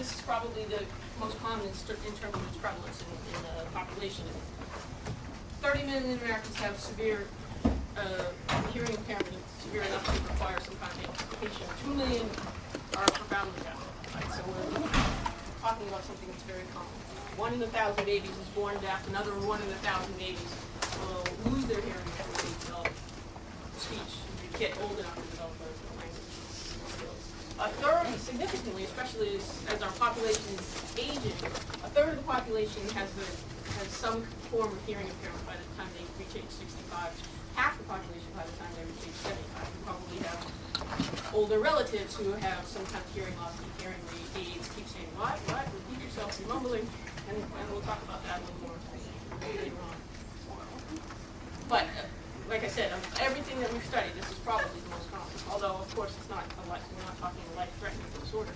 this is probably the most common in terms of its prevalence in the population. 30 million Americans have severe hearing impairment, severe enough to require some kind of amplification. 2 million are profoundly deaf. Right? So we're talking about something that's very common. 1 in 1,000 babies is born deaf. Another 1 in 1,000 babies will lose their hearing before they develop speech. They get old enough to develop the language skills. A third, significantly, especially as our population is aging, a third of the population has some form of hearing impairment by the time they reach age 65. Half the population by the time they reach age 75. We probably have older relatives who have some kind of hearing loss, keep hearing the aides, keep saying, what, repeat yourself, you're mumbling, and we'll talk about that a little more later on. But, like I said, of everything that we've studied, this is probably the most common, although, of course, it's not we're not talking a life-threatening disorder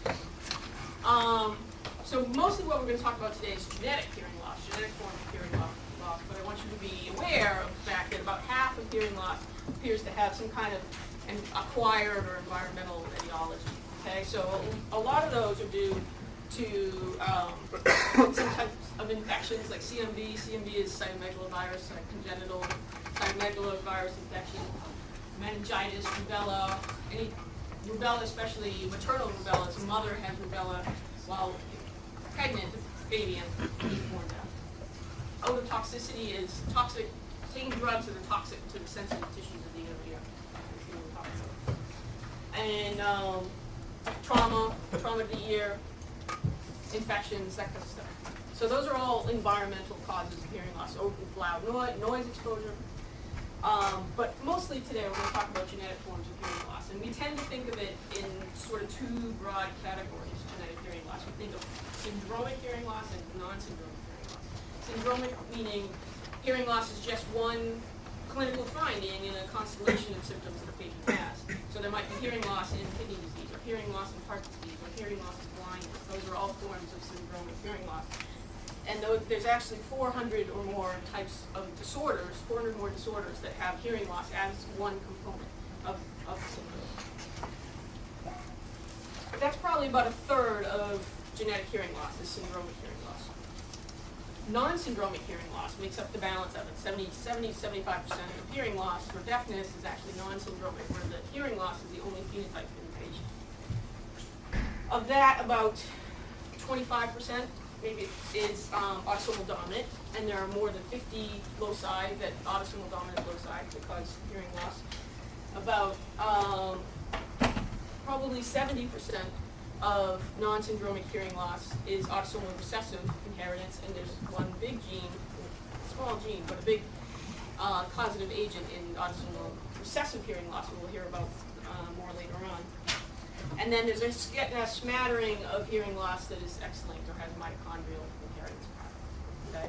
here. So mostly what we're going to talk about today is genetic hearing loss, genetic form of hearing loss, but I want you to be aware of the fact that about half of hearing loss appears to have some kind of an acquired or environmental etiology. Okay, so a lot of those are due to some types of infections like CMV. CMV is cytomegalovirus, congenital cytomegalovirus infection, meningitis, rubella, rubella, especially maternal rubella. As a mother has rubella while pregnant, the baby and born deaf. Ototoxicity is toxic, taking drugs that are toxic to the sensitive tissues of the inner ear. And trauma to the ear, infections, that kind of stuff. So those are all environmental causes of hearing loss, loud noise exposure. But mostly today we're going to talk about genetic forms of hearing loss. And we tend to think of it in sort of two broad categories, genetic hearing loss. We think of syndromic hearing loss and non-syndromic hearing loss. Syndromic meaning hearing loss is just one clinical finding in a constellation of symptoms that a patient has. So there might be hearing loss in kidney disease, or hearing loss in heart disease, or hearing loss in blindness. Those are all forms of syndromic hearing loss. And there's actually 400 or more types of disorders, 400 more disorders that have hearing loss as one component of syndrome. That's probably about a third of genetic hearing loss is syndromic hearing loss. Non-syndromic hearing loss makes up the balance of it. 70-75% of hearing loss for deafness is actually non-syndromic, where the hearing loss is the only phenotype in the patient. Of that, about 25% maybe is autosomal dominant, and there are more than 50 loci that autosomal dominant loci that cause hearing loss. About probably 70% of non-syndromic hearing loss is autosomal recessive inheritance, and there's one big gene, small gene, but a big causative agent in autosomal recessive hearing loss, and we'll hear about more later on. And then there's a smattering of hearing loss that is X-linked or has mitochondrial inheritance pattern. Okay?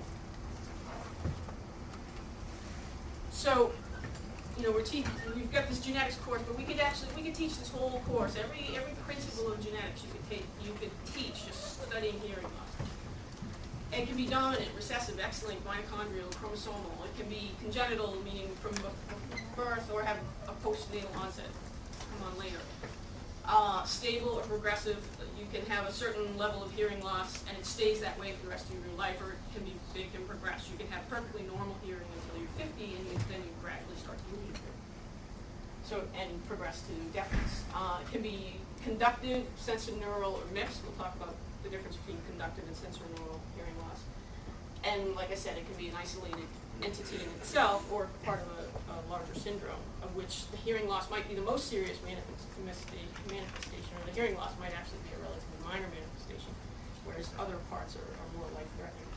So, we've got this genetics course, but we could teach this whole course. Every principle of genetics you could teach just studying hearing loss. It can be dominant, recessive, X-linked, mitochondrial, chromosomal. It can be congenital, meaning from birth, or have a postnatal onset. Come on later. Stable or progressive, you can have a certain level of hearing loss and it stays that way for the rest of your life, or it can progress. You can have perfectly normal hearing until you're 50, and then you gradually start to lose hearing. So, and progress to deafness. It can be conductive, sensorineural, or mixed. We'll talk about the difference between conductive and sensorineural hearing loss. And like I said, it can be an isolated entity in itself or part of a larger syndrome, of which the hearing loss might be the most serious manifestation, or the hearing loss might actually be a relatively minor manifestation, whereas other parts are more life-threatening.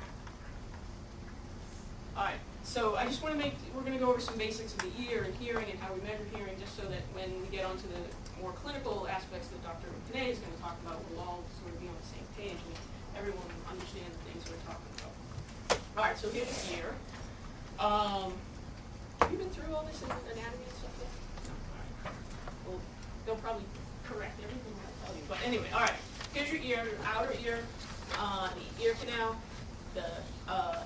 All right, so I just want to we're going to go over some basics of the ear and hearing and how we measure hearing, just so that when we get onto the more clinical aspects that Dr. Kenna is going to talk about, we'll all sort of be on the same page and everyone will understand the things we're talking about. All right, so here's the ear. Have you been through all this in anatomy and stuff yet? No. All right. Well, they'll probably correct everything I'll tell you. But anyway, all right. Here's your ear, your outer ear, the ear canal, the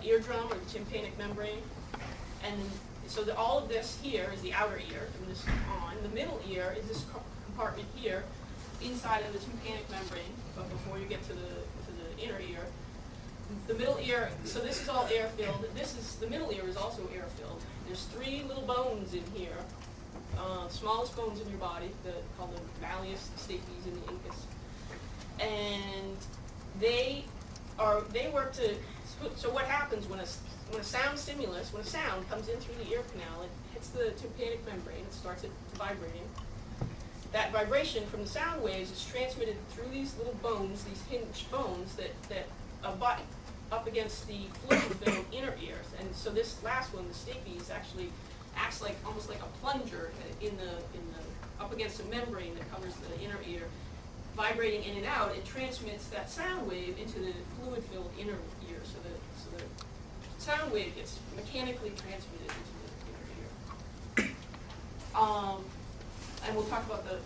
eardrum or the tympanic membrane, and so all of this here is the outer ear from this on. The middle ear is this compartment here, inside of the tympanic membrane, but before you get to the inner ear. The middle ear, so this is all air-filled. The middle ear is also air-filled. There's 3 little bones in here, smallest bones in your body, called the malleus, the stapes, and the incus. And they work to, so what happens when a sound stimulus, when a sound comes in through the ear canal, it hits the tympanic membrane, it starts it vibrating. That vibration from the sound waves is transmitted through these little bones, these hinged bones that butt up against the fluid-filled inner ears. And so this last one, the stapes, actually acts like almost like a plunger up against a membrane that covers the inner ear, vibrating in and out. It transmits that sound wave into the fluid-filled inner ear. So the sound wave gets mechanically transmitted into the inner ear. And we'll talk about the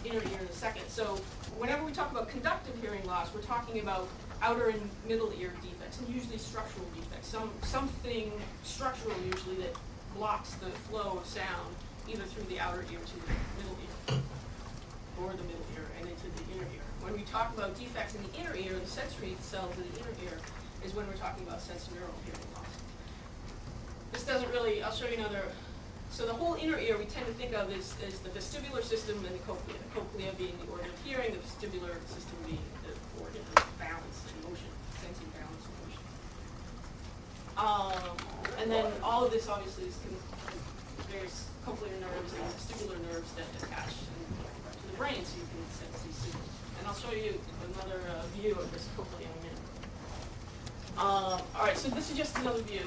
inner ear in a second. So whenever we talk about conductive hearing loss, we're talking about outer and middle ear defects, and usually structural defects. Something structural usually that blocks the flow of sound either through the outer ear to the middle ear, or the middle ear and into the inner ear. When we talk about defects in the inner ear, the sensory cells of the inner ear, is when we're talking about sensorineural hearing loss. This doesn't really, I'll show you another. So the whole inner ear we tend to think of as the vestibular system and the cochlea. The cochlea being the organ of hearing, the vestibular system being the organ of balance and motion, sensing balance and motion. And then all of this obviously is various cochlear nerves and vestibular nerves that attach to the brain so you can sense these signals. And I'll show you another view of this cochlea in a minute. All right, so this is just another view.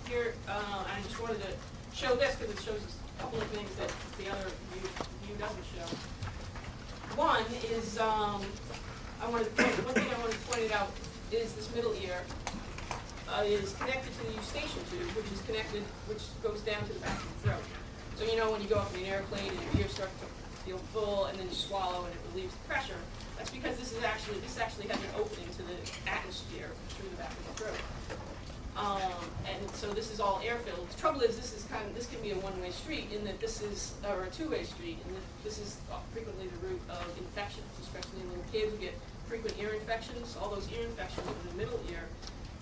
Here, I just wanted to show this because it shows us a couple of things that the other view doesn't show. One is, one thing I wanted to point out is this middle ear is connected to the eustachian tube, which goes down to the back of the throat. So you know when you go up in an airplane and your ears start to feel full and then you swallow and it relieves the pressure, that's because this actually has an opening to the atmosphere through the back of the throat. And so this is all air-filled. The trouble is this can be a one-way street in that or a two-way street, in that this is frequently the root of infections, especially in little kids who get frequent ear infections, all those ear infections in the middle ear,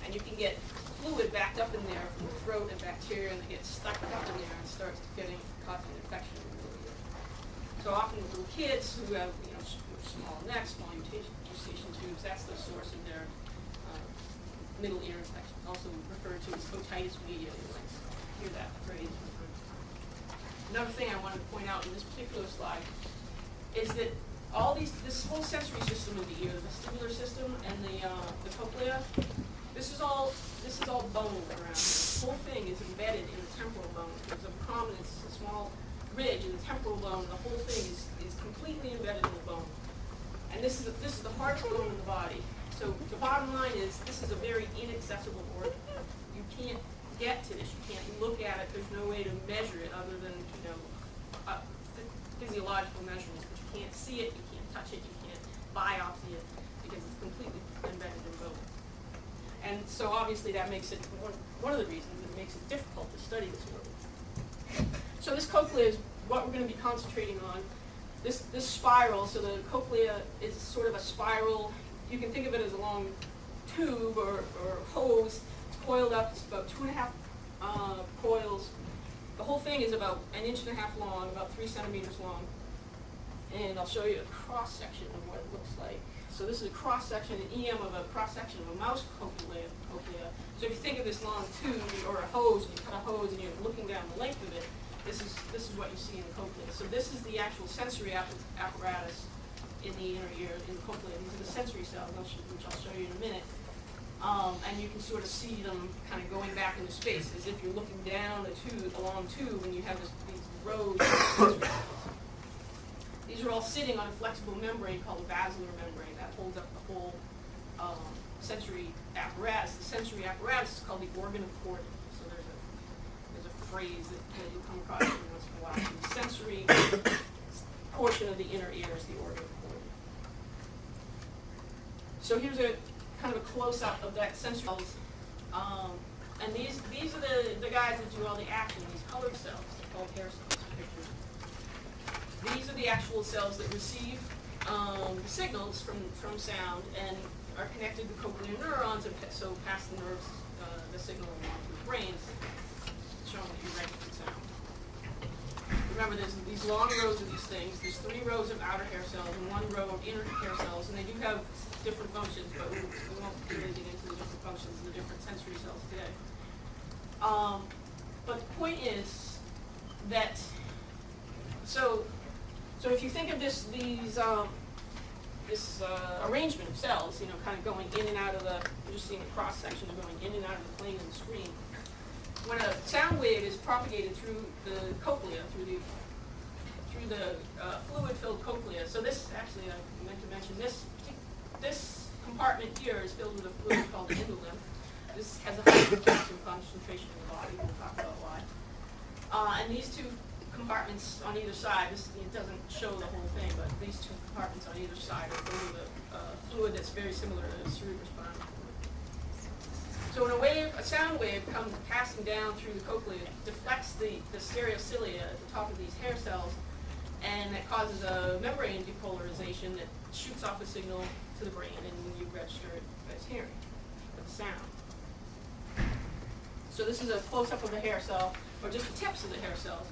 and you can get fluid backed up in there from the throat and bacteria, and they get stuck up in there and starts causing an infection in the middle ear. So often with little kids who have small necks, small eustachian tubes, that's the source of their middle ear infection, also referred to as otitis media. You might hear that phrase. Another thing I wanted to point out in this particular slide is that this whole sensory system of the ear, the vestibular system and the cochlea, this is all bone around here. The whole thing is embedded in the temporal bone. There's a prominence, a small ridge in the temporal bone. The whole thing is completely embedded in the bone. And this is the hardest bone in the body. So the bottom line is this is a very inaccessible organ. You can't get to this. You can't look at it. There's no way to measure it other than physiological measurements. But you can't see it. You can't touch it. You can't biopsy it because it's completely embedded in bone. And so obviously that makes it one of the reasons it makes it difficult to study this organ. So this cochlea is what we're going to be concentrating on. This spiral. So the cochlea is sort of a spiral. You can think of it as a long tube or hose. It's coiled up. It's about 2.5 coils. The whole thing is about 1.5 inches long, about 3 centimeters long. And I'll show you a cross section of what it looks like. So this is a cross section, an EM of a cross section of a mouse cochlea. So if you think of this long tube or a hose, you cut a hose and you're looking down the length of it, this is what you see in the cochlea. So this is the actual sensory apparatus in the inner ear, in the cochlea. These are the sensory cells, which I'll show you in a minute. And you can sort of see them kind of going back into space, as if you're looking down a long tube and you have these rows of sensory cells. These are all sitting on a flexible membrane called a basilar membrane that holds up the whole sensory apparatus. The sensory apparatus is called the organ of Cordy. So there's a phrase that you'll come across every once in a while. The sensory portion of the inner ear is the organ of Cordy. So here's a kind of a close-up of that sensory cells. And these are the guys that do all the action, these colored cells. They're called hair cells. These are the actual cells that receive signals from sound and are connected to cochlear neurons, and so pass the nerves, the signal along to the brain, showing that you register sound. Remember, there's these long rows of these things. There's 3 rows of outer hair cells and 1 row of inner hair cells, and they do have different functions, but we won't really get into the different functions of the different sensory cells today. But the point is that, so if you think of this arrangement of cells, kind of going in and out of you're just seeing a cross section going in and out of the plane of the screen. When a sound wave is propagated through the cochlea, through the fluid-filled cochlea. So this, actually, I meant to mention, this compartment here is filled with a fluid called the endolymph. This has a high potassium concentration in the body. We'll talk about why. And these 2 compartments on either side, it doesn't show the whole thing, but these 2 compartments on either side are filled with a fluid that's very similar to cerebrospinal fluid. So when a sound wave comes passing down through the cochlea, it deflects the stereocilia at the top of these hair cells, and that causes a membrane depolarization that shoots off a signal to the brain, and you register it as hearing, as sound. So this is a close-up of the hair cell, or just the tips of the hair cells.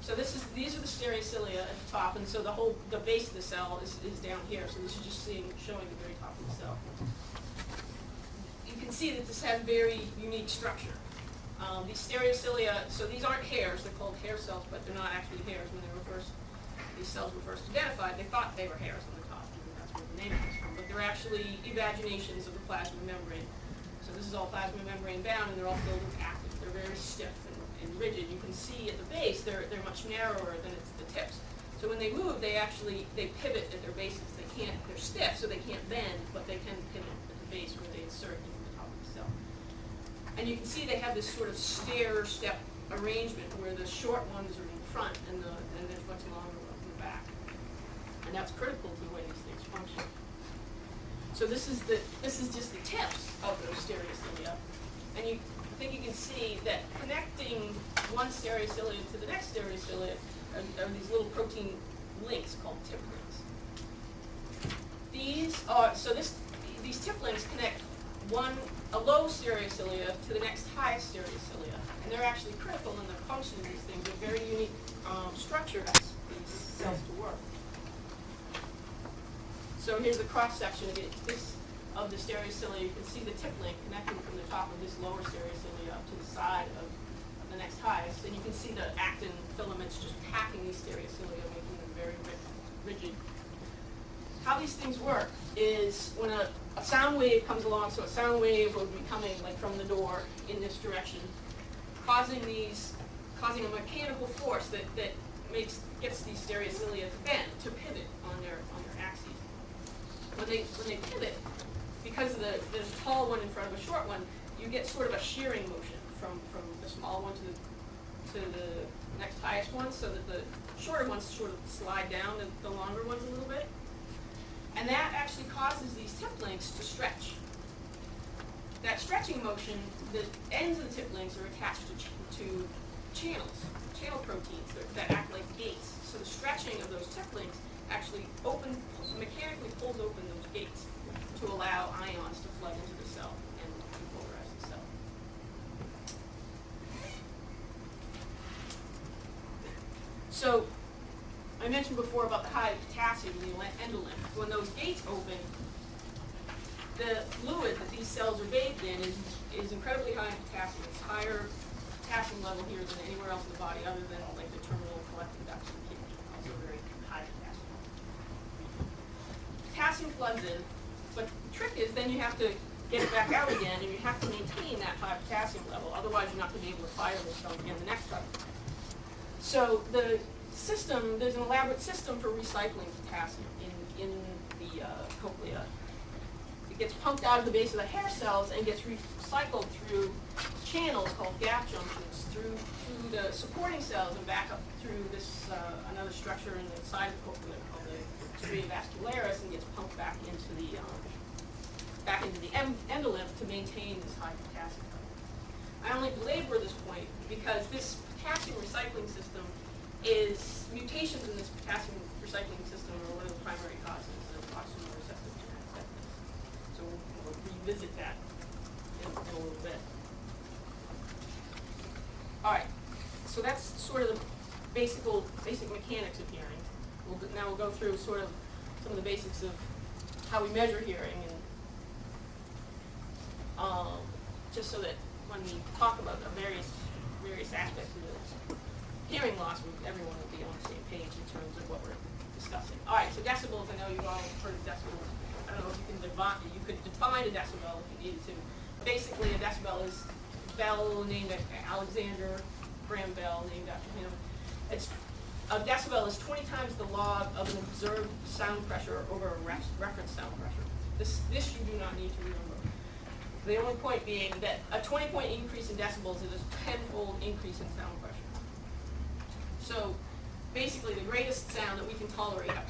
So these are the stereocilia at the top, and so the base of the cell is down here. So this is just showing the very top of the cell. You can see that this has very unique structure. These stereocilia, so these aren't hairs, they're called hair cells, but they're not actually hairs. When these cells were first identified, they thought they were hairs on the top, and that's where the name comes from. But they're actually evaginations of the plasma membrane. So this is all plasma membrane bound, and they're all filled with actin. They're very stiff and rigid. You can see at the base they're much narrower than the tips. So when they move, they pivot at their bases. They're stiff, so they can't bend, but they can pivot at the base where they insert into the top of the cell. And you can see they have this sort of stair-step arrangement where the short ones are in front and there's much longer ones in the back. And that's critical to the way these things function. So this is just the tips of those stereocilia. And I think you can see that connecting one stereocilia to the next stereocilia are these little protein links called tip links. These tip links connect a low stereocilia to the next highest stereocilia, and they're actually critical in the function of these things. They're very unique structure that these cells to work. So here's the cross section of the stereocilia. You can see the tip link connecting from the top of this lower stereocilia up to the side of the next highest, and you can see the actin filaments just packing these stereocilia, making them very rigid. How these things work is when a sound wave comes along, so a sound wave would be coming like from the door in this direction, causing a mechanical force that gets these stereocilia to bend, to pivot on their axes. When they pivot, because there's a tall one in front of a short one, you get sort of a shearing motion from the small one to the next highest one, so that the shorter ones sort of slide down the longer ones a little bit. And that actually causes these tip links to stretch. That stretching motion, the ends of the tip links are attached to channel proteins that act like gates. So the stretching of those tip links actually mechanically pulls open those gates to allow ions to flood into the cell and depolarize the cell. So I mentioned before about the high potassium in the endolymph. When those gates open, the fluid that these cells are bathed in is incredibly high in potassium. It's higher potassium level here than anywhere else in the body other than like the terminal collecting ducts in the kidney, also very high potassium. Potassium floods in, but the trick is then you have to get it back out again, and you have to maintain that high potassium level. Otherwise, you're not going to be able to fire the cell again the next time. So there's an elaborate system for recycling potassium in the cochlea. It gets pumped out of the base of the hair cells and gets recycled through channels called gap junctions, through the supporting cells and back up through this another structure in the side of the cochlea called the stria vascularis, and gets pumped back into the endolymph to maintain this high potassium level. I only belabor this point because this potassium recycling system is mutations in this potassium recycling system are one of the primary causes of autosomal recessive genetic deafness. So we'll revisit that in a little bit. All right, so that's sort of the basic mechanics of hearing. Now we'll go through sort of some of the basics of how we measure hearing, and just so that when we talk about the various aspects of this hearing loss, everyone will be on the same page in terms of what we're discussing. All right, so decibels. I know you've all heard of decibels. I don't know if you could define a decibel if you needed to. Basically, a decibel is Bell, named after Alexander Graham Bell, named after him. A decibel is 20 times the log of an observed sound pressure over a reference sound pressure. This you do not need to remember. The only point being that a 20-point increase in decibels is a 10-fold increase in sound pressure. So basically, the greatest sound that we can tolerate, a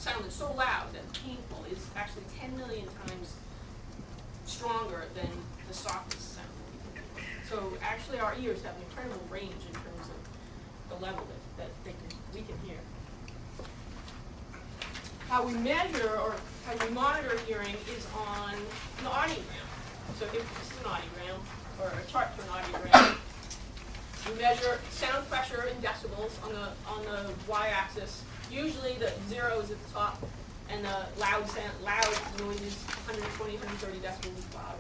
sound that's so loud that it's painful, is actually 10 million times stronger than the softest sound that we can do. So actually, our ears have an incredible range in terms of the level that we can hear. How we measure or how we monitor hearing is on an audiogram. So this is an audiogram, or a chart for an audiogram. We measure sound pressure in decibels on the y-axis. Usually the 0 is at the top, and the loud noise is 120, 130 decibels is loud.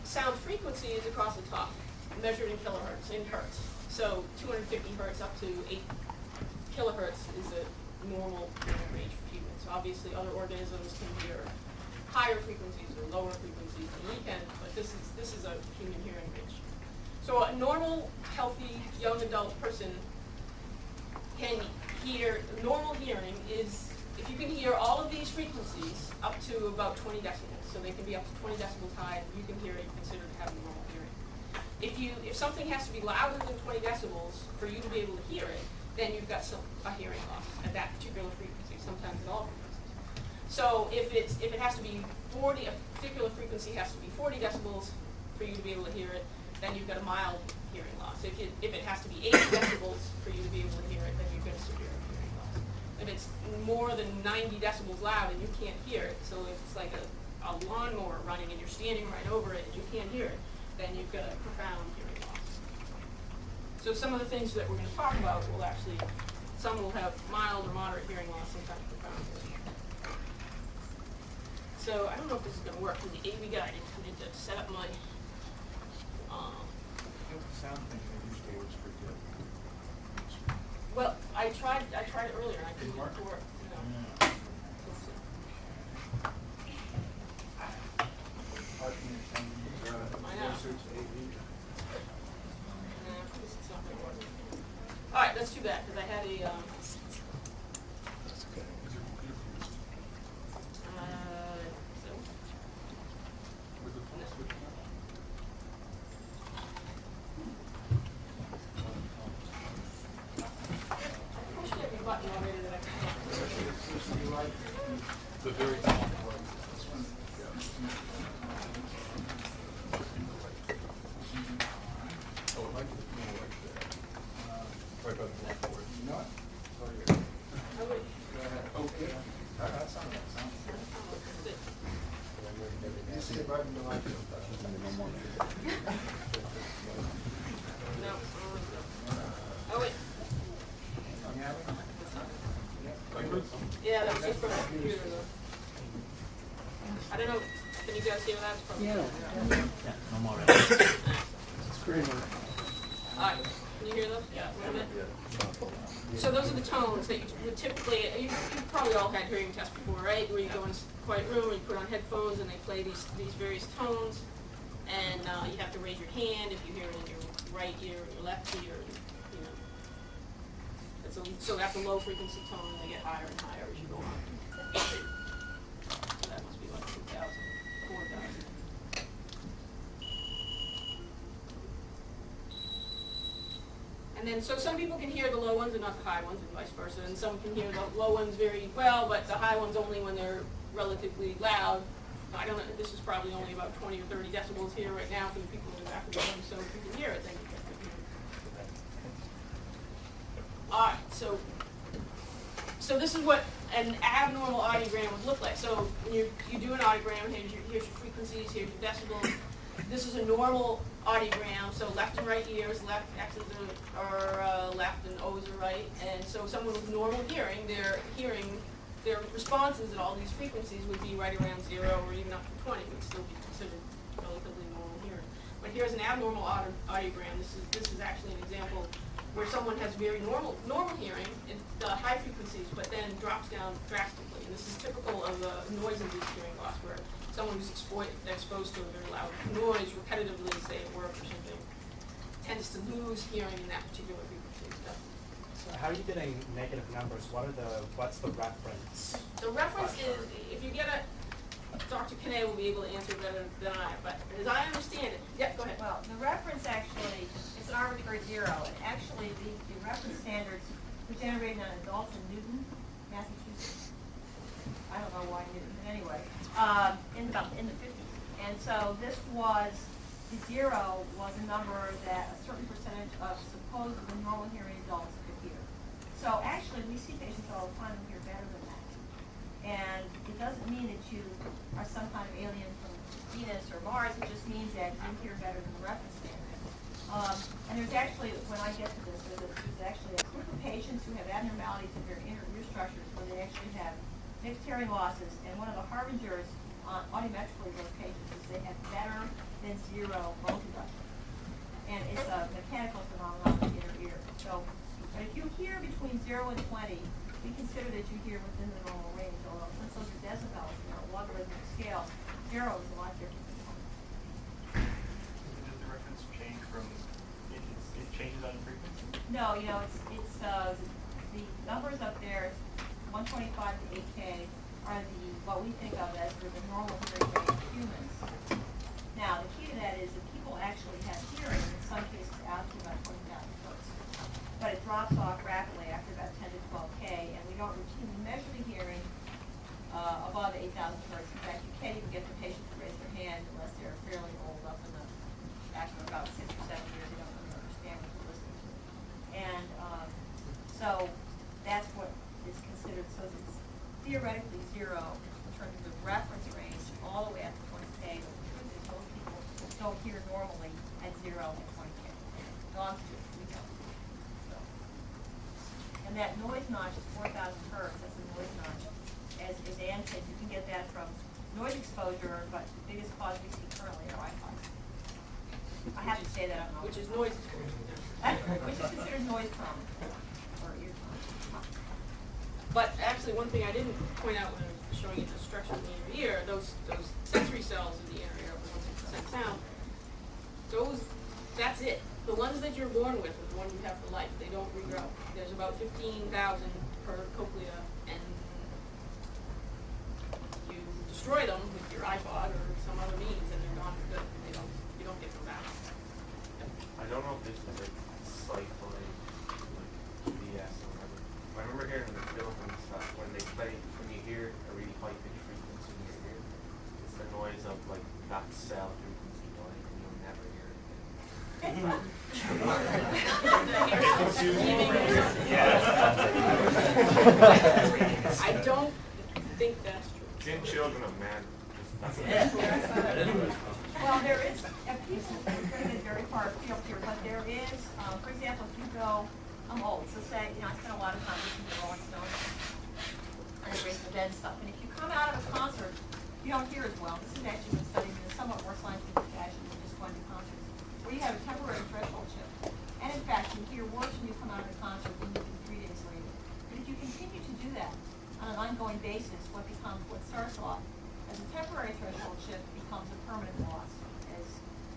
Sound frequency is across the top, measured in kilohertz, in hertz. So 250 hertz up to 8 kilohertz is a normal range for humans. So obviously other organisms can hear higher frequencies or lower frequencies than we can, but this is a human hearing range. So a normal, healthy, young adult person can hear, normal hearing is, if you can hear all of these frequencies up to about 20 decibels, so they can be up to 20 decibels high, you can hear it, considered to have normal hearing. If something has to be louder than 20 decibels for you to be able to hear it, then you've got a hearing loss at that particular frequency, sometimes at all frequencies. So if it has to be 40, a particular frequency has to be 40 decibels for you to be able to hear it, then you've got a mild hearing loss. If it has to be 80 decibels for you to be able to hear it, then you've got a severe hearing loss. If it's more than 90 decibels loud and you can't hear it, so if it's like a lawnmower running and you're standing right over it and you can't hear it, then you've got a profound hearing loss. So some of the things that we're going to talk about will actually, some will have mild or moderate hearing loss, sometimes profound hearing loss. So I don't know if this is going to work with the AV guide. I need to set up my sound thing that usually works pretty good. well, I tried it earlier and I couldn't get it to work. No. This is not going to work. All right, that's too bad because I had a. That's okay. The very top one. Oh, it might be more right there. Right by the blackboard. You know it? Oh, yeah. Oh, wait. Go ahead. Okay. That sounds good. You see it right in the light. No. Oh, wait. You have it? Yeah, that was just from the computer, though. I don't know. Can you guys hear that? Yeah. No more. It's great. All right. Can you hear those? Yeah. A little bit. So those are the tones that you would typically, you've probably all had hearing tests before, right? Where you go in a quiet room and you put on headphones and they play these various tones. And you have to raise your hand if you hear it in your right ear or your left ear. You know. So that's a low frequency tone and they get higher and higher as you go on. So that must be like 2,000, 4,000. And then, so some people can hear the low ones and not the high ones, and vice versa. And some can hear the low ones very well, but the high ones only when they're relatively loud. I don't know, this is probably only about 20 or 30 decibels here right now for the people in the back of the room, so if you can hear it, then you can hear it. All right, so this is what an abnormal audiogram would look like. So when you do an audiogram, here's your frequencies, here's your decibels. This is a normal audiogram, so left and right ears, left X's are left and O's are right. And so someone with normal hearing, their responses at all these frequencies would be right around 0 or even up to 20, would still be considered relatively normal hearing. But here's an abnormal audiogram. This is actually an example where someone has very normal hearing in high frequencies, but then drops down drastically. And this is typical of a noise-induced hearing loss, where someone who's exposed to a very loud noise repetitively, say at work or something, tends to lose hearing in that particular frequency. So how are you getting negative numbers? What's the reference? The reference is, if you get Dr. Kenna will be able to answer better than I, but as I understand it, yeah, go ahead. Well, the reference actually, it's an arbitrary 0, and actually the reference standards were generated on adults in Newton, Massachusetts. I don't know why Newton, but anyway, in the 50s. And so this was, the 0 was a number that a certain percentage of supposedly normal hearing adults could hear. So actually, we see patients all the time who hear better than that. And it doesn't mean that you are some kind of alien from Venus or Mars. It just means that you hear better than the reference standard. And there's actually, when I get to this, there's actually a group of patients who have abnormalities in their inner ear structures where they actually have mixed hearing losses. And one of the harbingers audiometrically of those patients is they have better than 0 bone conduction. And it's a mechanical phenomenon in the inner ear. So, but if you hear between 0 and 20, we consider that you hear within the normal range, although since those are decibels, logarithmic scale, 0 is a lot different than 20. Does the reference change from, it changes on frequency? No, it's the numbers up there, 125 to 8K, are what we think of as the normal hearing range of humans. Now, the key to that is that people actually have hearing, in some cases, out to about 20,000 hertz. But it drops off rapidly after about 10 to 12K, and we don't routinely measure the hearing above 8,000 hertz. In fact, you can't even get the patient to raise their hand unless they're fairly old, up in the back of about 6 or 7 years. They don't really understand what they're listening to. And so that's what is considered. So it's theoretically 0 in terms of the reference range all the way up to 20K. But the truth is most people don't hear normally at 0 and 20K. Dogs do, we don't. So. And that noise notch is 4,000 hertz. That's a noise notch. As Ann said, you can get that from noise exposure, but the biggest cause we see currently are iPods. I have to say that I'm not. Which is noise exposure. Which is considered noise trauma or ear trauma. But actually, one thing I didn't point out when I was showing you the structure of the inner ear, those sensory cells in the inner ear, the ones that sense sound, that's it. The ones that you're born with are the ones you have for life. They don't regrow. There's about 15,000 per cochlea, and you destroy them with your iPod or some other means, and they're gone for good. You don't get them back. I don't know if this is like sci-fi, like BS or whatever. But I remember hearing in the Philippines that when you hear a really high pitched frequency in your ear, it's the noise of like that cell frequency dying, and you'll never hear it again. I don't think that's true. It's in children of men. Well, there is, people are going to get very far afield here, but there is, for example, if you go, I'm old, so say, I spend a lot of time listening to Rolling Stones and Embrace the Dead stuff, and if you come out of a concert, you don't hear as well. This has actually been studied in a somewhat more scientific fashion than just going to concerts, where you have a temporary threshold shift. And in fact, you hear worse when you come out of a concert than you do 3 days later. But if you continue to do that on an ongoing basis, what starts off as a temporary threshold shift becomes a permanent loss,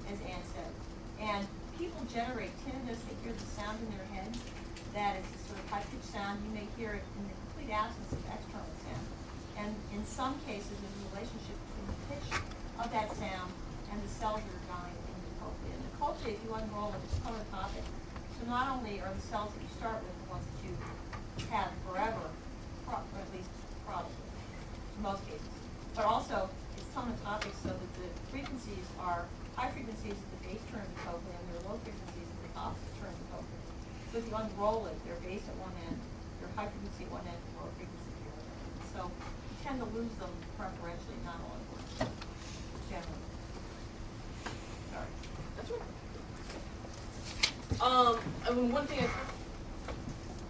as Ann said. And people generate tinnitus. They hear the sound in their head. That is a sort of high-pitched sound. You may hear it in the complete absence of external sound. And in some cases, there's a relationship between the pitch of that sound and the cells that are dying in the cochlea. And the cochlea, if you unroll it, it's topic. So not only are the cells that you start with the ones that you have forever, or at least probably, in most cases, but also it's tonotopic so that the frequencies are high frequencies at the base turn of the cochlea and there are low frequencies at the opposite turn of the cochlea. So if you unroll it, they're bass at one end, they're high frequency at one end, and low frequency at the other end. So you tend to lose them preferentially, not all at once, generally. Sorry. That's right. I mean, one thing,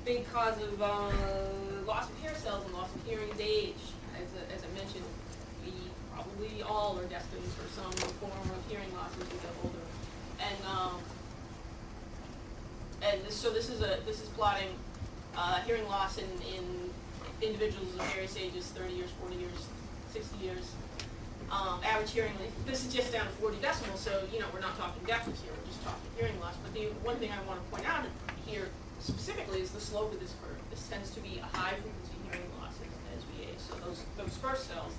big cause of loss of hair cells and loss of hearing is age. As I mentioned, we probably all are destined for some form of hearing loss as we get older. So this is plotting hearing loss in individuals of various ages, 30 years, 40 years, 60 years. Average hearing, this is just down to 40 decibels, so we're not talking deafness here, we're just talking hearing loss. But the one thing I want to point out here specifically is the slope of this curve. This tends to be a high frequency hearing loss as we age. So those first cells,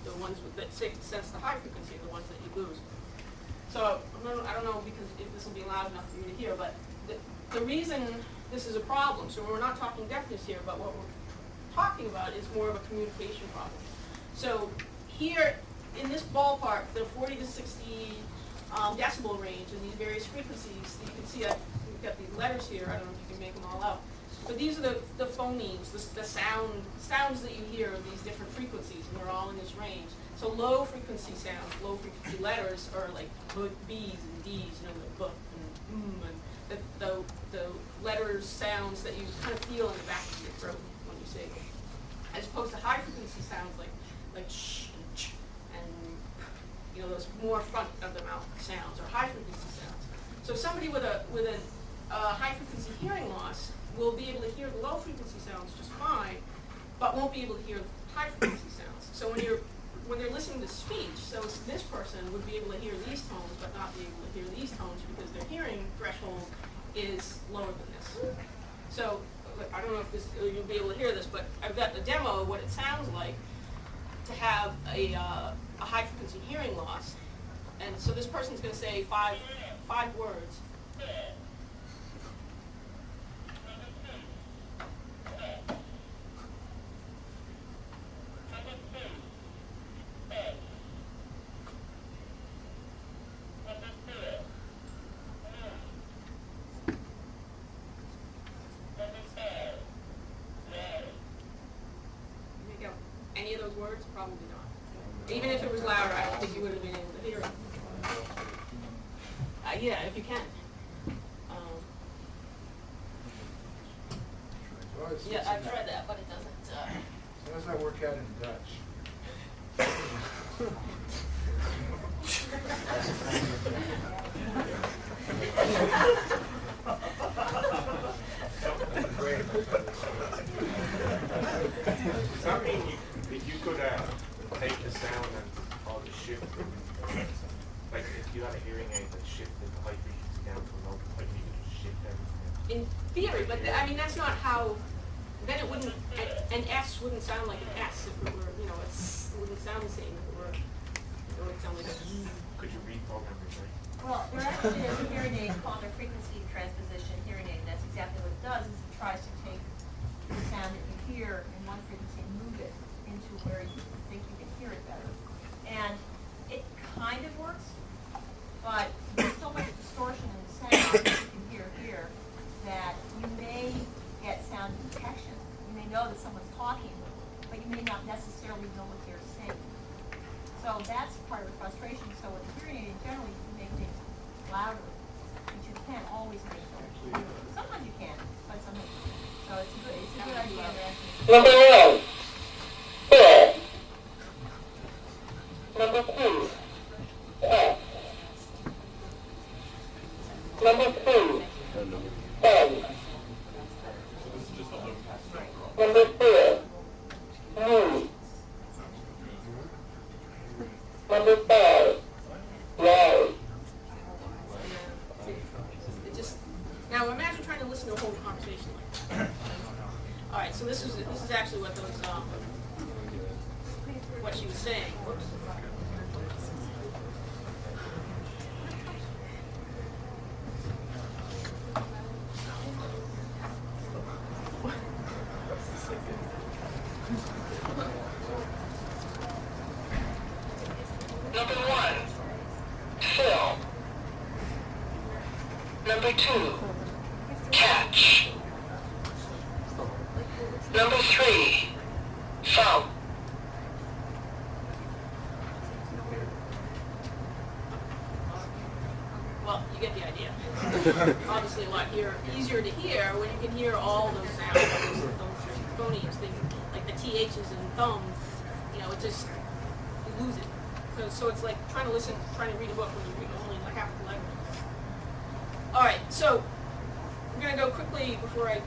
the ones that sense the high frequency are the ones that you lose. So I don't know because if this will be loud enough for you to hear, but the reason this is a problem, so we're not talking deafness here, but what we're talking about is more of a communication problem. So here in this ballpark, the 40 to 60 decibel range in these various frequencies, you can see we've got these letters here. I don't know if you can make them all out. But these are the phonemes, the sounds that you hear of these different frequencies, and they're all in this range. So low frequency sounds, low frequency letters are like B's and D's, the B and the letters, sounds that you kind of feel in the back of your throat when you say them. As opposed to high frequency sounds like sh and ch and those more front of the mouth sounds or high frequency sounds. So somebody with a high frequency hearing loss will be able to hear the low frequency sounds just fine, but won't be able to hear the high frequency sounds. So when they're listening to speech, so this person would be able to hear these tones but not be able to hear these tones because their hearing threshold is lower than this. So I don't know if you'll be able to hear this, but I've got the demo of what it sounds like to have a high frequency hearing loss. And so this person's going to say five words. Any of those words? Probably not. Even if it was louder, I don't think you would have been able to hear it. Yeah, if you can. Yeah, I've tried that, but it doesn't. How does that work out in Dutch? Great. Does that mean if you could take the sound and all the shift, like if you had a hearing aid that shifted the high frequency down to a low, like you could just shift everything? In theory, but I mean that's not how. Then it wouldn't. An S wouldn't sound like an S if it were. It wouldn't sound the same if it were. It would sound like a. Could you reprogram it, right? Well, there actually is a hearing aid called a frequency transposition hearing aid. That's exactly what it does. Is it tries to take the sound that you hear in one frequency and move it into where you think you can hear it better. And it kind of works, but there's so much distortion in the sound that you can hear here that you may get sound detection. You may know that someone's talking, but you may not necessarily know what they're saying. So that's part of the frustration. So with the hearing aid, generally you can make things louder, but you can't always make them. Sometimes you can, but sometimes you can't. So it's a good idea. Number 1. Here. Number 2. F. Number 3. N. Number 4. U. Number 5. Y. It just now imagine trying to listen to a whole conversation like that. All right, so this is actually what those what she was saying. Whoops. Number 1. Fill. Number 2. obviously a lot easier to hear when you can hear all those sounds, those phonemes, like the THs and thumbs. You know, it just, you lose it. So it's like trying to read a book when you read only like half the language. All right, so we're going to go quickly before I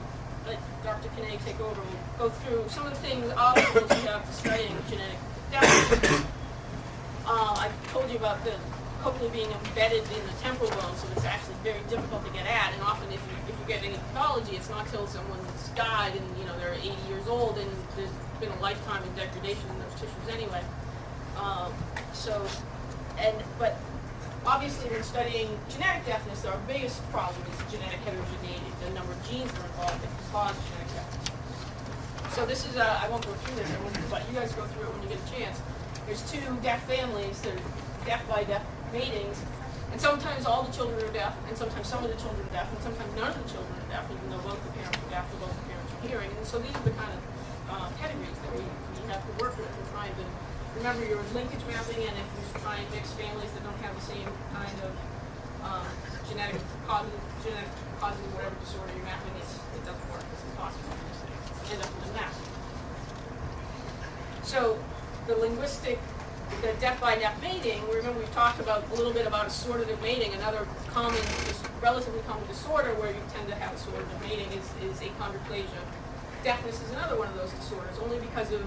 let Dr. Kenna take over. We'll go through some of the things, obstacles you have to studying genetic deafness. I told you about the cochlea being embedded in the temporal bone, so it's actually very difficult to get at. And often, if you get any pathology, it's not till someone's died and they're 80 years old, and there's been a lifetime of degradation in those tissues anyway. But obviously, when studying genetic deafness, our biggest problem is genetic heterogeneity, the number of genes that are involved that cause genetic deafness. So this is, I won't go through this, but you guys go through it when you get a chance. There's two deaf families, they're deaf by deaf matings, and sometimes all the children are deaf, and sometimes some of the children are deaf, and sometimes none of the children are deaf, even though both the parents are deaf or both the parents are hearing. And so these are the kind of pedigrees that we have to work with and trying to remember your linkage mapping, and if you try and mix families that don't have the same kind of genetic causative whatever disorder you're mapping, it doesn't work. It's impossible to just end up with a mess. So the deaf by deaf mating, remember we talked about a little bit about assortative mating. Another relatively common disorder where you tend to have assortative mating is achondroplasia. Deafness is another one of those disorders, only because of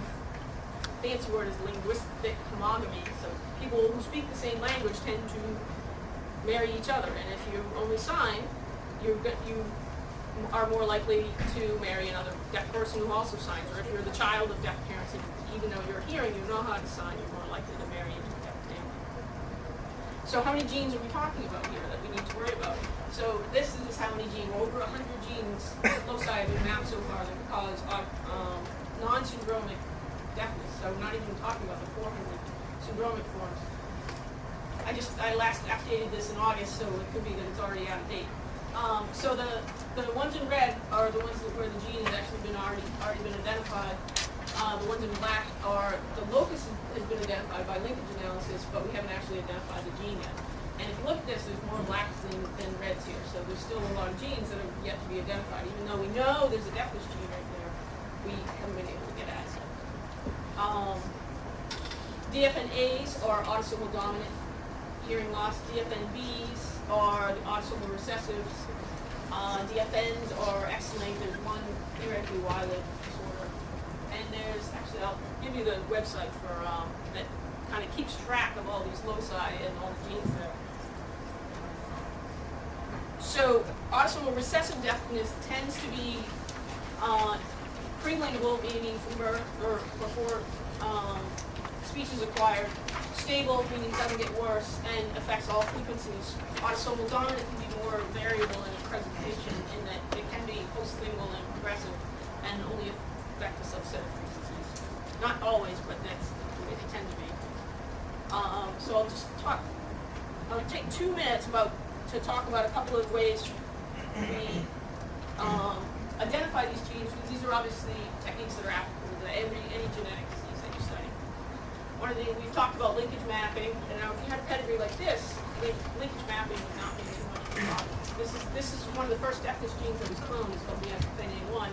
fancy word is linguistic homogamy. So people who speak the same language tend to marry each other, and if you only sign, you are more likely to marry another deaf person who also signs. Or if you're the child of deaf parents, even though you're hearing, you know how to sign, you're more likely to marry into a deaf family. So how many genes are we talking about here that we need to worry about? So this is how many genes, over 100 genes, loci have been mapped so far that cause non-syndromic deafness. So we're not even talking about the 400 syndromic forms. I last updated this in August, so it could be that it's already out of date. So the ones in red are the ones where the gene has actually been already been identified. The ones in black are the locus has been identified by linkage analysis, but we haven't actually identified the gene yet. And if you look at this, there's more blacks than reds here. So there's still a lot of genes that are yet to be identified. Even though we know there's a deafness gene right there, we haven't been able to get at it. DFNAs are autosomal dominant hearing loss. DFNBs are the autosomal recessives. DFNs are X-linked. There's one theoretically Y-linked disorder. And there's, actually, I'll give you the website for that kind of keeps track of all these loci and all the genes there. So autosomal recessive deafness tends to be prelingual, meaning from birth or before speech is acquired. Stable, meaning it doesn't get worse, and affects all frequencies. Autosomal dominant can be more variable in its presentation in that it can be postlingual and progressive and only affect a subset of frequencies. Not always, but that's the way they tend to be. So I'll take 2 minutes to talk about a couple of ways we identify these genes, because these are obviously techniques that are applicable to any genetic disease that you study. One of the things we've talked about linkage mapping, and if you had a pedigree like this, linkage mapping would not be too much of a problem. This is one of the first deafness genes that was cloned, is called BF1.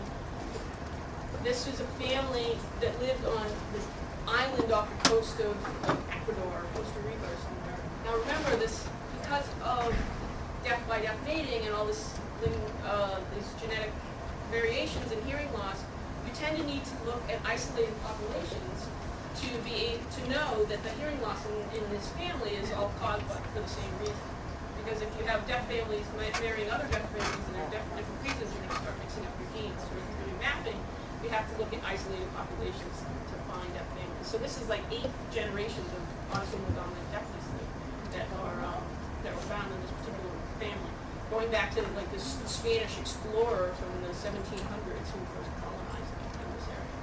This is a family that lived on this island off the coast of Ecuador, Costa Rica or somewhere. Now remember this, because of deaf by deaf mating and all these genetic variations in hearing loss, you tend to need to look at isolated populations to be able to know that the hearing loss in this family is all caused for the same reason. Because if you have deaf families marrying other deaf families and they're deaf for different reasons, and they can start mixing up your genes. So if you're doing mapping, you have to look at isolated populations to find deaf families. So this is like 8 generations of autosomal dominant deafness that were found in this particular family, going back to like this Spanish explorer from the 1700s who first colonized in this area.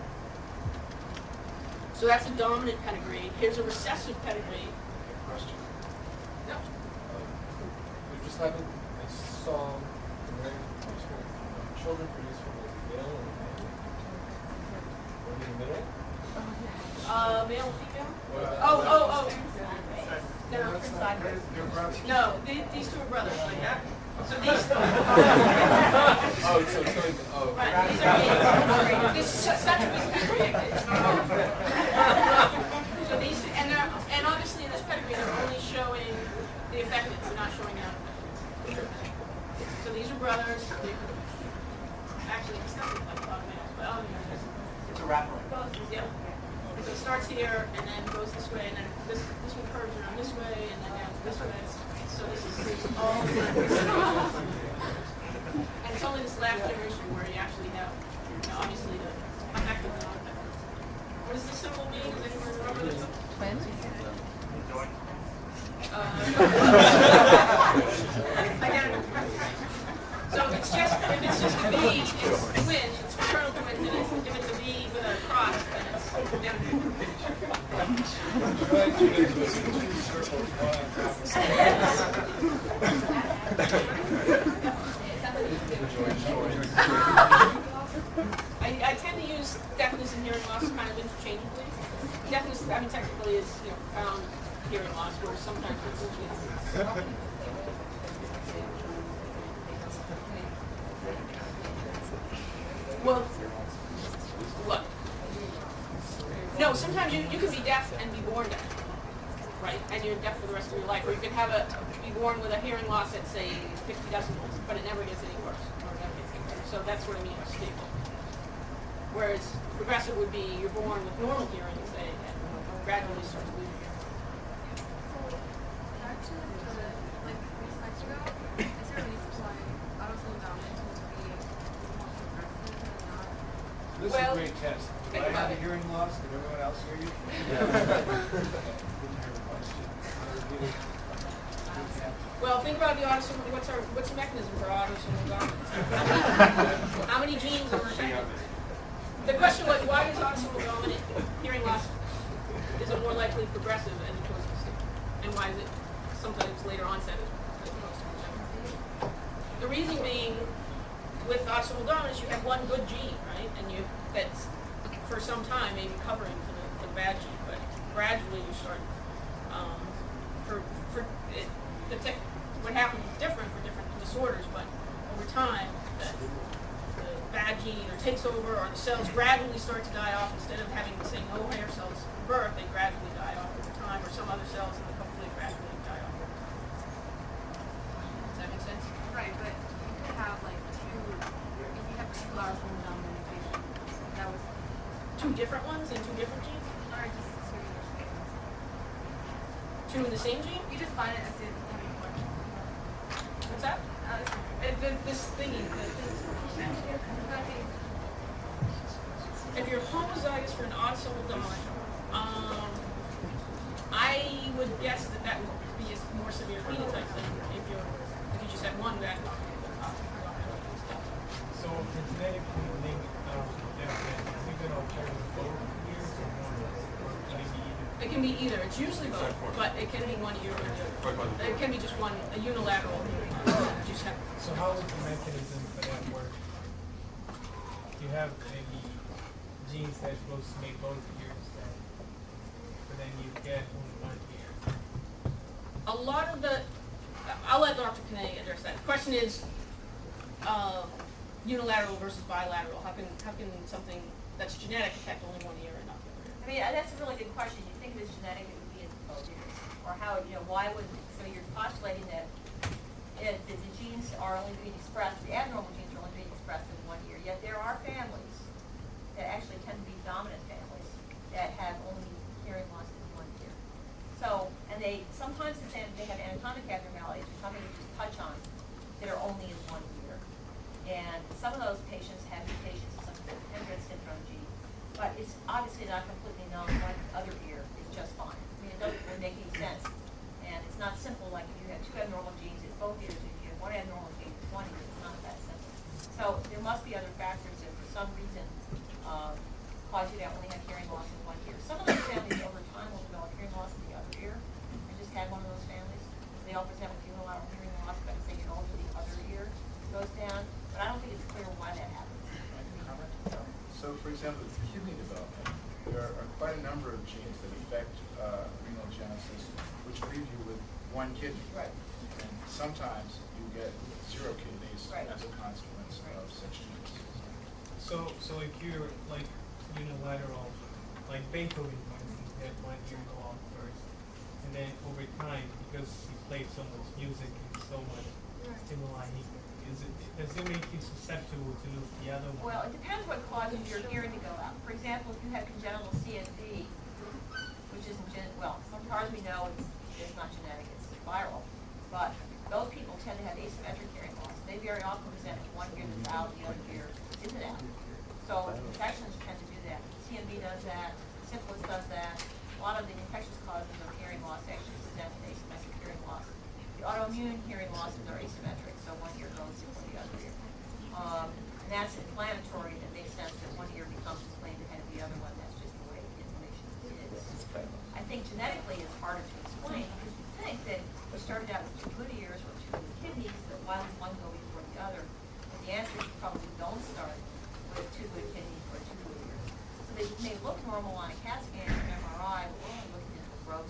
So that's a dominant pedigree. Here's a recessive pedigree. Question. No. We just haven't, I saw the way children produce from the male and the female. One in the middle? Male or female? Well, No, that's not, they're brothers. no, these two are brothers, like that. So these, Oh, so it's going to, oh. right, these are genes. This is such a big pedigree. It's not all. So these, and obviously in this pedigree, they're only showing the affected, they're not showing the unaffected. So these are brothers. Actually, it's not like automatic, but It's a wraparound. yeah. So it starts here and then goes this way, and then this one curves around this way, and then down this way. So this is all. And it's only this last generation where you actually have, obviously the affected and unaffected. What does this symbol mean? Does anyone remember this one? Twins? Identical. So it's just, if it's just a V, it's twin, it's fraternal twins, and if it's a V with a cross, then it's identical. I tend to use deafness and hearing loss kind of interchangeably. Deafness, I mean, technically is, found hearing loss, where sometimes it's interchangeable. Well, what? No, sometimes you can be deaf and be born deaf, right? And you're deaf for the rest of your life. Or you can be born with a hearing loss at, say, 50 decibels, but it never gets any worse, or it never gets any better. So that's what I mean by stable. Whereas progressive would be you're born with normal hearing, say, and gradually starts losing hearing. This is Well, a great test. Do think I about have a it. hearing loss? Did everyone else hear you? Well, think about the autosomal. What's the mechanism for autosomal dominance? How many genes are affected? The question was, why is autosomal dominant hearing loss is it more likely progressive as opposed to stable? And why is it sometimes later onset as opposed to progressive? The reason being, with autosomal dominance, you have one good gene, right? And that's for some time maybe covering for the bad gene, but gradually you start what happens is different for different disorders, but over time the bad gene or takes over, or the cells gradually start to die off. Instead of having, say, no hair cells from birth, they gradually die off over time, or some other cells in the hopefully gradually die off over time. Does that make sense? Right, but you could have like two, if you have two autosomal dominant mutations, that was, Two different ones in two different genes? or just two mutations. Two in the same gene? You just find it as if, What's that? This thingy. If you're homozygous for an autosomal dominant, I would guess that would be a more severe phenotype than if you just had one bad copy. So for genetic linked deafness, is it going to occur in both ears or one? Or can it be either? It can be either. It's usually both, but it can be one ear or the other. It can be just one, a unilateral. Just have. So how would the mechanism for that work? You have maybe genes that's supposed to make both ears deaf, but then you get only one ear. A lot of the, I'll let Dr. Kenna address that. The question is, unilateral versus bilateral. How can something that's genetic affect only one ear and not the other ear? I mean, that's a really good question. You think if it's genetic, it would be in both ears. Or how, why would, so you're postulating that if the genes are only being expressed, the abnormal genes are only being expressed in one ear, yet there are families that actually tend to be dominant families that have only hearing loss in one ear. So, and sometimes they have anatomic abnormalities, or something you just touch on, that are only in one ear. And some of those patients have mutations in some of the Hendrix syndrome gene. But it's obviously not completely known why the other ear is just fine. I mean, it doesn't really make any sense. And it's not simple, like if you have two abnormal genes, it's both ears. If you have one abnormal gene, it's one ear. It's not that simple. So there must be other factors that for some reason cause you to only have hearing loss in one ear. Some of those families over time will develop hearing loss in the other ear. I just had one of those families. They all present with unilateral hearing loss, but as they get older, the other ear goes down. But I don't think it's clear why that happens. So, for example, with kidney development, there are quite a number of genes that affect renal genesis, which leave you with one kidney. Right. And sometimes you get 0 kidneys Right. as a consequence of such genes. So if you're like unilateral, like Beethoven, for instance, he had one ear go off first, and then over time, because he played so much music and so much stimuli, does it make you susceptible to lose the other one? Well, it depends what causes your hearing to go out. For example, if you have congenital CNV, which isn't well, as far as we know, it's not genetic, it's viral. But those people tend to have asymmetric hearing loss. They very often present with one ear that's out, the other ear isn't out. So infections tend to do that. CNV does that, syphilis does that. A lot of the infectious causes of hearing loss actually present with asymmetric hearing loss. The autoimmune hearing losses are asymmetric, so one ear goes before the other ear. And that's inflammatory, and it makes sense that one ear becomes inflamed ahead of the other one. That's just the way inflammation is. I think genetically it's harder to explain because you think that we started out with 2 good ears or 2 good kidneys, that why would one go before the other? But the answer is you probably don't start with 2 good kidneys or 2 good ears. So they may look normal on a CAT scan or MRI, but we're only looking at the gross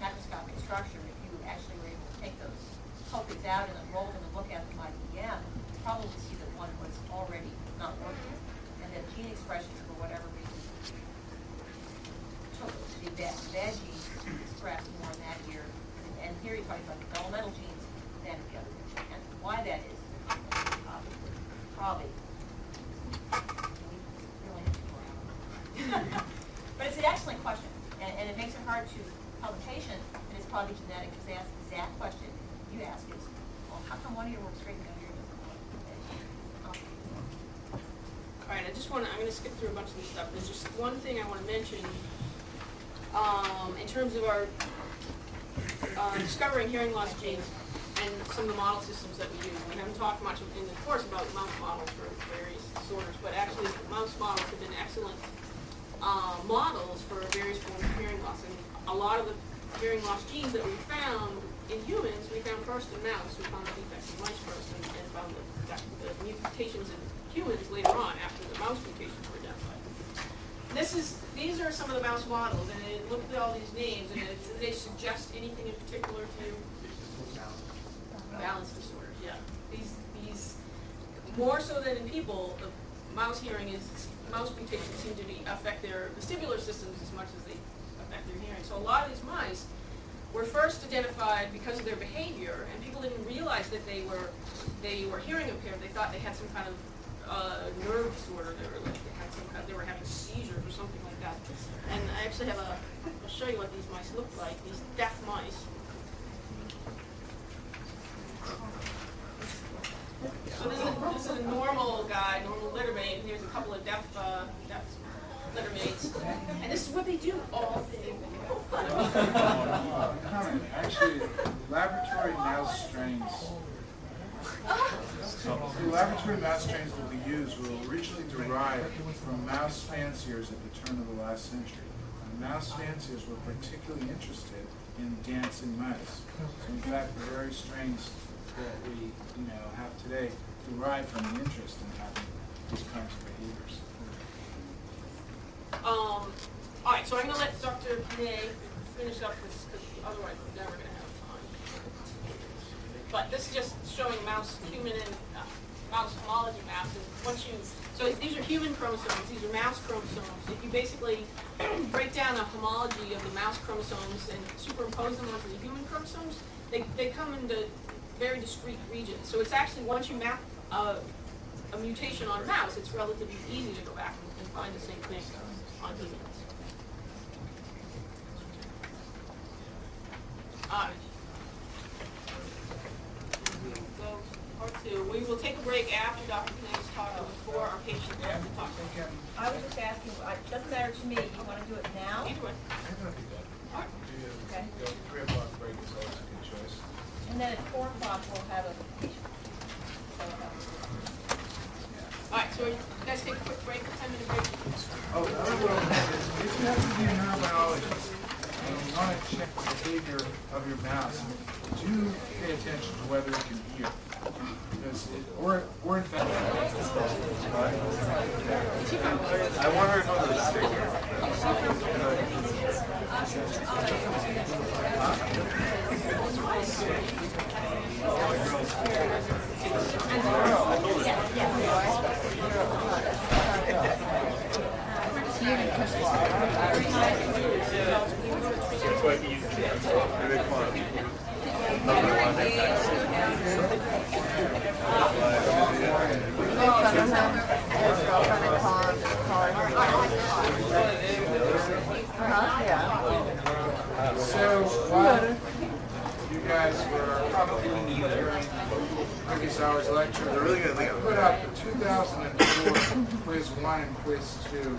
macroscopic structure. If you actually were able to take those culprits out and enroll them and look at them by EM, you probably see that one was already not working, and that gene expression, for whatever reason, took the bad genes to express more in that ear, and here you're talking about developmental genes than the other ear. And why that is, probably, we really need to go around. But it's an excellent question, and it makes it hard to tell the patient that it's probably genetic, because they ask the exact question you ask is, well, how come one ear works great and the other ear doesn't work? All right, I'm going to skip through a bunch of this stuff. There's just one thing I want to mention in terms of our discovering hearing loss genes and some of the model systems that we use. We haven't talked much in the course about mouse models for various disorders, but actually mouse models have been excellent models for various forms of hearing loss. And a lot of the hearing loss genes that we found in humans, we found first in mouse. We found the defects in mice first and found the mutations in humans later on after the mouse mutations were identified. These are some of the mouse models, and look at all these names, and do they suggest anything in particular to you? Balance disorders, yeah. These more so than in people, the mouse mutations seem to affect their vestibular systems as much as they affect their hearing. So a lot of these mice were first identified because of their behavior, and people didn't realize that they were hearing impaired. They thought they had some kind of nerve disorder. They were having seizures or something like that. And I actually have I'll show you what these mice look like. These deaf mice. So this is a normal guy, normal littermate, and here's a couple of deaf littermates. And this is what they do all day. Actually, laboratory mouse strains. The laboratory mouse strains that we use were originally derived from mouse fanciers at the turn of the last century. And mouse fanciers were particularly interested in dancing mice. So in fact, the very strains that we have today derive from the interest in having these kinds of behaviors. All right, so I'm going to let Dr. Kenna finish up this, because otherwise we're never going to have time. But this is just showing human and mouse homology maps. And so these are human chromosomes, these are mouse chromosomes. If you basically break down the homology of the mouse chromosomes and superimpose them onto the human chromosomes, they come into very discrete regions. So it's actually, once you map a mutation on a mouse, it's relatively easy to go back and find the same thing on humans. Part 2. We will take a break after Dr. Kenna's talk and before our patient has to talk. I was just asking, it doesn't matter to me, you want to do it now? Either way. Okay. 3 o'clock break is always a good choice. And then at 4 o'clock, we'll have a patient. All right, so you guys take a quick break, 10-minute break. Oh, another one is, if you have to be a neurobiologist and you want to check the behavior of your mouse, do pay attention to whether it can hear. Because or in fact, I want her to go to the sticker. So, while you guys were probably hearing Ricky Sauer's lecture, I put up the 2004 Quiz 1 and Quiz 2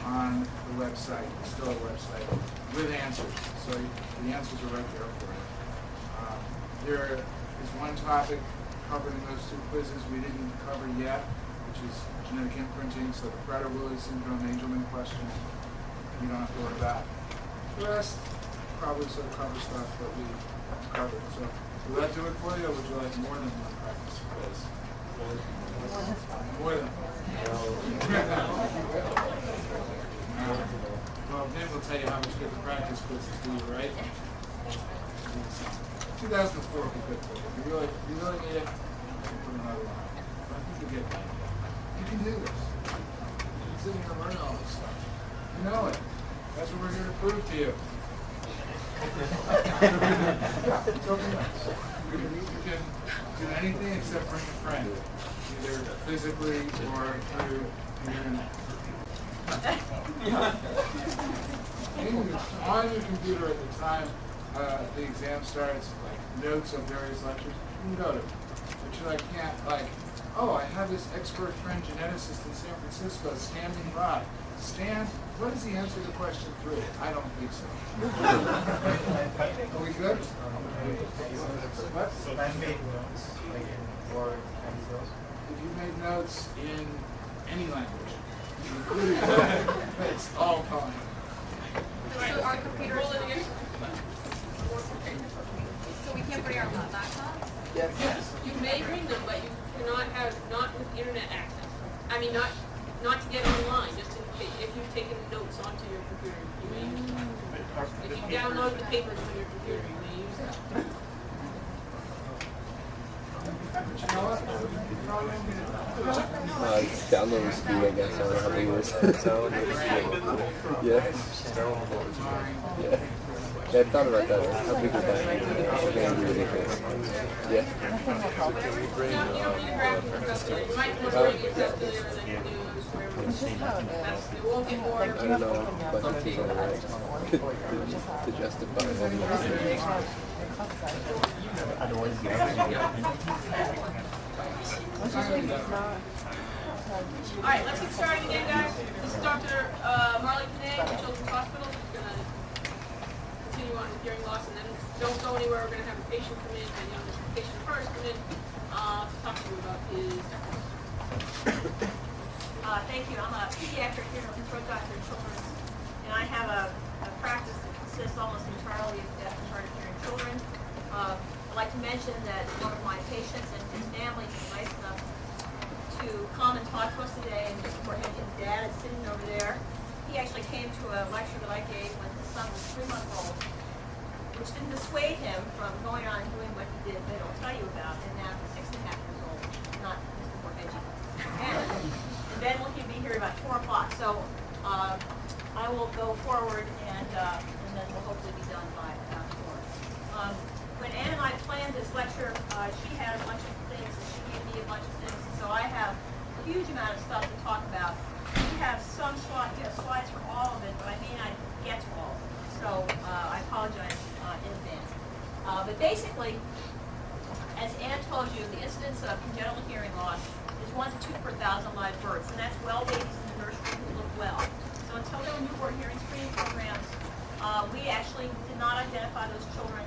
on the website, still a website, with answers. So the answers are right there for you. There is one topic covered in those two quizzes we didn't cover yet, which is genetic imprinting, so the Prader-Willi syndrome, Angelman question, you don't have to worry about. The rest probably sort of cover stuff that we covered. So will that do it for you, or would you like more than one practice quiz? More than one. Well, Nick will tell you how much good the practice quizzes do you, right? 2004 would be good for you. You really need it, put another one on. But I think you'll get it. You can do this. You're sitting here learning all this stuff. You know it. That's what we're here to prove to you. Yeah, it's open. You can do anything except bring a friend, either physically or through the internet. On your computer at the time the exam starts, like notes of various lectures, you can go to it. But you can't oh, I have this expert friend geneticist in San Francisco standing by. Stan, what is the answer to question 3? I don't think so. Are we good? What? I made notes, like in Word and those. If you made notes in any language, including it's all fine. So our computers, so we can't bring our laptops? Yes. You may bring them, but you cannot have, not with internet access. I mean, not to get online, just if you've taken notes onto your computer, you may use them. If you download the papers on your computer, you may use them. But you know what? Download the speed, I guess. I don't know how big it is. Yeah. Yeah. Yeah, I thought about that. How big would that be? It's going to be ridiculous. Yeah. You don't need a graphic adjuster. You might want to bring it just to there and then you use wherever you see. It won't get more. I don't know, but I think it's all right. To justify it. All right, let's get started again, guys. This is Dr. Margaret Kenna from Children's Hospital. We're going to continue on with hearing loss, and then don't go anywhere. We're going to have a patient come in, and this patient first come in to talk to you about his. Thank you. I'm a pediatric ear, nose, and throat doctor in children's, and I have a practice that consists almost entirely of deaf and hard of hearing children. I'd like to mention that one of my patients and his family was nice enough to come and talk to us today, and Mr. Borhegyi's dad is sitting over there. He actually came to a lecture that I gave when his son was 3 months old, which didn't dissuade him from going on and doing what he did that I'll tell you about, and now he's 6.5 years old, not Mr. Borhegyi. And then we'll be here about 4 o'clock, so I will go forward and then we'll hopefully be done by about 4. When Ann and I planned this lecture, she had a bunch of things and she gave me a bunch of things, so I have a huge amount of stuff to talk about. We have some slides, slides for all of it, but I may not get to all of it, so I apologize in advance. But basically, as Ann told you, the incidence of congenital hearing loss is 1 to 2 per 1,000 live births, and that's well babies in the nursery who look well. So until there were newborn hearing screening programs, we actually did not identify those children,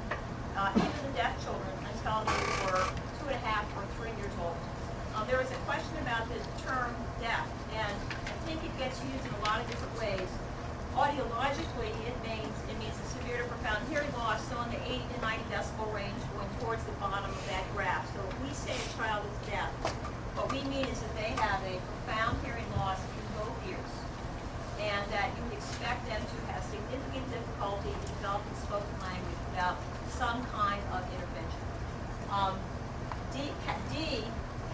even the deaf children, until they were 2.5 or 3 years old. There was a question about the term deaf, and I think it gets used in a lot of different ways. Audiologically, it means a severe to profound hearing loss, so in the 80 to 90 decibel range, going towards the bottom of that graph. So if we say a child is deaf, what we mean is that they have a profound hearing loss in both ears, and that you would expect them to have significant difficulty in developing spoken language without some kind of intervention.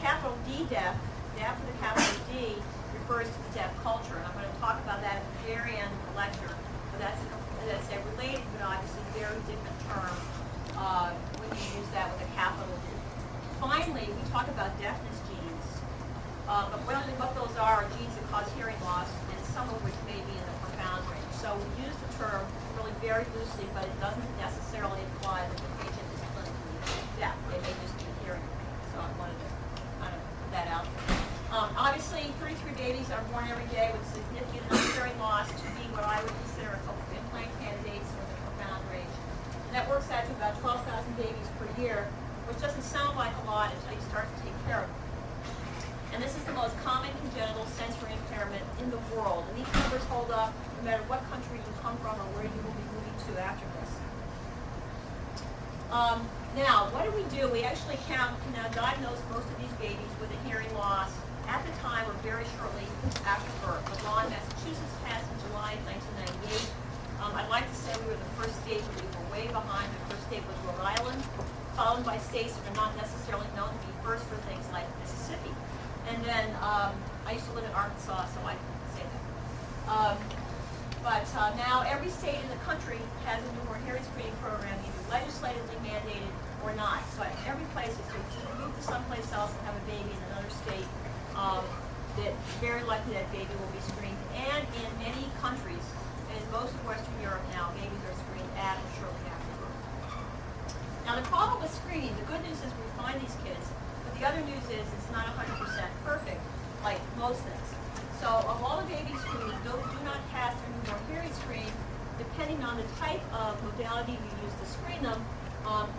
Capital D deaf, deaf with a capital D, refers to the deaf culture, and I'm going to talk about that at the very end of the lecture. But that's, as I say, related, but obviously very different term when you use that with a capital D. Finally, we talk about deafness genes, but what those are genes that cause hearing loss, and some of which may be in the profound range. So we use the term really very loosely, but it doesn't necessarily imply that the patient is clinically deaf. They may just be hearing. So I wanted to kind of put that out there. Obviously, 33 babies are born every day with significant hearing loss to be what I would consider a couple of implant candidates for the profound range. And that works out to about 12,000 babies per year, which doesn't sound like a lot until you start to take care of them. And this is the most common congenital sensory impairment in the world. And these numbers hold up no matter what country you come from or where you will be moving to after this. Now, what do? We actually can now diagnose most of these babies with a hearing loss at the time or very shortly after birth. The law in Massachusetts passed in July 1998. I'd like to say we were the first state, but we were way behind. The first state was Rhode Island, followed by states that are not necessarily known to be first for things like Mississippi. And then I used to live in Arkansas, so I can say that. But now every state in the country has a newborn hearing screening program, either legislatively mandated or not. So at every place, if you move to someplace else and have a baby in another state, that very likely that baby will be screened. And in many countries, and in most of Western Europe now, babies are screened at or shortly after birth. Now the problem with screening, the good news is we find these kids, but the other news is it's not 100% perfect, like most things. So of all the babies who do not pass their newborn hearing screen, depending on the type of modality you use to screen them,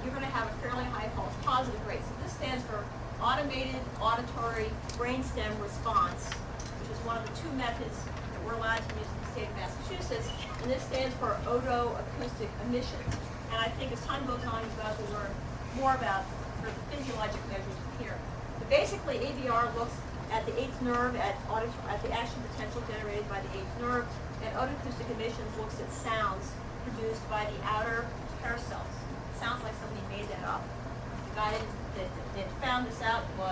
you're going to have a fairly high false positive rate. So this stands for automated auditory brainstem response, which is one of the two methods that we're allowed to use in the state of Massachusetts, and this stands for otoacoustic emission. And I think as time goes on, you're about to learn more about the physiologic measures of hearing. But basically, ABR looks at the eighth nerve, at the action potential generated by the eighth nerve, and otoacoustic emissions looks at sounds produced by the outer hair cells. It sounds like somebody made that up. The guy that found this out in the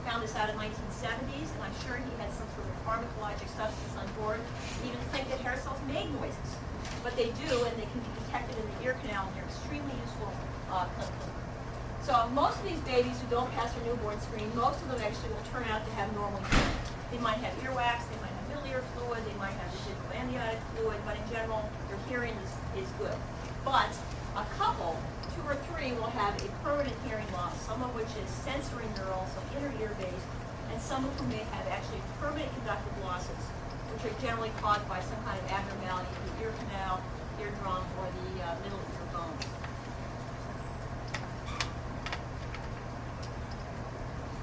1970s, and I'm sure he had some sort of pharmacologic substance on board. He even think that hair cells made noises, but they do, and they can be detected in the ear canal, and they're extremely useful clinically. So most of these babies who don't pass their newborn screen, most of them actually will turn out to have normal hearing. They might have earwax, they might have middle ear fluid, they might have residual amniotic fluid, but in general, their hearing is good. But a couple, 2 or 3, will have a permanent hearing loss, some of which is sensory neural, so inner ear based, and some of whom may have actually permanent conductive losses, which are generally caused by some kind of abnormality in the ear canal, eardrum, or the middle ear bones.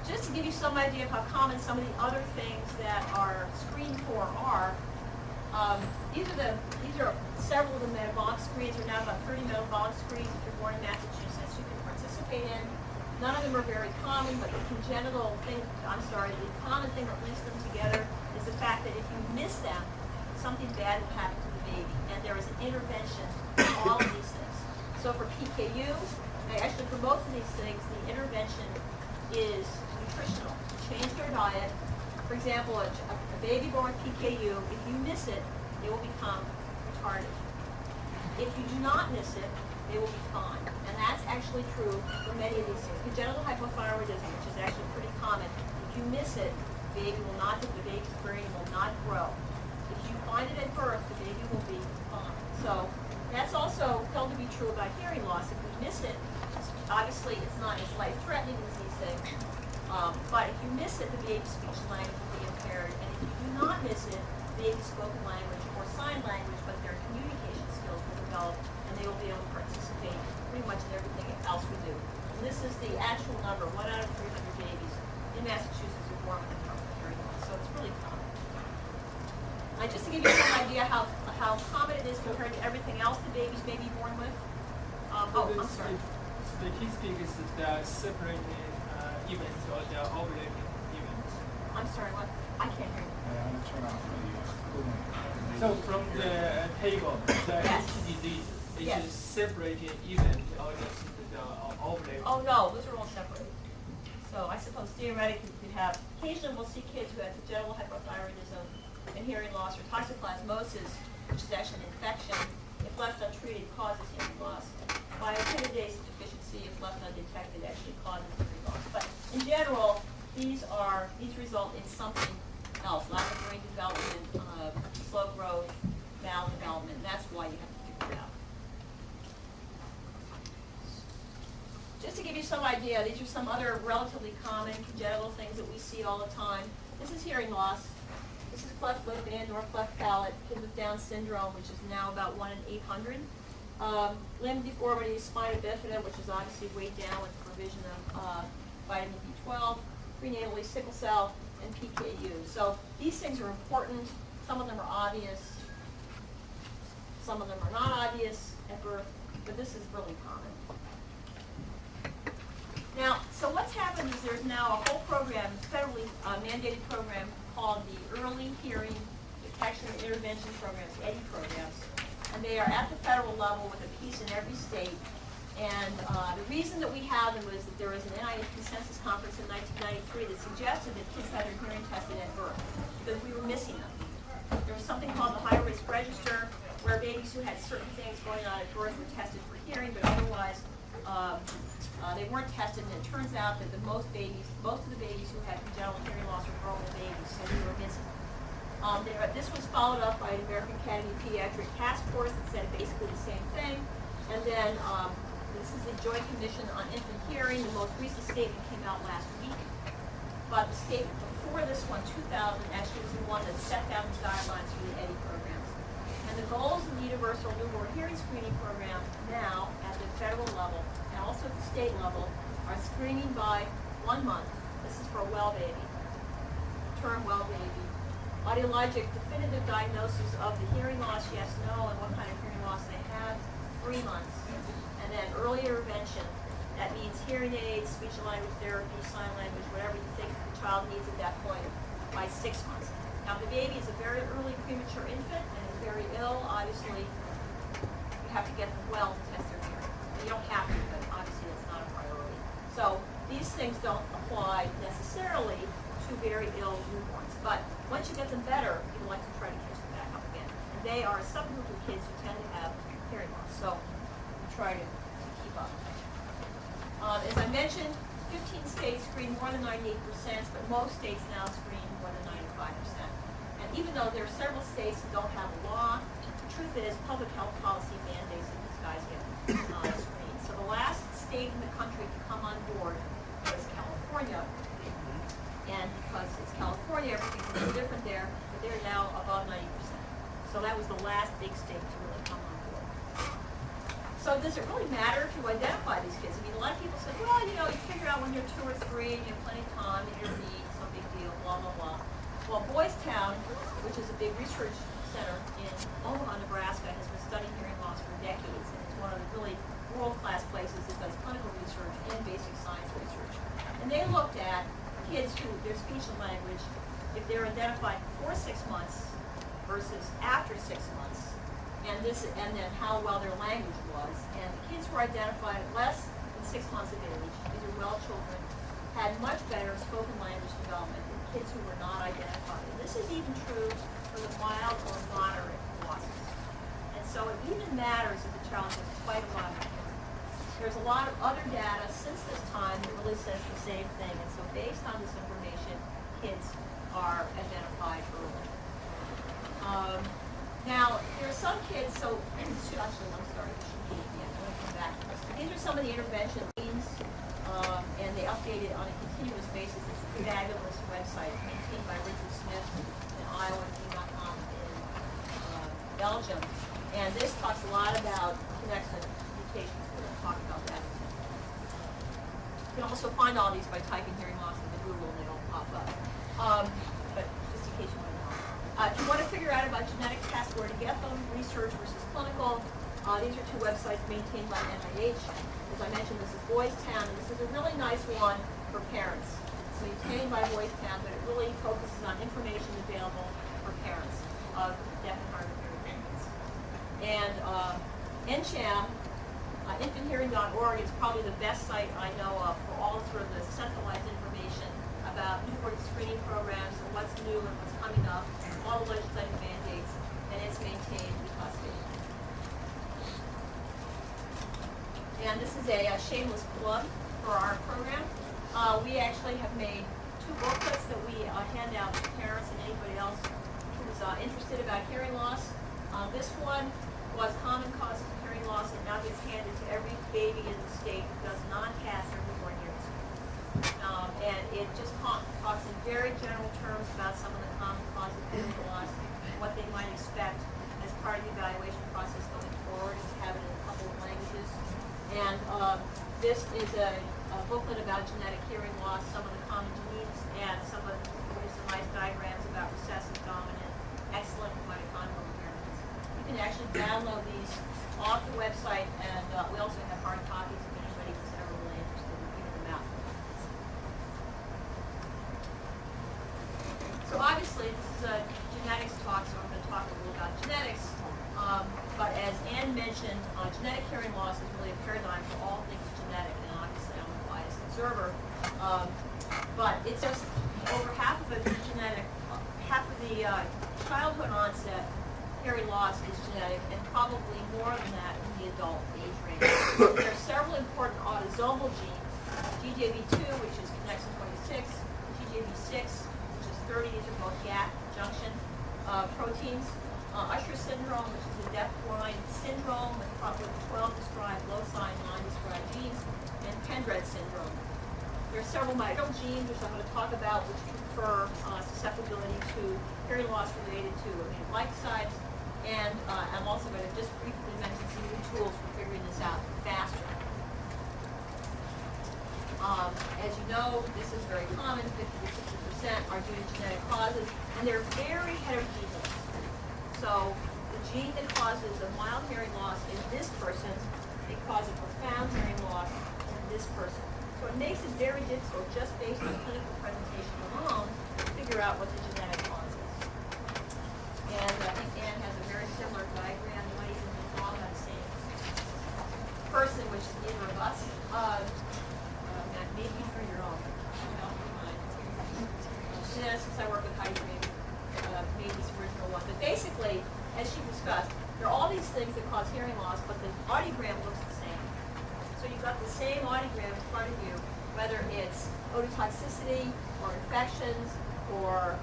Just to give you some idea of how common some of the other things that are screened for are, these are several of the metabolic screens. There are now about 30 metabolic screens if you're born in Massachusetts you can participate in. None of them are very common, but the congenital thing, the common thing that links them together is the fact that if you miss them, something bad will happen to the baby, and there is an intervention in all of these things. So for PKU, actually for both of these things, the intervention is nutritional. Change their diet. For example, a baby born with PKU, if you miss it, they will become retarded. If you do not miss it, they will be fine. And that's actually true for many of these things. Congenital hypothyroidism, which is actually pretty common, if you miss it, the baby's brain will not grow. If you find it at birth, the baby will be fine. So that's also held to be true about hearing loss. If we miss it, obviously it's not as life-threatening as these things. But if you miss it, the baby's speech and language will be impaired. And if you do not miss it, the baby's spoken language or sign language, but their communication skills will develop, and they will be able to participate pretty much in everything else we do. And this is the actual number. 1 out of 300 babies in Massachusetts are born with a hearing loss. So it's really common. Just to give you some idea how common it is compared to everything else the babies may be born with. I'm sorry. The key thing is that they are separated events or they are overlapping events. I'm sorry, what? I can't hear you. I'm going to turn off the cooling. So from the table, the Yes. HT disease, Yes. is separated even or just the overlay? Oh, no, those are all separate. So I suppose theoretically you could have, occasionally we'll see kids who have congenital hypothyroidism and hearing loss or toxoplasmosis, which is actually an infection. If left untreated, causes hearing loss. Biotinidase deficiency, if left undetected, actually causes hearing loss. But in general, these result in something else, lack of brain development, slow growth, maldevelopment, and that's why you have to figure it out. Just to give you some idea, these are some other relatively common congenital things that we see all the time. This is hearing loss. This is cleft lip and or cleft palate, kids with Down syndrome, which is now about 1 in 800. Limb deformity, spina bifida, which is obviously weighed down with provision of vitamin B12, prenatally sickle cell, and PKU. So these things are important. Some of them are obvious. Some of them are not obvious at birth, but this is really common. Now, so what's happened is there's now a whole program, federally mandated program called the Early Hearing Detection and Intervention Programs, EDDI programs. And they are at the federal level with a piece in every state. And the reason that we have them is that there was an NIH consensus conference in 1993 that suggested that kids had their hearing tested at birth because we were missing them. There was something called the high risk register where babies who had certain things going on at birth were tested for hearing, but otherwise they weren't tested. And it turns out that most of the babies who had congenital hearing loss were normal babies, so we were missing them. This was followed up by an American Academy of Pediatric task force that said basically the same thing. And then this is the Joint Commission on Infant Hearing. The most recent statement came out last week. But the statement before this one, 2000, actually was the one that set down the guidelines for the EDDI programs. And the goals of the Universal Newborn Hearing Screening Program now at the federal level and also at the state level are screening by 1 month. This is for a well baby, term well baby. Audiologic definitive diagnosis of the hearing loss, yes, no, and what kind of hearing loss they have, 3 months. And then early intervention, that means hearing aids, speech and language therapy, sign language, whatever you think the child needs at that point by 6 months. Now, if the baby is a very early premature infant and is very ill, obviously you have to get them well to test their hearing. And you don't have to, but obviously that's not a priority. So these things don't apply necessarily to very ill newborns. But once you get them better, you like to try to catch them back up again. And they are a subgroup of kids who tend to have hearing loss. So we try to keep up. As I mentioned, 15 states screen more than 98%, but most states now screen more than 95%. And even though there are several states that don't have a law, the truth is public health policy mandates that these guys get screened. So the last state in the country to come on board was California. And because it's California, everything's a little different there, but they're now above 90%. So that was the last big state to really come on board. So does it really matter to identify these kids? I mean, a lot of people say, well, you know, you figure out when you're 2 or 3 and you have plenty of time and you're neat, it's no big deal, blah, blah, blah. Well, Boys Town, which is a big research center in Omaha, Nebraska, has been studying hearing loss for decades. And it's one of the really world-class places that does clinical research and basic science research. And they looked at kids who, their speech and language, if they're identified before 6 months versus after 6 months, and then how well their language was. And the kids who were identified less than 6 months of age, these are well children, had much better spoken language development than kids who were not identified. And this is even true for the mild or moderate losses. And so it even matters if the child has quite a lot of hearing. There's a lot of other data since this time that really says the same thing. And so based on this information, kids are identified early. Now, there are some kids, so actually, I'm sorry, I'm going to come back to this. These are some of the intervention themes, and they update it on a continuous basis. It's a fabulous website maintained by Richard Smith in Iowa and King.com in Belgium. And this talks a lot about connection mutations. We're going to talk about that. You can also find all these by typing hearing loss into Google and they don't pop up. But just in case you want to know. If you want to figure out about genetic tests, where to get them, research versus clinical, these are 2 websites maintained by NIH. As I mentioned, this is Boys Town, and this is a really nice one for parents. It's maintained by Boys Town, but it really focuses on information available for parents of deaf and hard of hearing infants. And NCHAM, infanthearing.org is probably the best site I know of for all sort of the centralized information about newborn screening programs and what's new and what's coming up, all the legislative mandates, and it's maintained in custody. And this is a shameless plug for our program. We actually have made 2 booklets that we hand out to parents and anybody else who's interested about hearing loss. This one was common causes of hearing loss and now gets handed to every baby in the state who does not pass their newborn hearing screen. And it just talks in very general terms about some of the common causes of hearing loss, what they might expect as part of the evaluation process going forward, and have it in a couple of languages. And this is a booklet about genetic hearing loss, some of the common genes, and some nice diagrams about recessive, dominant, excellent mitochondrial impairments. You can actually download these off the website, and we also have hard copies if anybody was ever really interested in picking them out. So obviously, this is a genetics talk, so I'm going to talk a little about genetics. But as Ann mentioned, genetic hearing loss is really a paradigm for all things genetic, and obviously I'm a biased observer. But it's just over half of it is genetic, half of the childhood onset hearing loss is genetic, and probably more than that in the adult age range. There are several important autosomal genes, TJB2, which is connexin 26, TJB6, which is 30, these are both gap junction proteins. Usher syndrome, which is a deaf-blind syndrome with 12 described loci and 9 described genes, and Pendred syndrome. There are several mitochondrial genes, which I'm going to talk about, which confer susceptibility to hearing loss related to amino glycosides. And I'm also going to just briefly mention some new tools for figuring this out faster. As you know, this is very common, 50 to 60% are due to genetic causes, and they're very heterogeneous. So the gene that causes a mild hearing loss in this person may cause a profound hearing loss in this person. So it makes it very difficult, just based on clinical presentation alone, to figure out what the genetic cause is. And I think Ann has a very similar diagram. You might even draw that same person, which is either of us. Maybe for your own. Since I work with Heidi, made this original one. But basically, as she discussed, there are all these things that cause hearing loss, but the audiogram looks the same. So you've got the same audiogram in front of you, whether it's ototoxicity, or infections, or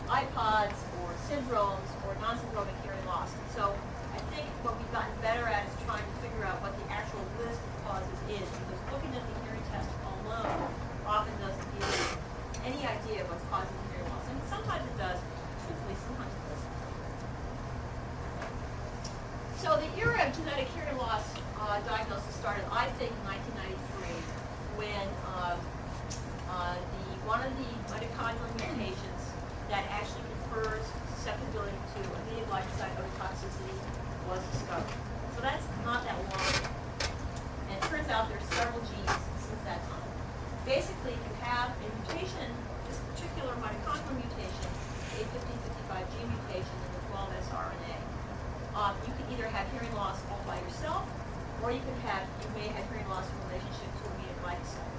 iPods, or syndromes, or non-syndromic hearing loss. And so I think what we've gotten better at is trying to figure out what the actual list of causes is, because looking at the hearing test alone often doesn't give you any idea of what's causing the hearing loss. And sometimes it does, truthfully, sometimes it doesn't. So the era of genetic hearing loss diagnosis started, I think, in 1993, when one of the mitochondrial mutations that actually confers susceptibility to aminoglycoside ototoxicity was discovered. So that's not that long ago. And it turns out there's several genes since that time. Basically, if you have a mutation, this particular mitochondrial mutation, a 1555 gene mutation in the 12S RNA, you can either have hearing loss all by yourself, or you may have hearing loss in relationship to aminoglycosides.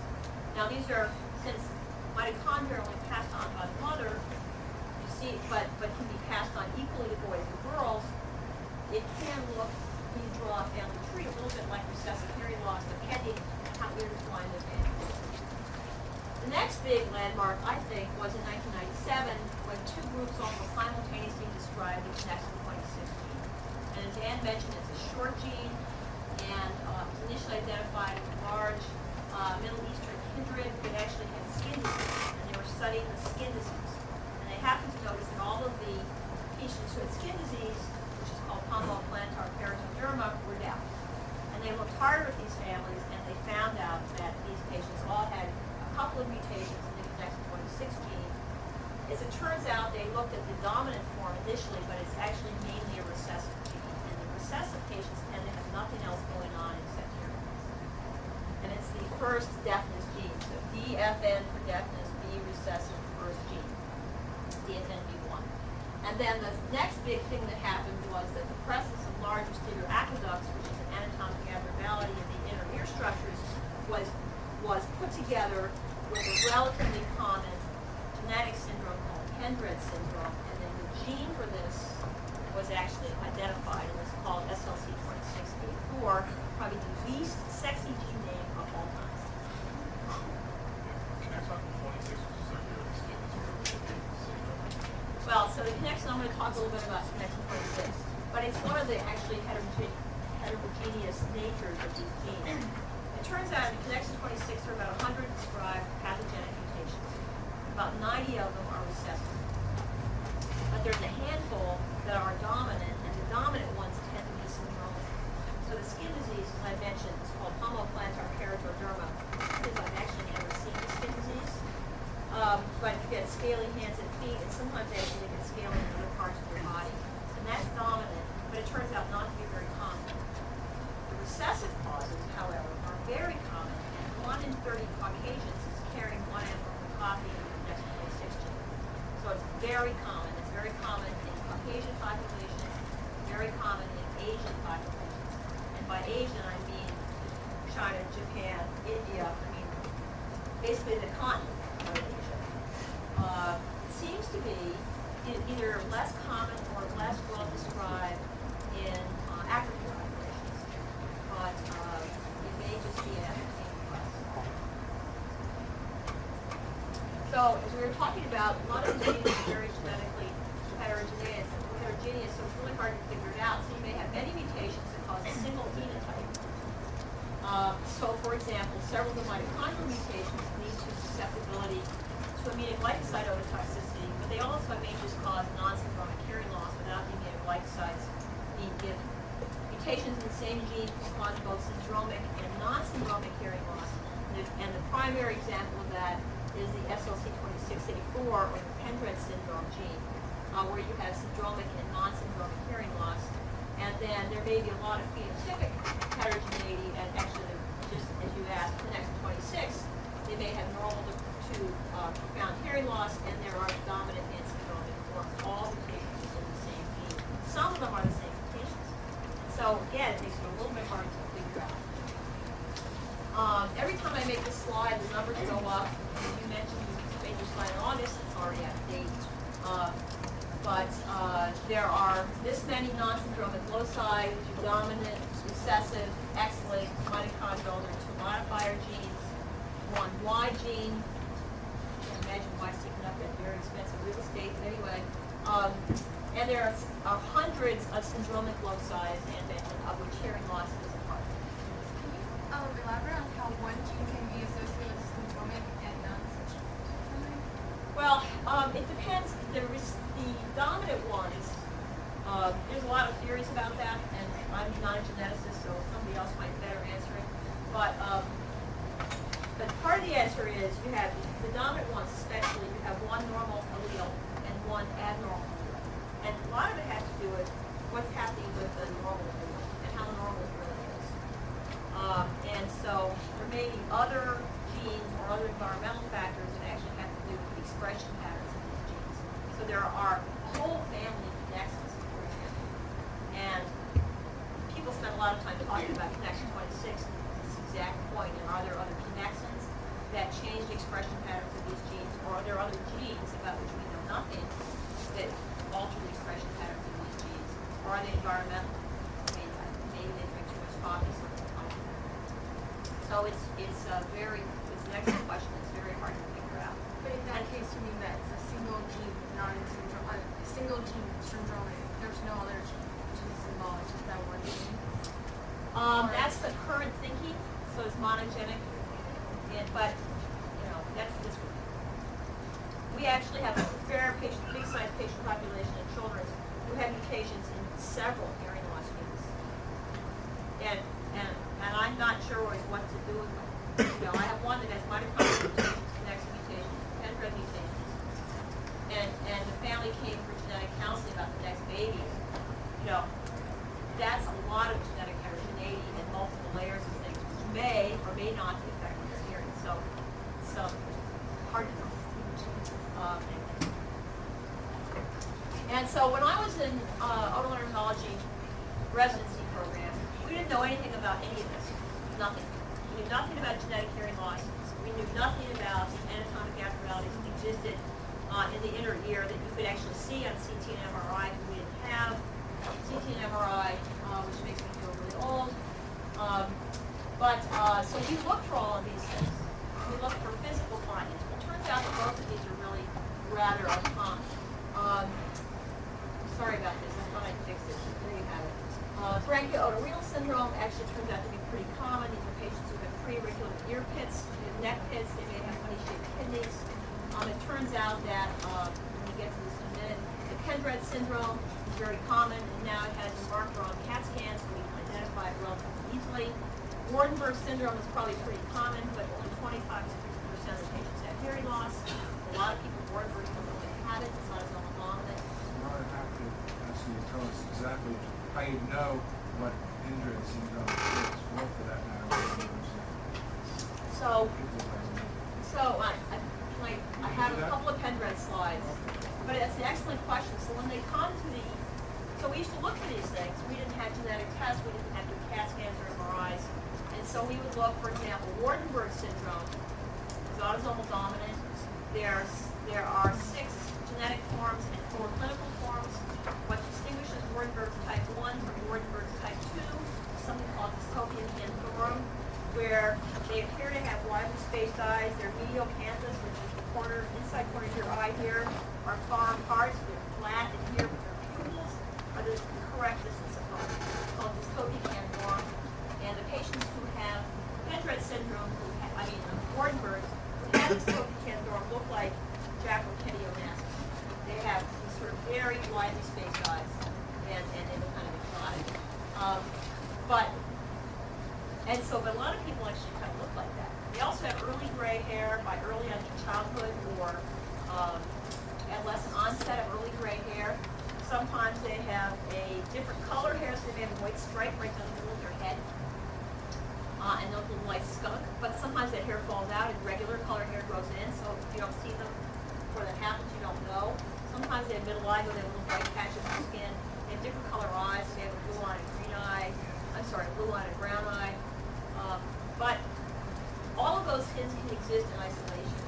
Now these are, since mitochondria are only passed on by the mother, you see, but can be passed on equally to boys and girls, it can look, when you draw a family tree, a little bit like recessive hearing loss, depending on how intertwined the family is. The next big landmark, I think, was in 1997, when 2 groups almost simultaneously described the connexin 26 gene. And as Ann mentioned, it's a short gene, and it was initially identified as a large Middle Eastern kindred that actually had skin disease, and they were studying the skin disease. And they happened to notice that all of the patients who had skin disease, which is called palmoplantar keratoderma, were deaf. And they looked harder at these families, and they found out that these patients all had a couple of mutations in the connexin 26 gene. As it turns out, they looked at the dominant form initially, but it's actually mainly a recessive gene. And the recessive patients tend to have nothing else going on except hearing loss. And it's the first deafness gene. So DFN for deafness, B recessive, first gene. DFNB1. And then the next big thing that happened was that the presence of large vestibular aqueducts, which is an relatively common genetic syndrome called Pendred syndrome, and then the gene for this was actually identified, and it's called SLC26A4, probably the least sexy gene name of all time. Well, so the connection, I'm going to talk a little bit about connection 26, but it's one of the actually heterogeneous natures of these genes. It turns out in connection 26 there are about 100 described pathogenic mutations. About 90 of them are recessive. But there's a handful that are dominant, and the dominant ones tend to be syndromic. So the skin disease, as I mentioned, is called palmoplantar keratoderma, because I've actually never seen the skin disease. But you get scaly hands and feet, and sometimes actually they get scaly in other parts of your body. And that's dominant, but it turns out not to be very common. The recessive causes, however, are very common, and 1 in 30 Caucasians is carrying one abnormal copy of the next 26 gene. So it's very common. It's very common in Caucasian populations, very common in Asian populations. And by Asian, I mean China, Japan, India, I mean basically the continent of Asia. It seems to be either less common or less well described in African populations, but it may just be an African plus. So as we were talking about, a lot of the genes are very genetically heterogeneous, so it's really hard to figure it out. So you may have many mutations that cause a single phenotype. So for example, several of the mitochondrial mutations lead to susceptibility to aminoglycoside ototoxicity, but they also may just cause non-syndromic hearing loss without the aminoglycosides being given. Mutations in the same gene can cause both syndromic and non-syndromic hearing loss, and the primary example of that is the SLC26A4 or the Pendred syndrome gene, where you have syndromic and non-syndromic hearing loss. And then there may be a lot of phenotypic heterogeneity, and actually, just as you asked, the next 26, they may have normal to profound hearing loss, and there are dominant and syndromic forms, all mutations in the same gene. Some of them are the same mutations. So again, it makes it a little bit hard to figure out. Every time I make this slide, the numbers go up. As you mentioned, you made your slide in August, it's already out of date. But there are this many non-syndromic loci, which are dominant, recessive, X-linked, mitochondrial. There are 2 modifier genes, 1 Y gene. I can't imagine why sticking up at very expensive real estate, but anyway. And there are hundreds of syndromic loci, as Ann mentioned, of which hearing loss is a part. Can you elaborate on how one gene can be associated with syndromic and non-syndromic? Well, it depends. The dominant ones, there's a lot of theories about that, and I'm not a geneticist, so somebody else might better answer it. But part of the answer is you have the dominant ones, especially, you have 1 normal allele and 1 abnormal allele. And a lot of it has to do with what's happening with the normal allele and how normal it really is. And so there may be other genes or other environmental factors that actually have to do with the expression patterns of these genes. So there are a whole family of connexins, for example. And people spend a lot of time talking about connection 26 at this exact point. And are there other connexins that change the expression patterns of these genes, or are there other genes about which we know nothing that alter the expression patterns of these genes? Or are they environmental? Maybe they drink too much coffee, something like that. So it's an excellent question. It's very hard to figure out. But in that case, you mean that it's a single gene, not a syndrome, a single gene syndromic. There's no other genes involved. It's just that one gene. That's the current thinking. So it's monogenic. But that's this one. We actually have a big-sized patient population of children who have mutations in several hearing loss genes. And I'm not sure what to do with them. I have one that has mitochondrial mutations, connexin mutations, Pendred mutations. And the family came for genetic counseling about the next baby. That's a lot of genetic heterogeneity and multiple layers of things, which may or may not be affecting their hearing. So hard to know. And so when I was in otolaryngology residency program, we didn't know anything about any of this. Nothing. We knew nothing about genetic hearing loss. We knew nothing about the anatomic abnormalities that existed in the inner ear that you could actually see on CT and MRI. We didn't have CT and MRI, which makes me feel really old. So we looked for all of these things. We looked for physical findings. It turns out that both of these are really rather uncommon. Sorry about this. I thought I fixed it. There you have it. Brachiotorenal syndrome actually turns out to be pretty common. These are patients who have pre-auricular ear pits, neck pits. They may have funny-shaped kidneys. It turns out that, when we get to this in a minute, the Pendred syndrome is very common, and now it has been marked on CAT scans, so we can identify it relatively easily. Wardenburg syndrome is probably pretty common, but only 25 to 50% of the patients have hearing loss. A lot of people with Wardenburg don't really have it. It's not as dominant. Now I have to ask you to tell us exactly how you know what Pendred syndrome is, or for that matter, what it is. So I have a couple of Pendred slides, but it's an excellent question. So when they come to so we used to look for these things. We didn't have genetic tests. We didn't have CAT scans or MRIs. And so we would look, for example, Wardenburg syndrome is autosomal dominant. There are 6 genetic forms and 4 clinical forms. What distinguishes Wardenburg's type 1 from Wardenburg's type 2 is something called dystopian candorum, where they appear to have widely spaced eyes. Their medial canthus, which is the inside corner of your eye here, are far apart, so they're flat, and here, but their pupils are the correct distance apart. It's called dystopian candorum. And the patients who have Pendred syndrome, Wardenburg, who have dystopian candorum look like Jack or Kenny Onassis. They have these sort of very widely spaced eyes, and they look kind of exotic. But a lot of people actually kind of look like that. They also have early gray hair by early on in childhood or adolescent onset of early gray hair. Sometimes they have a different color hair, so they may have a white stripe right down the middle of their head. And they'll look like skunk, but sometimes that hair falls out and regular color hair grows in, so if you don't see them before that happens, you don't know. Sometimes they have vitiligo, they have little white patches on the skin. They have different color eyes, so they have a blue eye and a green eye. Blue eye and a brown eye. But all of those things can exist in isolation.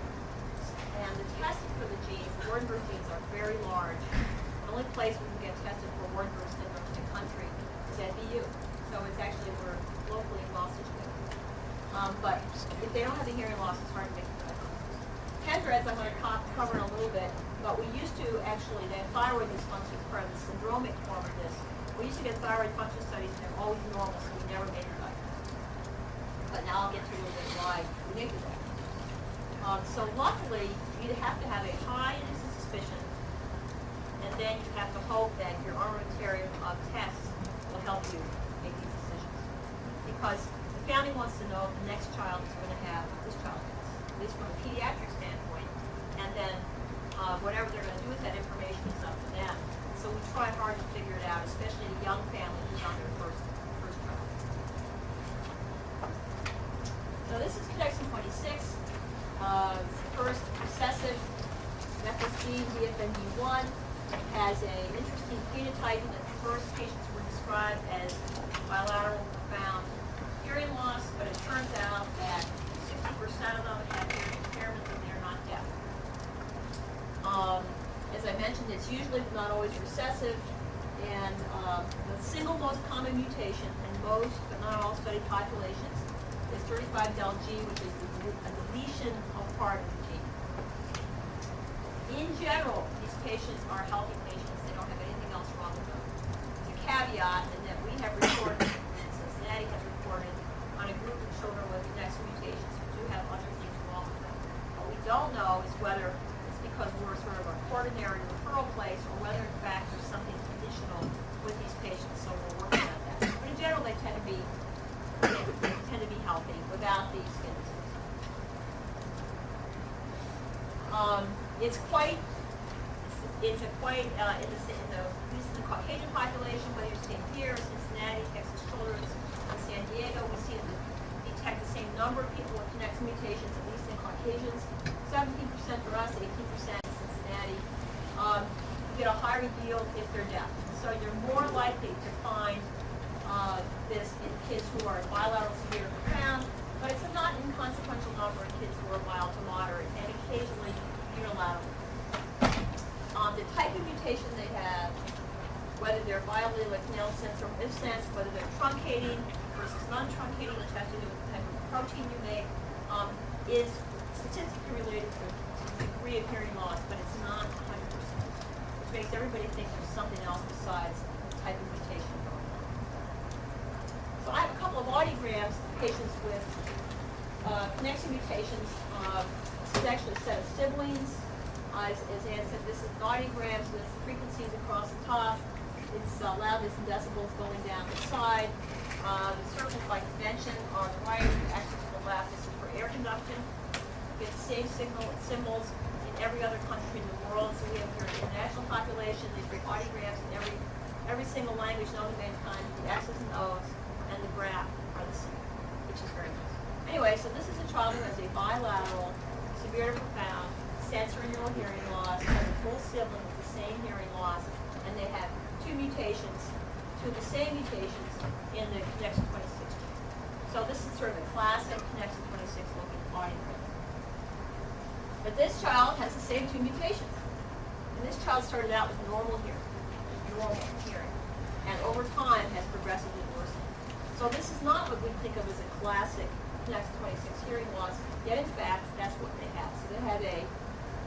And the testing for the genes, the Wardenburg genes, are very large. The only place we can get tested for Wardenburg syndrome in the country is at BU. So it's actually, we're locally well situated. But if they don't have the hearing loss, it's hard to make the diagnosis. Pendreds, I'm going to cover in a little bit, but we used to actually, they have thyroid dysfunction as part of the syndromic form of this. We used to get thyroid function studies and they're always normal, so we never made the diagnosis. But now I'll get to a little bit why we make the diagnosis. So luckily, you have to have a high index of suspicion, and then you have to hope that your armamentarium of tests will help you make these decisions. Because the family wants to know if the next child is going to have what this child has, at least from a pediatric standpoint. And then whatever they're going to do with that information is up to them. So we try hard to figure it out, especially a young family who's on their first child. So this is connection 26. First recessive FSG DFND1 has an interesting phenotype in that the first patients were described as bilateral profound hearing loss, but it turns out that 60% of them have hearing impairment and they're not deaf. As I mentioned, it's usually not always recessive, and the single most common mutation in most, but not all, studied populations is 35del G, which is a deletion of part of the gene. In general, these patients are healthy patients. They don't have anything else wrong with them. The caveat is that we have reported, and Cincinnati has reported, on a group of children with connexin mutations who do have other things wrong with them. What we don't know is whether because we're sort of an ordinary referral place, or whether in fact there's something conditional with these patients, so we're working on that. But in general, they tend to be healthy without these skin diseases. It's quite at least in the Caucasian population, whether you're seeing here, Cincinnati, Texas Children's, and San Diego, we detect the same number of people with connexin mutations, at least in Caucasians. 17% for us, 18% in Cincinnati. You get a higher yield if they're deaf. So you're more likely to find this in kids who are bilateral severe profound, but it's consequential number of kids who are mild to moderate and occasionally unilateral. The type of mutation they have, whether they're biallelic Nell sense or if sense, whether they're truncating versus non-truncating, which has to do with the type of protein you make, is statistically related to the degree of hearing loss, but it's not 100%, which makes everybody think there's something else besides the type of mutation going on. So I have a couple of audiograms of patients with connection mutations. This is actually a set of siblings. As Ann said, this is audiograms with frequencies across the top. It's loudness and decibels going down the side. The circles by convention are the right, actually to the left. This is for air conduction. We get the same symbols in every other country in the world. So we have here an international population. They bring audiograms in every single language known to mankind. The X's and O's and the graph are the same, which is very nice. Anyway, so this is a child who has a bilateral, severe to profound, sensory neural hearing loss, has a full sibling with the same hearing loss, and they have two of the same mutations in the connexin 26 gene. So this is sort of a classic connexin 26 looking audiogram. But this child has the same two mutations. And this child started out with normal hearing, and over time has progressively worsened. So this is not what we think of as a classic connexin 26 hearing loss, yet in fact, that's what they have. So they have a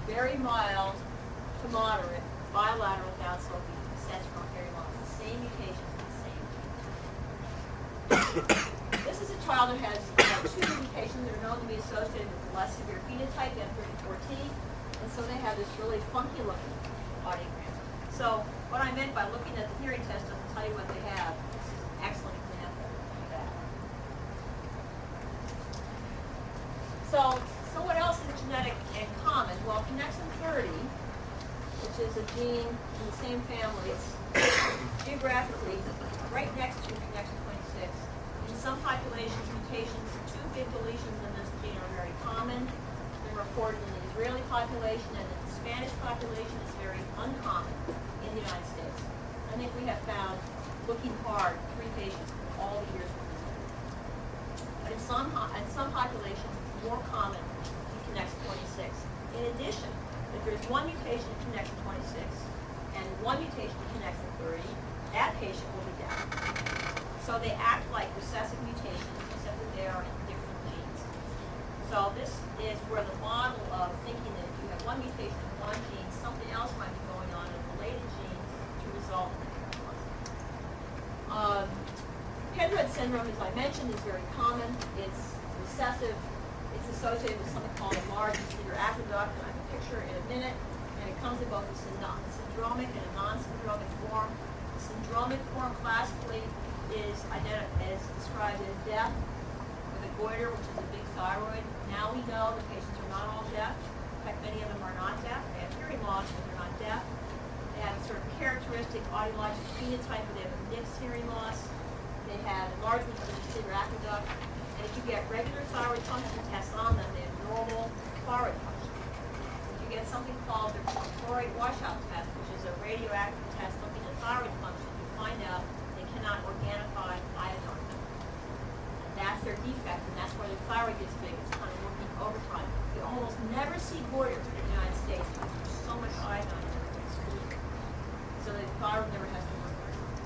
very mild to moderate bilateral downsloping sensory hearing loss, the same mutation, the same gene. This is a child who has two mutations that are known to be associated with a less severe phenotype, M34T, and so they have this really funky looking audiogram. So what I meant by looking at the hearing test doesn't tell you what they have. This is an excellent example of that. So what else is genetic and common? Well, connexin 30, which is a gene in the same family, it's geographically right next to connexin 26. In some populations, mutations, two big deletions in this gene are very common. They're reported in the Israeli population, and in the Spanish population is very uncommon in the United States. I think we have found, looking hard, 3 patients in all the years we've been studying. But in some populations, it's more common in connexin 26. In addition, if there's one mutation in connexin 26 and one mutation in connexin 30, that patient will be deaf. So they act like recessive mutations, except that they are in different genes. So this is where the model of thinking that if you have one mutation in one gene, something else might be going on in a related gene to result in that loss. Pendred syndrome, as I mentioned, is very common. It's recessive. It's associated with something called a large anterior aqueduct, and I can picture it in a minute. And it comes in both a syndromic and a non-syndromic form. The syndromic form classically is described as deaf with a goiter, which is a big thyroid. Now we know the patients are not all deaf. In fact, many of them are not deaf. They have hearing loss, but they're not deaf. They have a sort of characteristic audiologic phenotype where they have a mixed hearing loss. They have enlargement of the anterior aqueduct. And if you get regular thyroid function tests on them, they have normal thyroid function. If you get something called the chloride washout test, which is a radioactive test looking at thyroid function, you find out they cannot organify iodine. And that's their defect, and that's why their thyroid gets big. It's kind of working overtime. You almost never see goiter in the United States because there's so much iodine in everybody's food. So the thyroid never has to work very hard.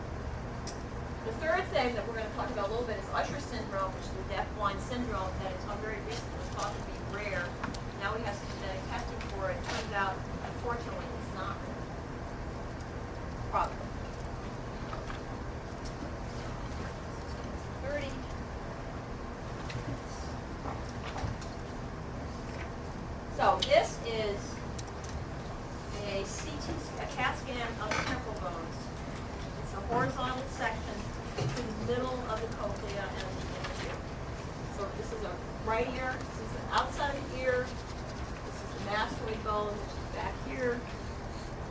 The third thing that we're going to talk about a little bit is Usher syndrome, which is the deaf-blind syndrome that until very recently was thought to be rare. Now we have some genetic testing for it. It turns out, unfortunately, it's not rare. Probably. 30. So this is a CAT scan of the temporal bones. It's a horizontal section between the middle of the cochlea and the ear. So this is a right ear, this is the outside of the ear, this is the mastoid bone, which is back here.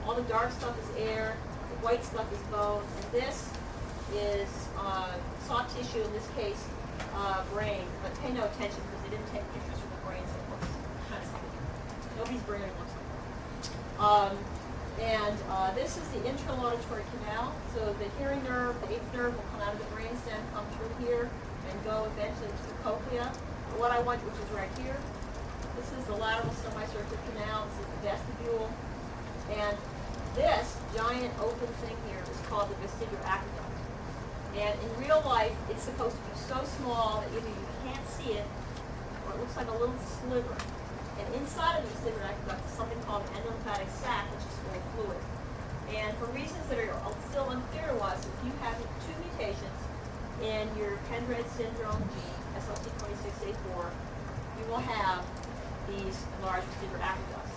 All the dark stuff is air, the white stuff is bone, and this is soft tissue, in this case, brain. But pay no attention because they didn't take pictures of the brain, so it looks kind of something. Nobody's brain looks like that. This is the internal auditory canal. So the hearing nerve, the eighth nerve, will come out of the brainstem, come through here, and go eventually to the cochlea. what I want, which is right here. This is the lateral semicircular canal. This is the vestibule. And this giant open thing here is called the vestibular aqueduct. And in real life, it's supposed to be so small that either you can't see it, or it looks like a little sliver. And inside of the vestibular aqueduct is something called an endolymphatic sac, which is full of fluid. And for reasons that are still unclear to us, if you have two mutations in your Pendred syndrome gene, SLC26A4, you will have these large vestibular aqueducts.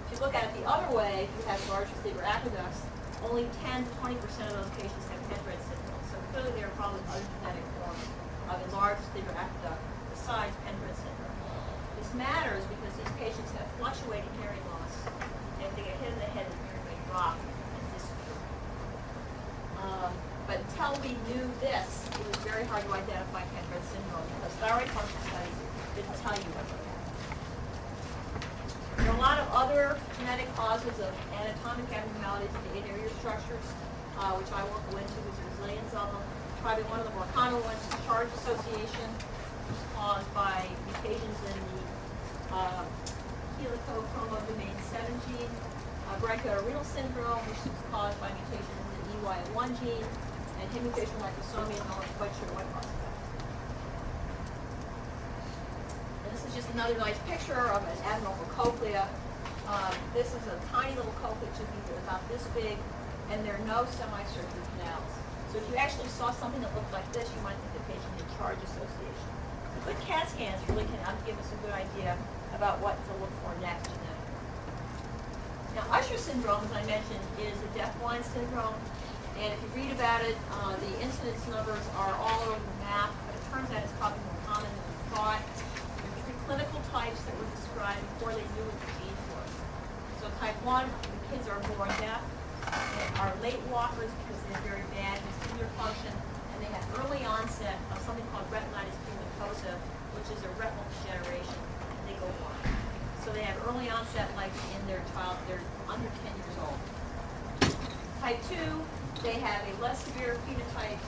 If you look at it the other way, if you have large vestibular aqueducts, only 10 to 20% of those patients have Pendred syndrome. So clearly there are probably other genetic forms of a large vestibular aqueduct besides Pendred syndrome. This matters because these patients have fluctuating hearing loss, and if they get hit in the head, the hearing may drop and disappear. But until we knew this, it was very hard to identify Pendred syndrome because thyroid function studies didn't tell you what that. There are a lot of other genetic causes of anatomic abnormalities in the inner ear structures, which I won't go into because there's zillions of them. Probably one of the more common ones is charge association, which is caused by mutations in the helicochromodomain 7 gene. Branchioorenal syndrome, which is caused by mutations in the EY1 gene, and hemiphageal microsomia, no one's quite sure what causes that. And this is just another nice picture of an abnormal cochlea. This is a tiny little cochlea, it should be about this big, and there are no semicircular canals. So if you actually saw something that looked like this, you might think the patient had charge association. Good CAT scans really can give us a good idea about what to look for next genetically. Now, Usher syndrome, as I mentioned, is a deaf-blind syndrome, and if you read about it, the incidence numbers are all over the map, but it turns out it's probably more common than we thought. There are three clinical types that were described before they knew what the genes were. So type 1, the kids are born deaf, and are late walkers because they have very bad vestibular function, and they have early onset of something called retinitis pigmentosa, which is a retinal degeneration, and they go blind. So they have early onset, like in their child, they're under 10 years old. Type 2, they have a less severe phenotype,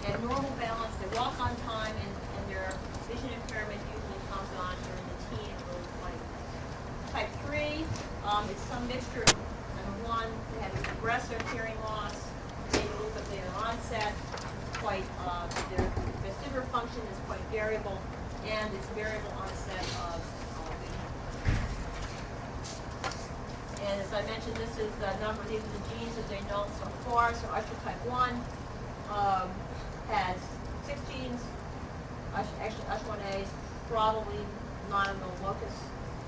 abnormal balance, they walk on time, and their vision impairment usually comes on during the teen and early 20s. Type 3, it's some mixture of, number 1, they have a progressive hearing loss, maybe a little bit later onset, quite, their vestibular function is quite variable, and it's variable onset of and as I mentioned, this is the number, these are the genes that they know so far. So Usher type 1 has 6 genes. Actually, Usher 1A is probably not a no locus.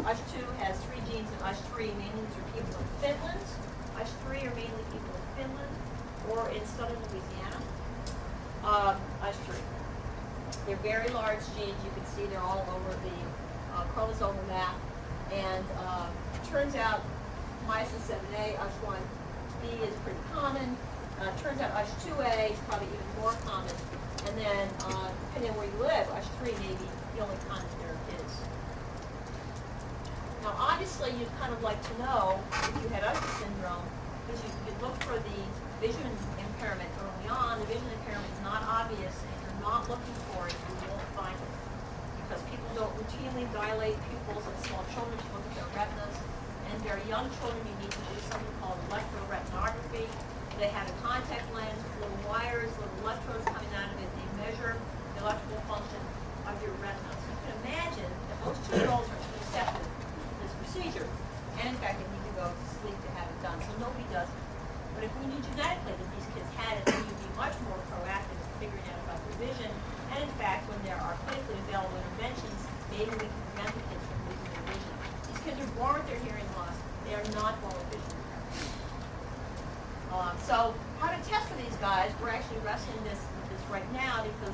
Usher 2 has 3 genes, and Usher 3, mainly these are people in Finland. Usher 3 are mainly people in Finland or in southern Louisiana. Usher 3. They're very large genes. You can see they're all over the chromosomal map. And it turns out myosin 7A, USH1B is pretty common. Turns out USH2A is probably even more common. And then, depending on where you live, USH3 may be the only kind that there is. Now, obviously, you'd kind of like to know if you had Usher syndrome, because you look for the vision impairment early on. The vision impairment is not obvious, and if you're not looking for it, you won't find it. Because people don't routinely dilate pupils in small children to look at their retinas. And if they're young children, you need to do something called electroretinography. They have a contact lens with little wires, little electrodes coming out of it. They measure the electrical function of your retina. So you can imagine that most 2-year-olds are receptive to this procedure. And in fact, they need to go to sleep to have it done. So nobody does it. But if we knew genetically that these kids had it, then you'd be much more proactive in figuring out about their vision. And in fact, when there are clinically available interventions, maybe we can prevent the kids from losing their vision. These kids are born with their hearing loss. They are not born with vision impairment. So how to test for these guys, we're actually wrestling with this right now because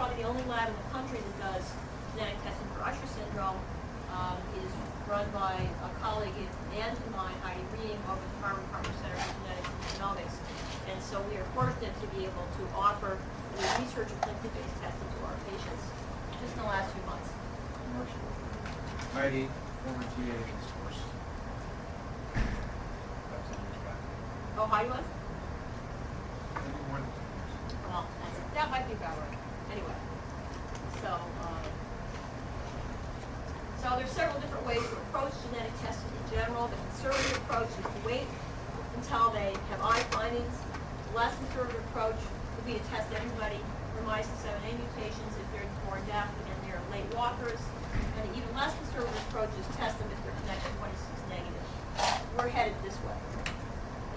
probably the only lab in the country that does genetic testing for Usher syndrome is run by a colleague and mine, Heidi Ream, over at the Harvard HST Center for Genetics and Genomics. And so we are fortunate to be able to offer research and clinically based testing to our patients just in the last few months. Heidi, former TA in this course. About 10 years back. Oh, Heidi was? Maybe more than 10 years. Well, that might be about right. Anyway. So there's several different ways to approach genetic testing in general. The conservative approach is to wait until they have eye findings. The less conservative approach would be to test everybody for mycin-7A mutations if they're born deaf and they're late walkers. And the even less conservative approach is test them if they're connection 26 negative. We're headed this way.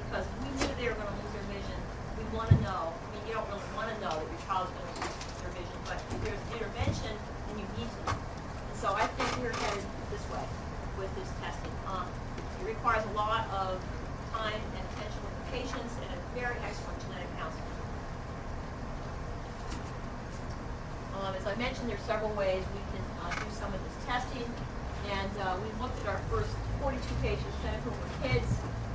Because if we knew they were going to lose their vision, we want to know. I mean, you don't really want to know that your child's going to lose their vision, but if there's intervention, then you need to. And so I think we're headed this way with this testing. It requires a lot of time and attention with the patients and a very excellent genetic counselor. As I mentioned, there's several ways we can do some of this testing. And we've looked at our first 42 patients, 10 of whom were kids.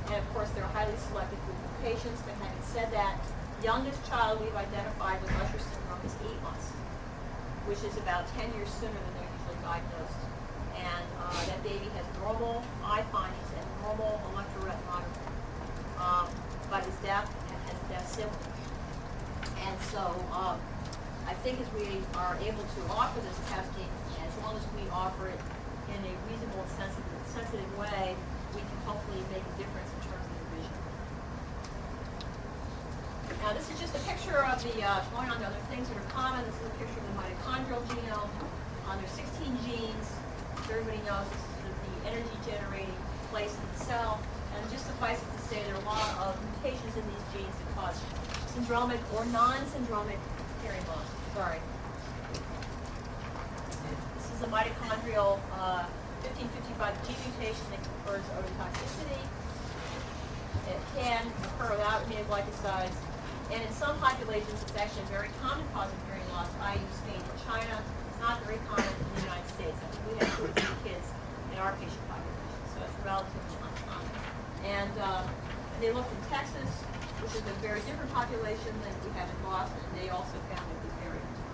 And of course, they're a highly selected group of patients. But having said that, the youngest child we've identified with Usher syndrome is 8 months, which is about 10 years sooner than they're usually diagnosed. And that baby has normal eye findings and normal electroretinography, but is deaf and has deaf siblings. And so I think as we are able to offer this testing, as long as we offer it in a reasonable and sensitive way, we can hopefully make a difference in terms of the vision. Now this is just a picture of the, going on to other things that are common, this is a picture of the mitochondrial genome. There's 16 genes. Everybody knows this is the energy generating place in the cell. And just suffice it to say there are a lot of mutations in these genes that cause syndromic or non-syndromic hearing loss. Sorry. This is a mitochondrial 1555G mutation that confers ototoxicity. It can occur without aminoglycosides. And in some populations, it's actually a very common cause of hearing loss, i.e. Spain and China. It's not very common in the United States. I think we have 2 or 3 kids in our patient population, so it's relatively uncommon. And they looked in Texas, which is a very different population than we have in Boston, and they also found it was very uncommon.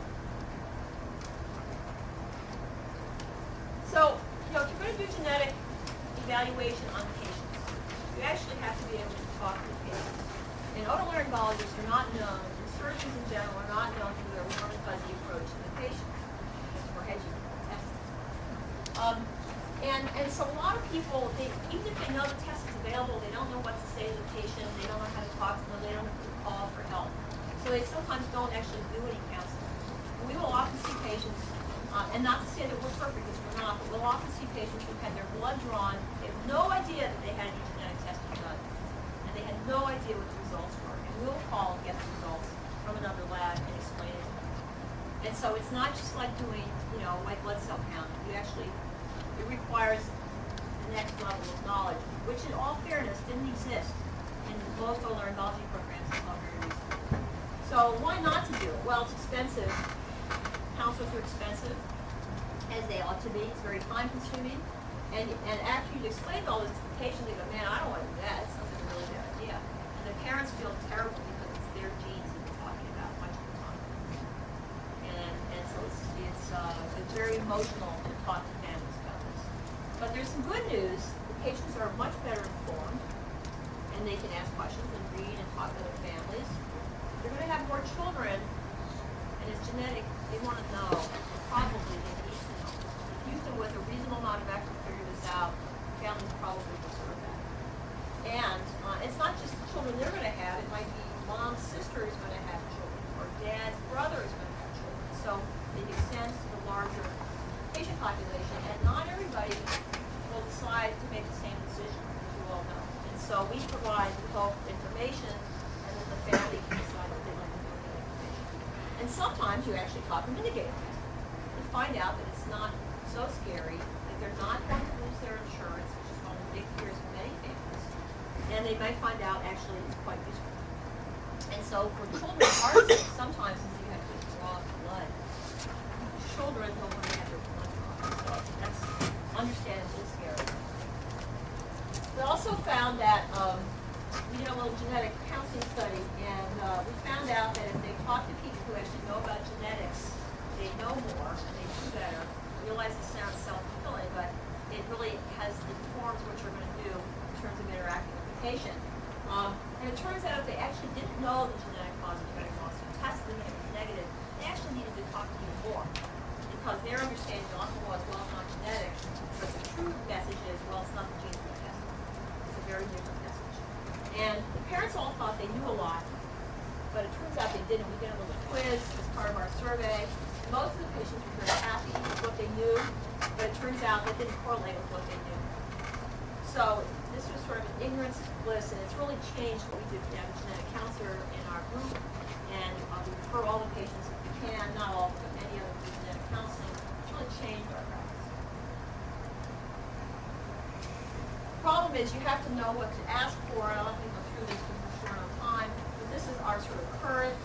So, if you're going to do genetic evaluation on patients, you actually have to be able to talk to the patients. And otolaryngologists are not known, and surgeons in general are not known for their warm and fuzzy approach to the patient. Mr. Borhegyi tested. And so a lot of people, even if they know the test is available, they don't know what to say to the patient, they don't know how to talk to them, they don't know who to call for help. So they sometimes don't actually do any counseling. We will often see patients, and not to say that we're perfect, because we're not, but we'll often see patients who've had their blood drawn, they have no idea that they had any genetic testing done, and they had no idea what the results were. And we'll call and get the results from another lab and explain it to them. And so it's not just like doing, white blood cell count. It requires the next level of knowledge, which in all fairness didn't exist in most otolaryngology programs until very recently. So why not to do it? Well, it's expensive. Counselors are expensive, as they ought to be. It's very time consuming. And after you've explained all this to the patient, they go, man, I don't want to do that. It sounds like a really bad idea. And the parents feel terrible because it's their genes that they're talking about much of the time. And so it's very emotional to talk to families about this. But there's some good news. The patients are much better informed, and they can ask questions and read and talk to their families. They're going to have more children, and it's genetic. They want to know. Probably they need to know. If you can, with a reasonable amount of effort, figure this out, families probably deserve that. And it's not just the children they're going to have. It might be mom's sister is going to have children, or dad's brother is going to have children. So it extends to the larger patient population, and not everybody will decide to make the same decision, as you all know. And so we provide, we hope, information, and then the family can decide what they like to do with that information. And sometimes you actually talk them into getting tested and find out that it's not so scary, that they're not going to lose their insurance, which is one of the big fears of many families, and they might find out actually it's quite useful. And so for children, heart sick, sometimes you have to draw blood. Children don't want to have their blood drawn, so that's understandably scary. We also found that we did a little genetic counseling study, and we found out that if they talk to people who actually know about genetics, they know more and they do better. I realize it sounds self-fulfilling, but it really informs what you're going to do in terms of interacting with the patient. And it turns out if they actually didn't know the genetic cause of hearing loss, you tested them and it was negative, turns out that didn't correlate with what they knew. So this was sort of an ignorance bliss, and it's really changed what we do. We have a genetic counselor in our group, and we refer all the patients if we can, not all, but many of them to genetic counseling. It's really changed our practice. The problem is you have to know what to ask for, and I'll let you go through this because we're short on time, but this is our sort of current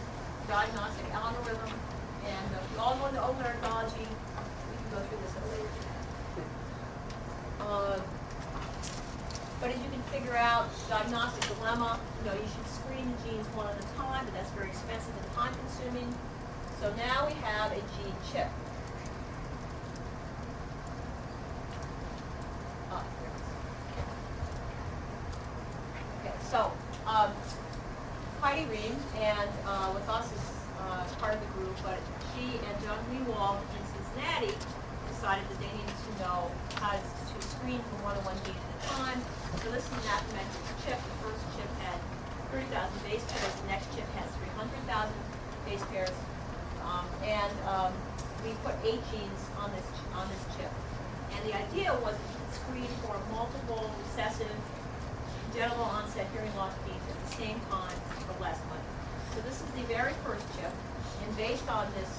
diagnostic algorithm, and if you all go into otolaryngology, we can go through this at a later time. But as you can figure out, diagnostic dilemma, you should screen the genes one at a time, but that's very expensive and time consuming. So now we have a gene chip. Okay, so Heidi Ream, and with us is part of the group, but she and John Greenwald in Cincinnati decided that they needed to know how to screen for more than one gene at a time. So this is an Affymetrix chip. The first chip had 30,000 base pairs. The next chip has 300,000 base pairs. We put 8 genes on this chip. And the idea was that you could screen for multiple recessive genital onset hearing loss genes at the same time for less money. So this is the very first chip. And based on this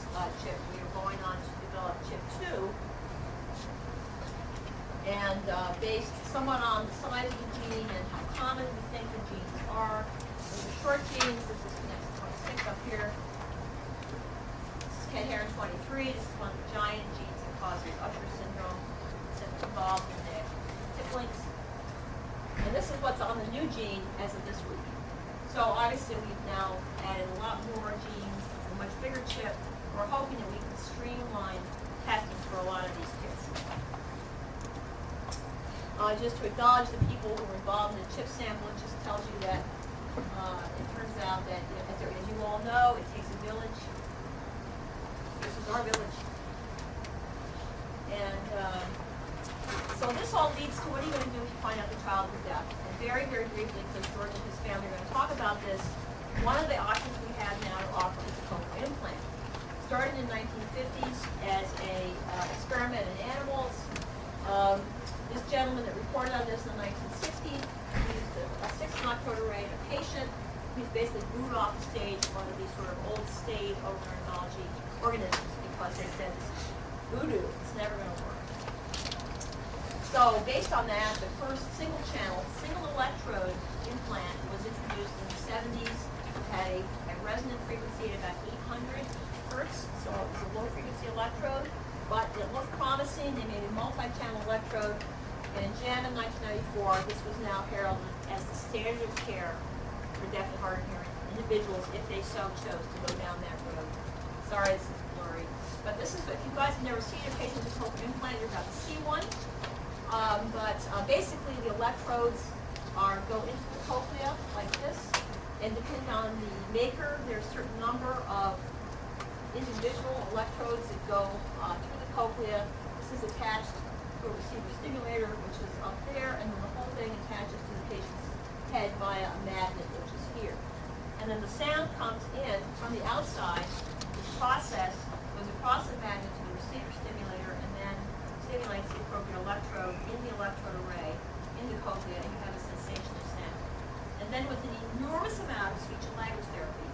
chip, we are going on to develop chip 2. And based somewhat on the size of the gene and how common we think the genes are. These are short genes. This is connected 26 up here. This is Ken-Heron 23. This is one of the giant genes that causes Usher syndrome. It's involved in the tip links. And this is what's on the new gene as of this week. So obviously we've now added a lot more genes. It's a much bigger chip. We're hoping that we can streamline testing for a lot of these kids. Just to acknowledge the people who were involved in the chip sample, it just tells you that it turns out that, as you all know, it takes a village. This is our village. And so this all leads to what are you going to do if you find out the child is deaf? And very, very briefly, because George and his family are going to talk about this, one of the options we have now to offer is a cochlear implant. Started in the 1950s as an experiment in animals. This gentleman that reported on this in the 1960s used a 6-electrode array in a patient. He's basically booed off the stage one of these sort of old staid otolaryngology organisms because they said this is voodoo, it's never going to work. So based on that, the first single electrode implant was introduced in the 70s. It had a resonant frequency at about 800 hertz, so it was a low frequency electrode, but it looked promising. They made a multi-channel electrode. And in Jan of 1994, this was now heralded as the standard of care for deaf and hard of hearing individuals if they so chose to go down that road. Sorry, this is blurry. But this is, if you guys have never seen a patient with a cochlear implant, you're about to see one. Basically, the electrodes go into the cochlea like this. And depending on the maker, there's a certain number of individual electrodes that go through the cochlea. This is attached to a receiver stimulator, which is up there, and then the whole thing attaches to the patient's head via a magnet, which is here. And then the sound comes in from the outside. The process goes across the magnet to the receiver stimulator, and then stimulates the appropriate electrode in the electrode array in the cochlea, and you have a sensation of sound. And then with an enormous amount of speech and language therapy,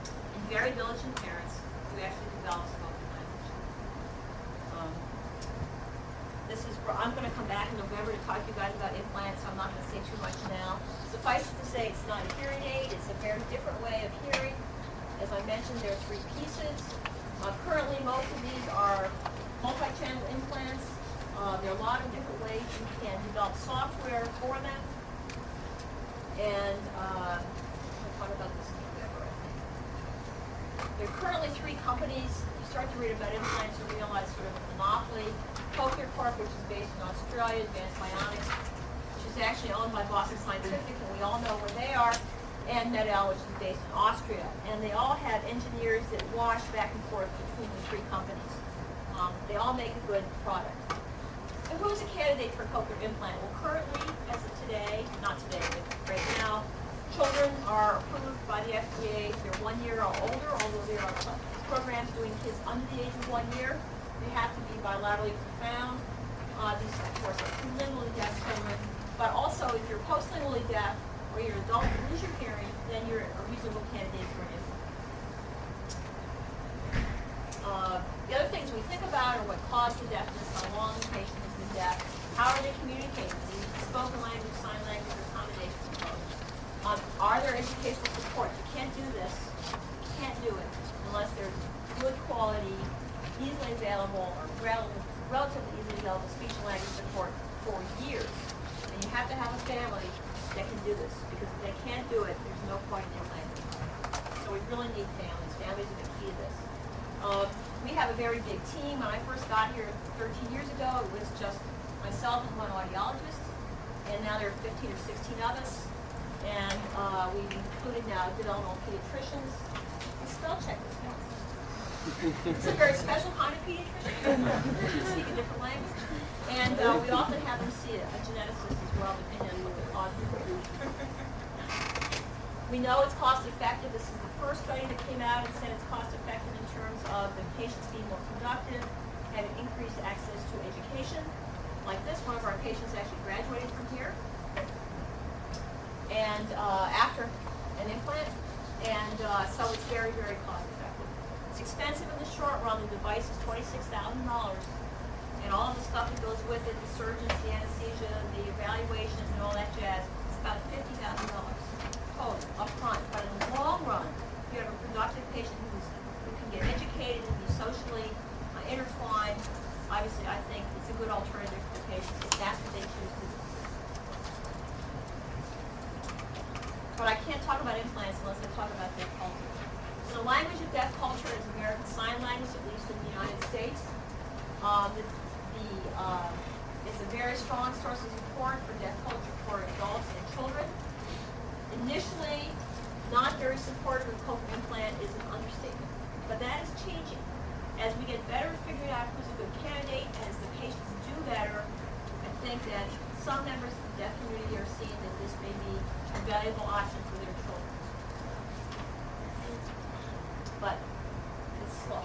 and very diligent parents, we actually developed spoken language. I'm going to come back in November to talk to you guys about implants, so I'm not going to say too much now. Suffice it to say, it's not a hearing aid. It's a very different way of hearing. As I mentioned, there are 3 pieces. Currently, most of these are multi-channel implants. There are a lot of different ways you can develop software for them. And I'll talk about this in November, I think. There are currently 3 companies. You start to read about implants, you realize sort of a monopoly. Cochlear Corp, which is based in Australia, Advanced Bionics, which is actually owned by Boston Scientific, and we all know where they are, and Medel, which is based in Austria. And they all have engineers that wash back and forth between the 3 companies. They all make a good product. And who's a candidate for a cochlear implant? Well, currently, as of today, not today, but right now, children are approved by the FDA if they're 1 year or older, although there are programs doing kids under the age of 1 year. They have to be bilaterally profound. These, of course, are prelingually deaf children. But also, if you're postlingually deaf or you're an adult and lose your hearing, then you're a reasonable candidate for an implant. The other things we think about are what caused the deafness, how long the patient has been deaf, how are they communicating, spoken language, sign language, or combinations of both. Are there educational supports? You can't do this, you can't do it unless there's good quality, easily available, or relatively easily available speech and language support for years. And you have to have a family that can do this, because if they can't do it, there's no point in implanting. So we really need families. Families are the key to this. We have a very big team. When I first got here 13 years ago, it was just myself and one audiologist, and now there are 15 or 16 of us, and we've included now developmental pediatricians. I spell check this once. It's a very special kind of pediatrician. They speak a different language, and we often have them see a geneticist as well, depending on what they're causing. We know it's cost effective. This is the first study that came out and said it's cost effective in terms of the patients being more productive, having increased access to education. Like this, one of our patients actually graduated from here, and after an implant, and so it's very, very cost effective. It's expensive in the short run. The device is $26,000, and all of the stuff that goes with it, the surgeons, the anesthesia, the evaluations, and all that jazz, it's about $50,000 total up front. But in the long run, if you have a productive patient who can get educated and be socially intertwined, obviously I think it's a good alternative for the patients if that's what they choose to do. But I can't talk about implants unless I talk about deaf culture. So the language of deaf culture is American Sign Language, at least in the United States. It's a very strong source of support for deaf culture for adults and children. Initially, not very supportive of cochlear implant is an understatement, but that is changing. As we get better at figuring out who's a good candidate, as the patients do better, I think that some members of the deaf community are seeing that this may be a valuable option for their children. But it's slow.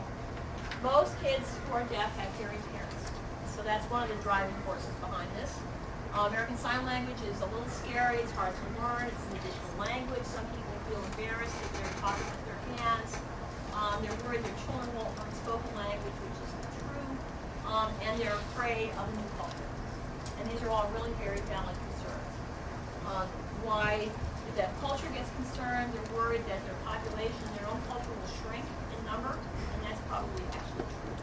Most kids who are deaf have hearing parents, so that's one of the driving forces behind this. American Sign Language is a little scary. It's hard to learn. It's an additional language. Some people feel embarrassed if they're talking with their hands. They're worried their children won't learn spoken language, which isn't true. And they're afraid of a new culture. And these are all really very valid concerns. Why the deaf culture gets concerned, they're worried that their population, their own culture will shrink in number, and that's probably actually true.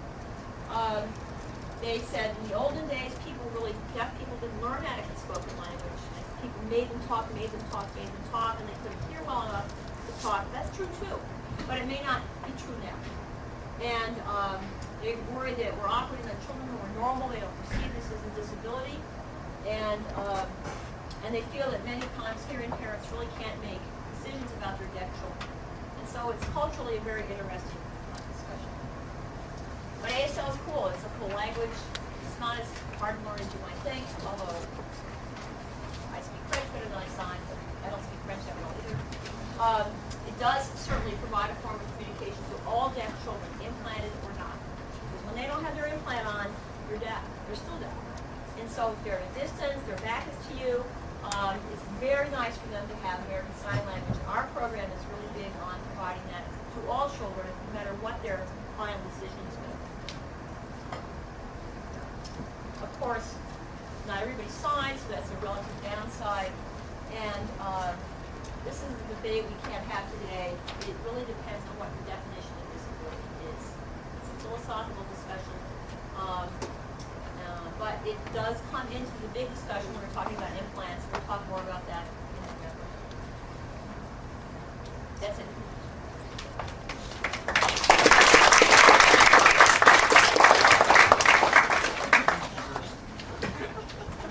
They said in the olden days, deaf people didn't learn how to get spoken language. People made them talk, and they couldn't hear well enough to talk. That's true too, but it may not be true now. And they worry that we're operating on children who are normal. They don't perceive this as a disability, and they feel that many times hearing parents really can't make decisions about their deaf children. And so it's culturally a very interesting discussion. But ASL is cool. It's a cool language. It's not as hard to learn as you might think, although I speak French better than I sign, but I don't speak French that well either. It does certainly provide a form of communication to all deaf children, implanted or not. Because when they don't have their implant on, you're deaf. They're still deaf. And so if they're at a distance, their back is to you, it's very nice for them to have American Sign Language. And our program is really big on providing that to all children, no matter what their final decision is going to be. Of course, not everybody signs, so that's a relative downside. And this is the debate we can't have today. It really depends on what the definition of disability is. It's a philosophical discussion. But it does come into the big discussion when we're talking about implants. We'll talk more about that in November. That's it.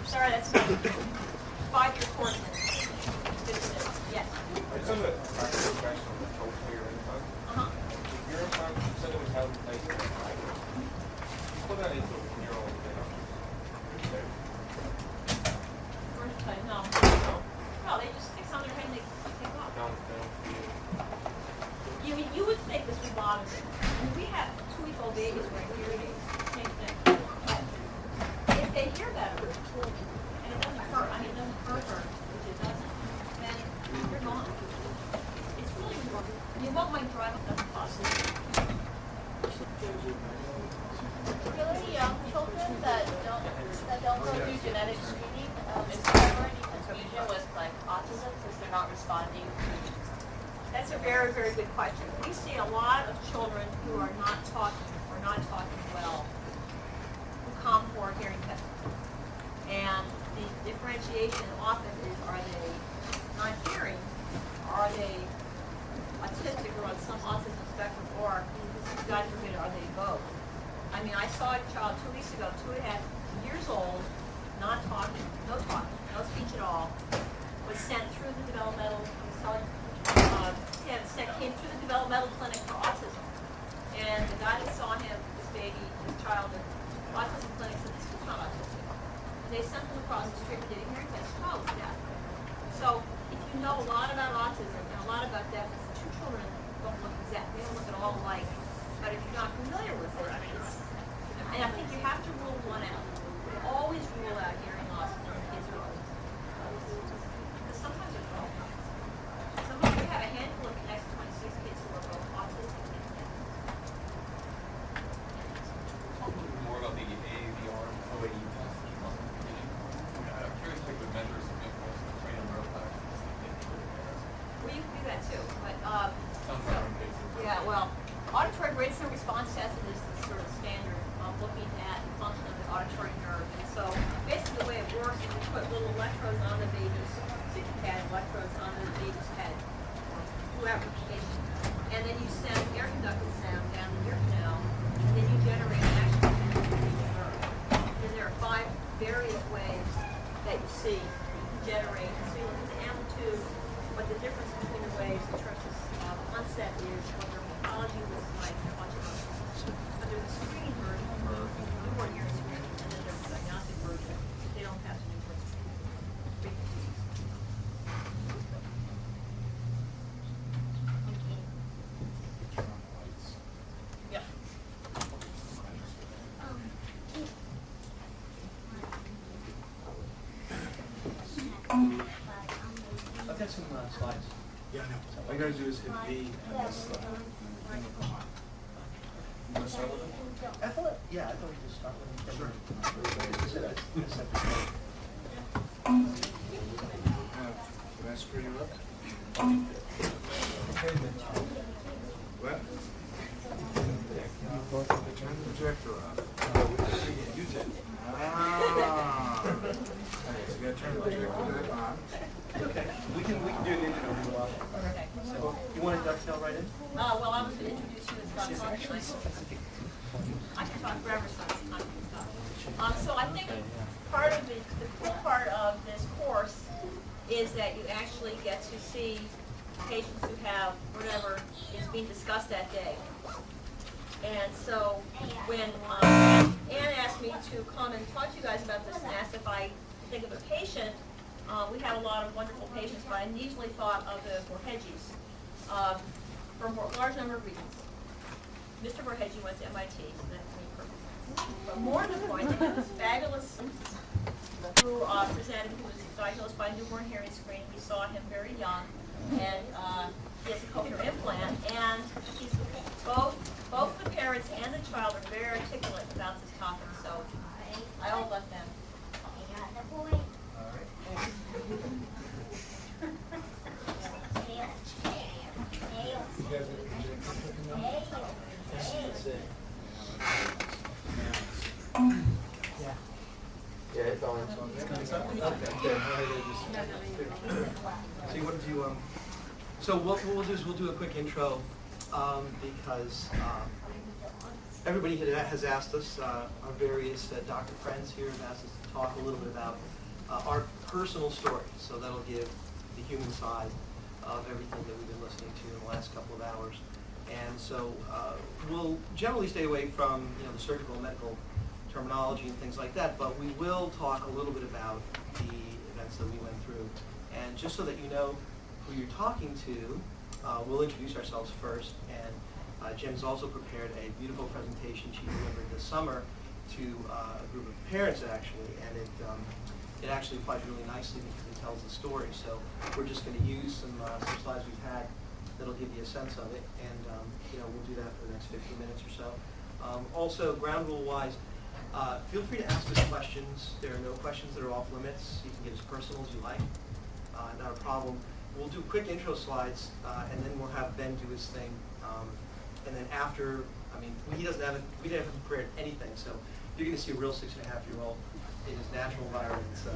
Sorry, that's 5-year course. Yes. I just have a practical question on the cochlear implant. Your implant, you said it was held in place for 5 years. You put that into a 1-year-old thing. No, they just stick on their head and they take off. Don't feel. have 2-week-old babies wearing hearing aids, same thing. If they hear better, and it doesn't hurt, I mean, it doesn't hurt her, which it doesn't, then you're gone. It's really important. You won't mind driving, doesn't cost you. Really young children that don't go through genetic screening, is there any confusion with like autism because they're not responding? That's a very, very good question. We see a lot of children who are not talking well, who come for a hearing test. And the differentiation often is, are they not hearing, are they autistic or on some autism spectrum, or, God forbid, are they both? I mean, I saw a child 2 weeks ago, 2.5 years old, not talking, no speech at all, was sent through the developmental, came through the developmental clinic for autism. And the guy that saw him, this baby, this child, at the autism clinic said, this is not autistic. And they sent him across the street and did a hearing test, child was deaf. So if you know a lot about autism and a lot about deafness, the two children don't look exactly, they don't look at all alike. But if you're not familiar with it, I mean, and I think you have to rule one out. We always rule out hearing loss when kids are autistic. Because sometimes they're both. Sometimes we have a handful of connects 26 kids who are both autistic and deaf. Talk a little bit more about the AAVR OAE test and muscle conditioning. I'm curious if you could measure some influence of the brain and neural factors. Well, you can do that too, but Sounds like invasive. yeah, well, auditory brainstem response test is the sort of standard looking at the function of the auditory nerve. And so basically the way it works is you put little electrodes on the baby's electrodes on the baby's head, whoever the patient, and then you send air conducted sound down the ear canal, and then you generate an action potential for each nerve. And there are 5 various ways that you see you can generate. So you look at the amplitude, what the difference between the waves in terms of onset is, what their morphology looks like, and a bunch of other things. But there's a screening version for newborn hearing screening, and then there's a diagnostic version. They don't have to do frequencies. Yeah. I've got some slides. Yeah, I know. All you gotta do is hit V and this slide. You wanna start with it? I thought we just start with them. Sure. Can I screw you up? What? Turn the projector off. You did. Ah. Okay, so you gotta turn the projector on. Okay, we can do an intro if you want. Okay. So, you want to dovetail right in? Well, I was going to introduce you to Scott Function. I can talk forever, so it's time to stop. So I think part of the cool part of this course is that you actually get to see patients who have whatever is being discussed that day. And so when Anne asked me to come and talk to you guys about this and asked if I think of a patient, we have a lot of wonderful patients, but I immediately thought of the Borhegyis for a large number of reasons. Mr. Borhegyi went to MIT, so that's me perfect. But more to the point, they have this fabulous who presented, who was diagnosed by newborn hearing screening. We saw him very young, and he has a cochlear implant, and he's both the parents and the child are very articulate about this topic, so I'll let them. Yeah, it's on. So what did you, so what we'll do is we'll do a quick intro, because everybody has asked us, our various doctor friends here have asked us to talk a little bit about our personal stories. So that'll give the human side of everything that we've been listening to in the last couple of hours. And so we'll generally stay away from the surgical and medical terminology and things like that, but we will talk a little bit about the events that we went through. And just so that you know who you're talking to, we'll introduce ourselves first. And Jim's also prepared a beautiful presentation she delivered this summer to a group of parents, actually, and it actually applies really nicely because it tells the story. So we're just going to use some slides we've had that'll give you a sense of it, and we'll do that for the next 15 minutes or so. Also, ground rule wise, feel free to ask us questions. There are no questions that are off limits. You can get as personal as you like. Not a problem. We'll do quick intro slides, and then we'll have Ben do his thing. And then after, we didn't have prepared anything, so you're going to see a real 6.5-year-old in his natural environment. So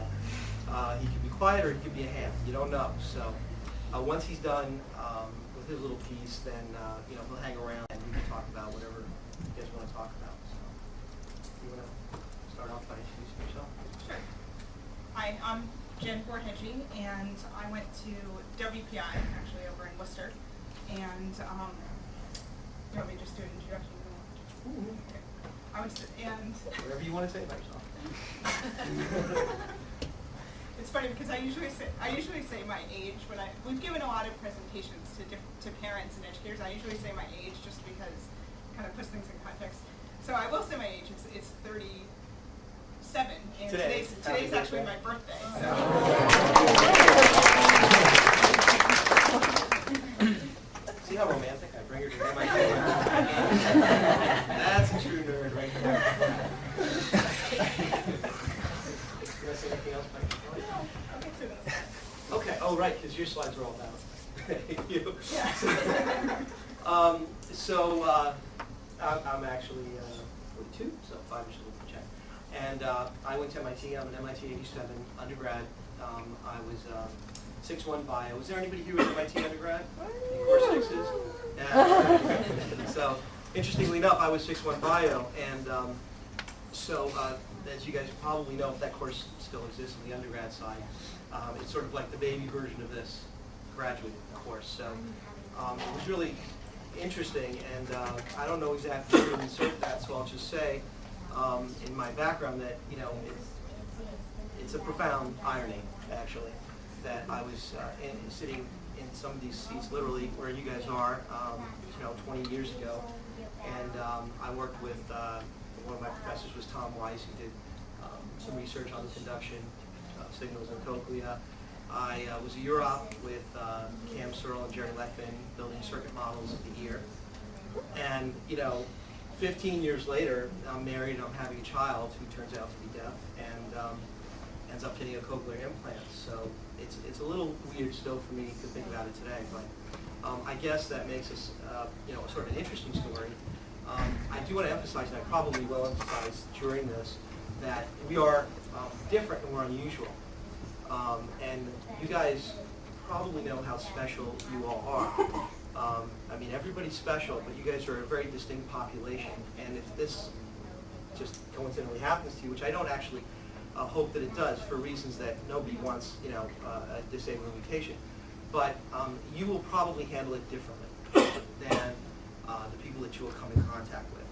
he could be quiet or he could be a ham. You don't know. So once he's done with his little piece, then he'll hang around and we can talk about whatever you guys want to talk about. So you want to start off by introducing yourself? Sure. Hi, I'm George Borhegyi, and I went to WPI, actually over in Worcester, and you want me to just do an introduction? Okay. I went to, and whatever you want to say about yourself. It's funny because I usually say my age when we've given a lot of presentations to parents and educators. I usually say my age just because it kind of puts things in context. So I will say my age. It's 37, and today's actually my birthday. See how romantic I bring her to MIT? That's a true nerd right there. You want to say anything else, Mike? No, I'll get to this. Okay. Oh, right, because your slides are all down. Thank you. Yeah. I'm actually 42, so 5 years old for Jen. And I went to MIT. I'm an MIT 87 undergrad. I was 6'1" bio. Was there anybody here who was MIT undergrad? Any core sixes? Yeah. So, interestingly enough, I was 6'1" bio, and as you guys probably know, if that course still exists on the undergrad side, it's sort of like the baby version of this graduate course. So it was really interesting, and I don't know exactly where to insert that, so I'll just say in my background that it's a profound irony, actually, that I was sitting in some of these seats, literally where you guys are, 20 years ago, and I worked with one of my professors was Tom Weiss, who did some research on the conduction signals in cochlea. I was a UROP with Cam Searle and Jerry Leckman building circuit models of the ear. And 15 years later, I'm married and I'm having a child who turns out to be deaf and ends up getting a cochlear implant. So it's a little weird still for me to think about it today, but I guess that makes us sort of an interesting story. I do want to emphasize, and I probably will emphasize during this, that we are different and we're unusual. And you guys probably know how special you all are. Everybody's special, but you guys are a very distinct population. And if this just coincidentally happens to you, which I don't actually hope that it does for reasons that nobody wants, a disabling mutation, but you will probably handle it differently than the people that you will come in contact with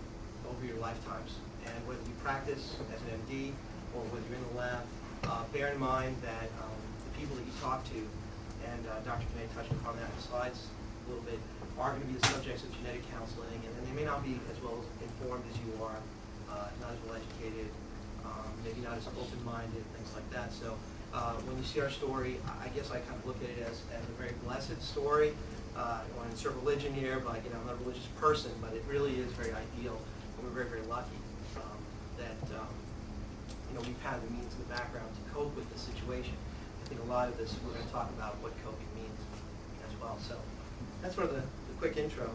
over your lifetimes. And whether you practice as an MD or whether you're in the lab, bear in mind that the people that you talk to, and Dr. Kenna touched upon that in the slides a little bit, are going to be the subjects of genetic counseling, and they may not be as well informed as you are, not as well educated, maybe not as open-minded, things like that. So when you see our story, I guess I kind of look at it as a very blessed story. I want to insert religion here, but I'm not a religious person, but it really is very ideal, and we're very, very lucky that we've had the means in the background to cope with the situation. I think a lot of this, we're going to talk about what coping means as well. So that's sort of the quick intro.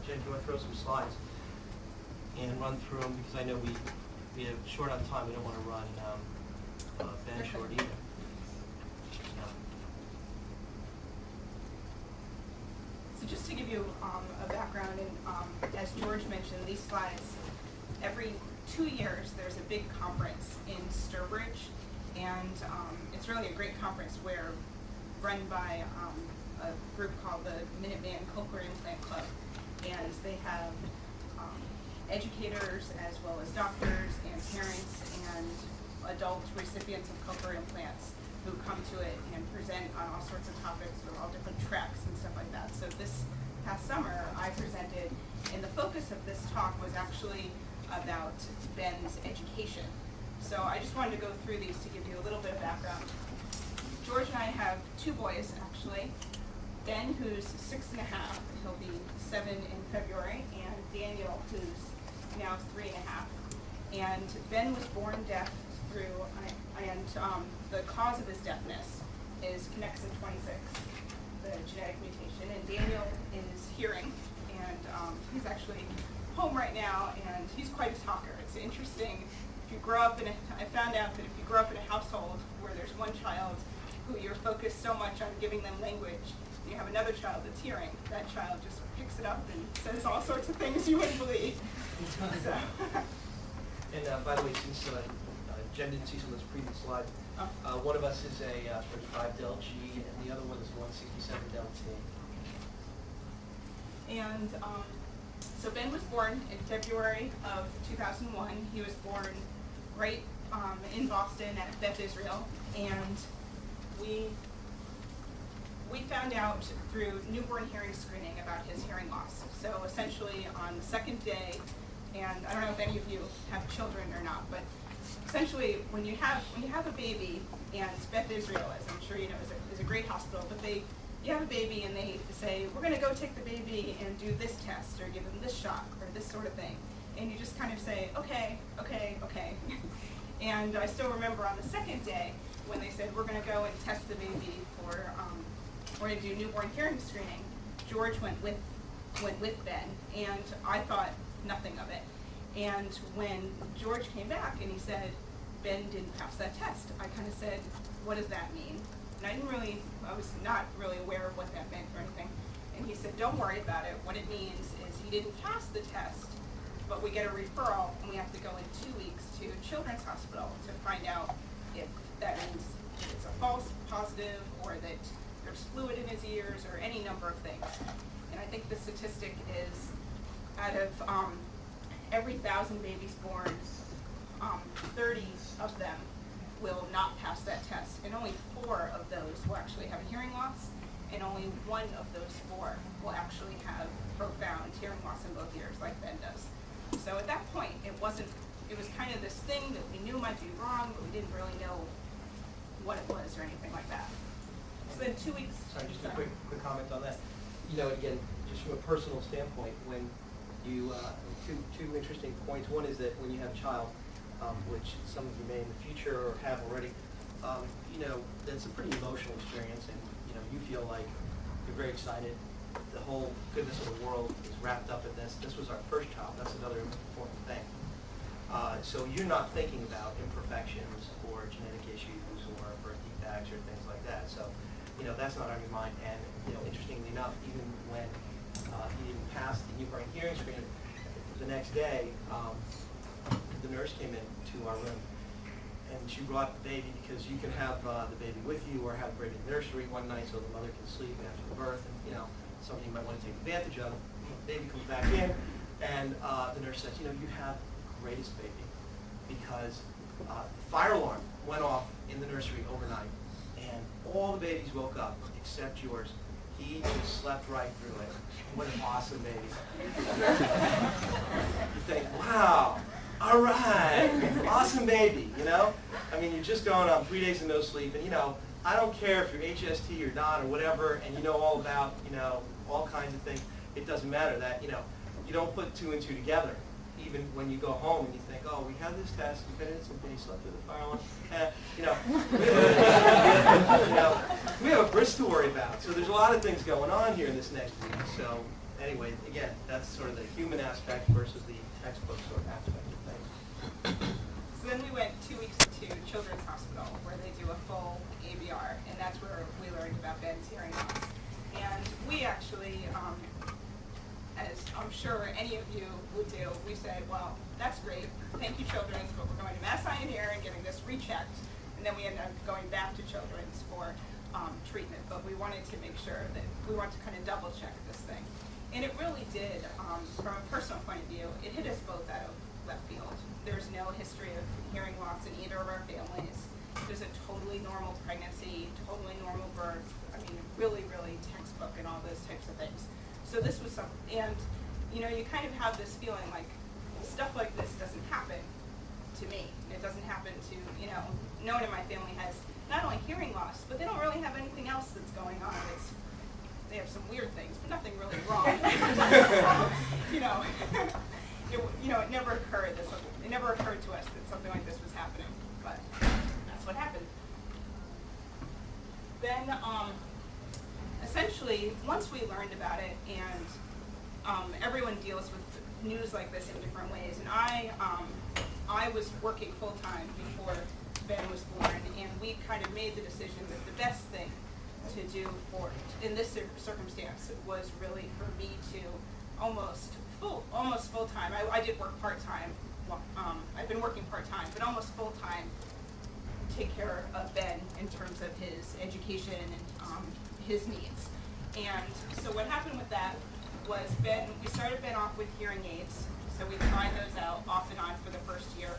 Jen, if you want to throw some slides and run through them, because I know we have short on time. We don't want to run Ben short either. So just to give you a background, and as George mentioned, these slides, every 2 years there's a big conference in Sturbridge, and it's really a great conference run by a group called the Minuteman Cochlear Implant Club, and they have educators as well as doctors and parents and adult recipients of cochlear implants who come to it and present on all sorts of topics or all different tracks and stuff like that. So this past summer, I presented, and the focus of this talk was actually about Ben's education. So I just wanted to go through these to give you a little bit of background. George and I have two boys, actually. Ben, who's 6.5, he'll be 7 in February, and Daniel, who's now 3.5. And Ben was born deaf through, and the cause of his deafness is connexin 26, the genetic mutation. And Daniel is hearing, and he's actually home right now, and he's quite a talker. It's interesting. If you grow up in I found out that if you grow up in a household where there's one child who you're focused so much on giving them language, and you have another child that's hearing, that child just picks it up and says all sorts of things you wouldn't believe. So. And by the way, since Jen didn't see some of this previous slide, one of us is a 35 del G, and the other one is 167 del T. And so Ben was born in February of 2001. He was born right in Boston at Beth Israel, and we found out through newborn hearing screening about his hearing loss. So essentially on the second day, and I don't know if any of you have children or not, but essentially when you have a baby, and Beth Israel, as I'm sure you know, is a great hospital, but you have a baby and they say, we're going to go take the baby and do this test or give them this shot or this sort of thing. And you just kind of say, okay, okay, okay. And I still remember on the second day when they said, we're going to go and test the baby for, we're going to do newborn hearing screening. George went with Ben, and I thought nothing of it. And when George came back and he said, Ben didn't pass that test, I kind of said, what does that mean? And I was not really aware of what that meant or anything. And he said, don't worry about it. What it means is he didn't pass the test, but we get a referral and we have to go in 2 weeks to Children's Hospital to find out if that means it's a false positive or that there's fluid in his ears or any number of things. And I think the statistic is out of every 1,000 babies born, 30 of them will not pass that test, and only 4 of those will actually have a hearing loss, and only 1 of those 4 will actually have profound hearing loss in both ears, like Ben does. So at that point, it was kind of this thing that we knew might be wrong, but we didn't really know what it was or anything like that. So then 2 weeks. Sorry, just a quick comment on that. You know, again, just from a personal standpoint, when you two interesting points. One is that when you have a child, which some of you may in the future or have already, you know, that's a pretty emotional experience, and you know, you feel like you're very excited. The whole goodness of the world is wrapped up in this. This was our first child. That's another important thing. So you're not thinking about imperfections or genetic issues or birth defects or things like that. So, you know, that's not on your mind. And you know, interestingly enough, even when he didn't pass the newborn hearing screen, the next day, the nurse came into our room, and she brought the baby because you can have the baby with you or have the baby in the nursery one night so the mother can sleep after the birth, and you know, somebody might want to take advantage of it. The baby comes back in, and the nurse says, you know, you have the greatest baby because the fire alarm went off in the nursery overnight, and all the babies woke up except yours. He just slept right through it. What an awesome baby. You think, wow, all right, awesome baby, you know? I mean, you're just going on 3 days of no sleep, and you know, I don't care if you're HST or not or whatever, and you know all about, you know, all kinds of things. It doesn't matter that, you know, you don't put 2 and 2 together. Even when you go home and you think, oh, we had this test, we fed it something, he slept through the fire alarm. You know, you know, we have a bris to worry about. So there's a lot of things going on here in this next week. So anyway, again, that's sort of the human aspect versus the textbook sort of aspect of things. So then we went 2 weeks to Children's Hospital where they do a full ABR, and that's where we learned about Ben's hearing loss. And we actually, as I'm sure any of you would do, we said, well, that's great, thank you Children's, but we're going to Mass Eye and Ear and getting this rechecked, and then we ended up going back to Children's for treatment, but we wanted to make sure that we wanted to kind of double check this thing. And it really did, from a personal point of view, it hit us both out of left field. There's no history of hearing loss in either of our families. There's a totally normal pregnancy, totally normal birth, I mean, really, really textbook and all those types of things. So this was some, and you know, you kind of have this feeling like stuff like this doesn't happen to me. It doesn't happen to, you know, no one in my family has not only hearing loss, but they don't really have anything else that's going on. They have some weird things, but nothing really wrong. You know, it never occurred it never occurred to us that something like this was happening, but that's what happened. Then, essentially, once we learned about it, and everyone deals with news like this in different ways, and I was working full time before Ben was born, and we kind of made the decision that the best thing to do in this circumstance was really for me to almost full time. I did work part time. I've been working part time, but almost full time. Take care of Ben in terms of his education and his needs. And so what happened with that was we started Ben off with hearing aids. So we tried those out off and on for the first year.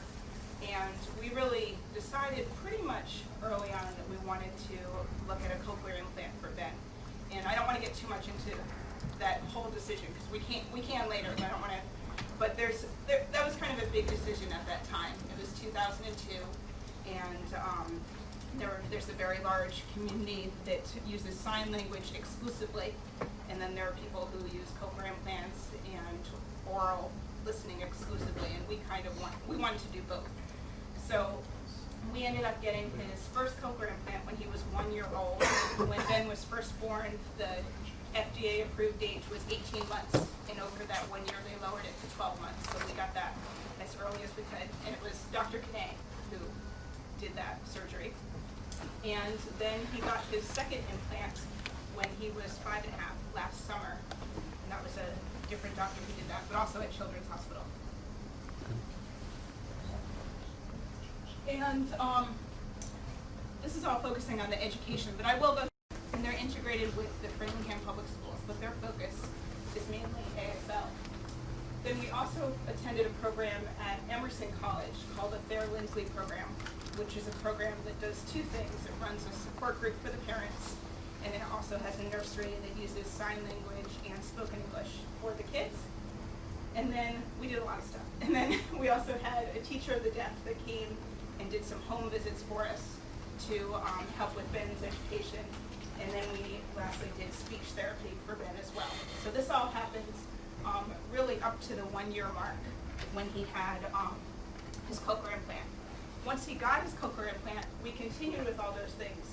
And we really decided pretty much early on that we wanted to look at a cochlear implant for Ben. And I don't want to get too much into that whole decision because we can later, but I don't want to. But that was kind of a big decision at that time. It was 2002, and there's a very large community that uses sign language exclusively, and then there are people who use cochlear implants and oral listening exclusively, and we wanted to do both. So we ended up getting his first cochlear implant when he was 1 year old. When Ben was first born, the FDA approved age was 18 months, and over that 1 year they lowered it to 12 months. So we got that as early as we could, and it was Dr. Kenna who did that surgery. And then he got his second implant when he was 5 and a half last summer, and that was a different doctor who did that, but also at Children's Hospital. And this is all focusing on the education, but I will go, and they're integrated with the Framingham Public Schools, but their focus is mainly ASL. Then we also attended a program at Emerson College called the Fair Lindsley Program, which is a program that does two things. It runs a support group for the parents, and it also has a nursery that uses sign language and spoken English for the kids. And then we did a lot of stuff. And then we also had a teacher of the deaf that came and did some home visits for us to help with Ben's education. And then we lastly did speech therapy for Ben as well. So this all happened really up to the 1 year mark when he had his cochlear implant. Once he got his cochlear implant, we continued with all those things,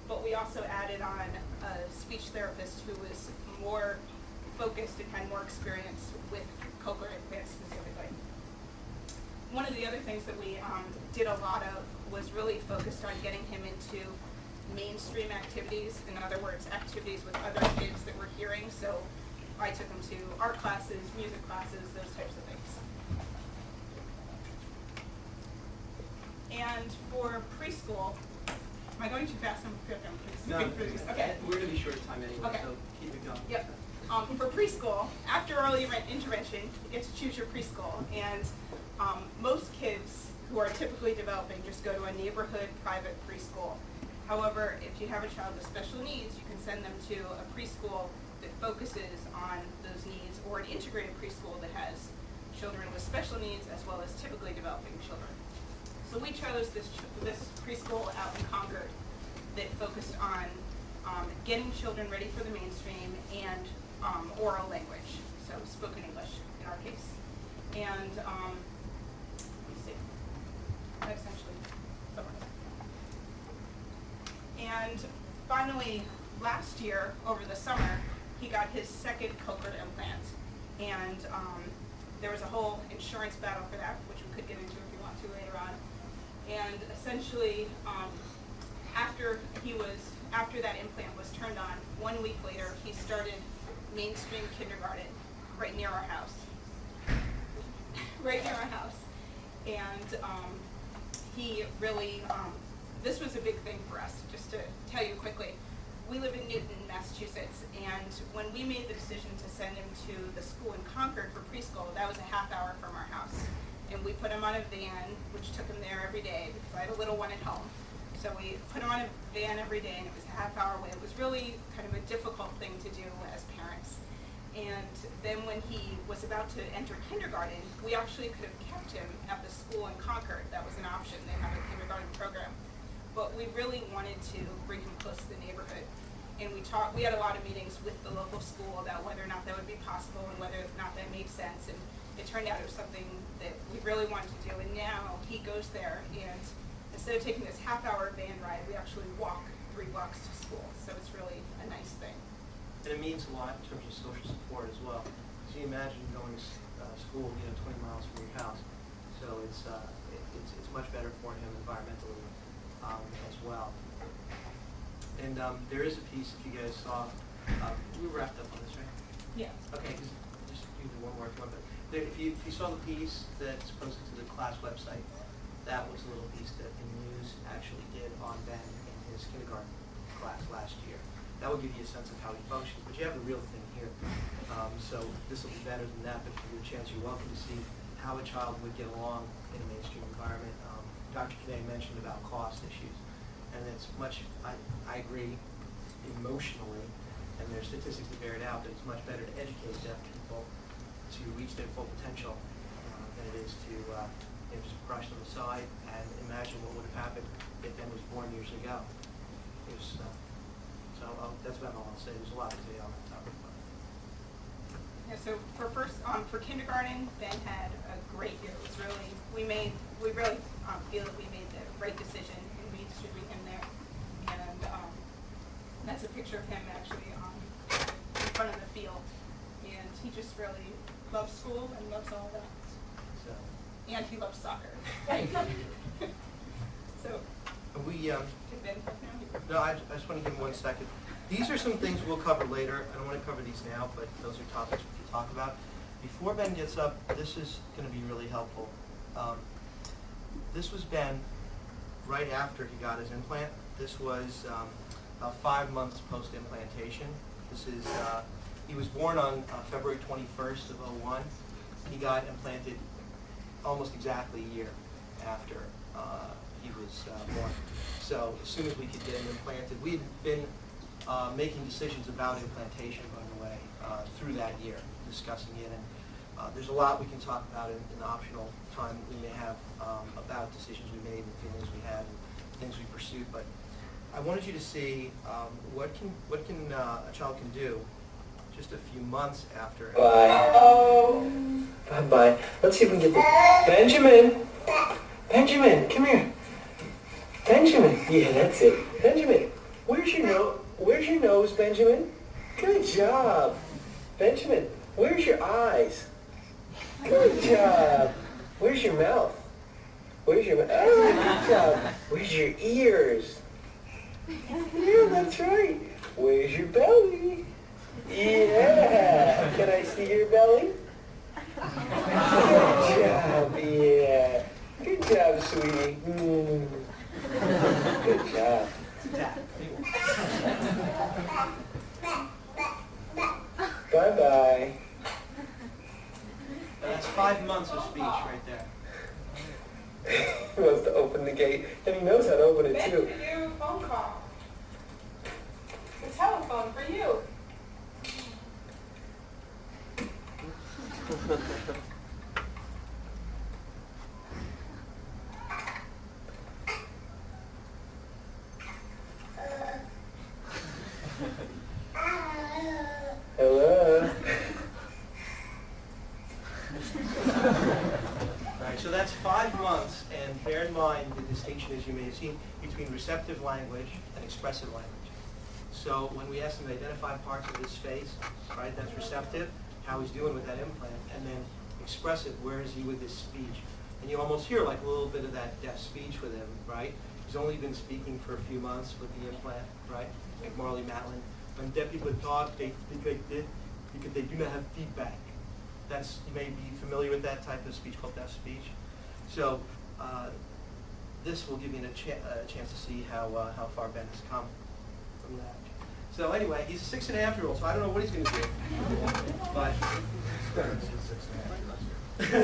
but we also added on a speech therapist who was more focused and had more experience with cochlear implants specifically. One of the other things that we did a lot of was really focused on getting him into mainstream activities, in other words, activities with other kids that were hearing. So I took him to art classes, music classes, those types of things. And for preschool, am I going too fast? No, okay. we're going to be short of time anyway, Okay. so keep it going. Yep. For preschool, after early intervention, you get to choose your preschool. And most kids who are typically developing just go to a neighborhood private preschool. However, if you have a child with special needs, you can send them to a preschool that focuses on those needs, or an integrated preschool that has children with special needs as well as typically developing children. So we chose this preschool out in Concord that focused on getting children ready for the mainstream and oral language, so spoken English in our case. And let me see, that essentially summarizes. And finally, last year, over the summer, he got his second cochlear implant. And there was a whole insurance battle for that, which we could get into if you want to later on. And essentially, after that implant was turned on, 1 week later, he started mainstream kindergarten right near our house. Right near our house. And he really, this was a big thing for us, just to tell you quickly. We live in Newton, Massachusetts, and when we made the decision to send him to the school in Concord for preschool, that was a half hour from our house. And we put him on a van, which took him there every day, because I had a little one at home. So we put him on a van every day, and it was a half hour away. It was really kind of a difficult thing to do as parents. And then when he was about to enter kindergarten, we actually could have kept him at the school in Concord. That was an option. They have a kindergarten program. But we really wanted to bring him close to the neighborhood. And we had a lot of meetings with the local school about whether or not that would be possible and whether or not that made sense. And it turned out it was something that we really wanted to do. And now he goes there, and instead of taking this half-hour van ride, we actually walk 3 blocks to school. So it's really a nice thing. And it means a lot in terms of social support as well. So you imagine going to school, 20 miles from your house. So it's much better for him environmentally as well. And there is a piece, if you guys saw, we wrapped up on this, right? Yeah. Okay, just do one more if you want. But if you saw the piece that's posted to the class website, that was a little piece that the news actually did on Ben in his kindergarten class last year. That will give you a sense of how he functions, but you have the real thing here. So this will be better than that, but if you get a chance, you're welcome to see how a child would get along in a mainstream environment. Dr. Kenna mentioned about cost issues, and it's much, I agree, emotionally, and there's statistics to bear it out, that it's much better to educate deaf people to reach their full potential than it is to just brush them aside and imagine what would have happened if Ben was born years ago. So that's about all I'll say. There's a lot to say on that topic. Yeah, so for kindergarten, Ben had a great year. It was really, we really feel that we made the right decision in redistributing him there. And that's a picture of him actually in front of the field. And he just really loves school and loves all that. So. And he loves soccer. So. We, Did Ben talk now? no, I just want to give him 1 second. These are some things we'll cover later. I don't want to cover these now, but those are topics we can talk about. Before Ben gets up, this is going to be really helpful. This was Ben right after he got his implant. This was about 5 months post-implantation. This is, he was born on February 21st of '01. He got implanted almost exactly a year after he was born. So as soon as we could get him implanted, we had been making decisions about implantation, by the way, through that year, discussing it. And there's a lot we can talk about in the optional time we may have about decisions we made and feelings we had and things we pursued. But I wanted you to see what can a child can do just a few months after. Bye. Bye-bye. Let's see if we can get the... Benjamin! Benjamin, come here. Benjamin. Yeah, that's it. Benjamin, where's your nose, Benjamin? Good job. Benjamin, where's your eyes? Good job. Where's your mouth? Where's your mouth? Oh, good job. Where's your ears? Yeah, that's right. Where's your belly? Yeah. Can I see your belly? Good job, yeah. Good job, sweetie. Good job. Bye-bye. That's 5 months of speech right there. He wants to open the gate, and he knows how to open it too. Thank you, phone call. The telephone for you. Hello. Right, so that's 5 months, and bear in mind the distinction, as you may have seen, between receptive language and expressive language. So when we ask him to identify parts of his face, right, that's receptive, how he's doing with that implant, and then expressive, where is he with his speech? And you almost hear like a little bit of that deaf speech with him, right? He's only been speaking for a few months with the implant, right? Like Marley Matlin. When deaf people talk, they speak like this because they do not have feedback. That's, you may be familiar with that type of speech called deaf speech. So this will give you a chance to see how far Ben has come from that. So anyway, he's a 6.5-year-old, so I don't know what he's going to do. But Do you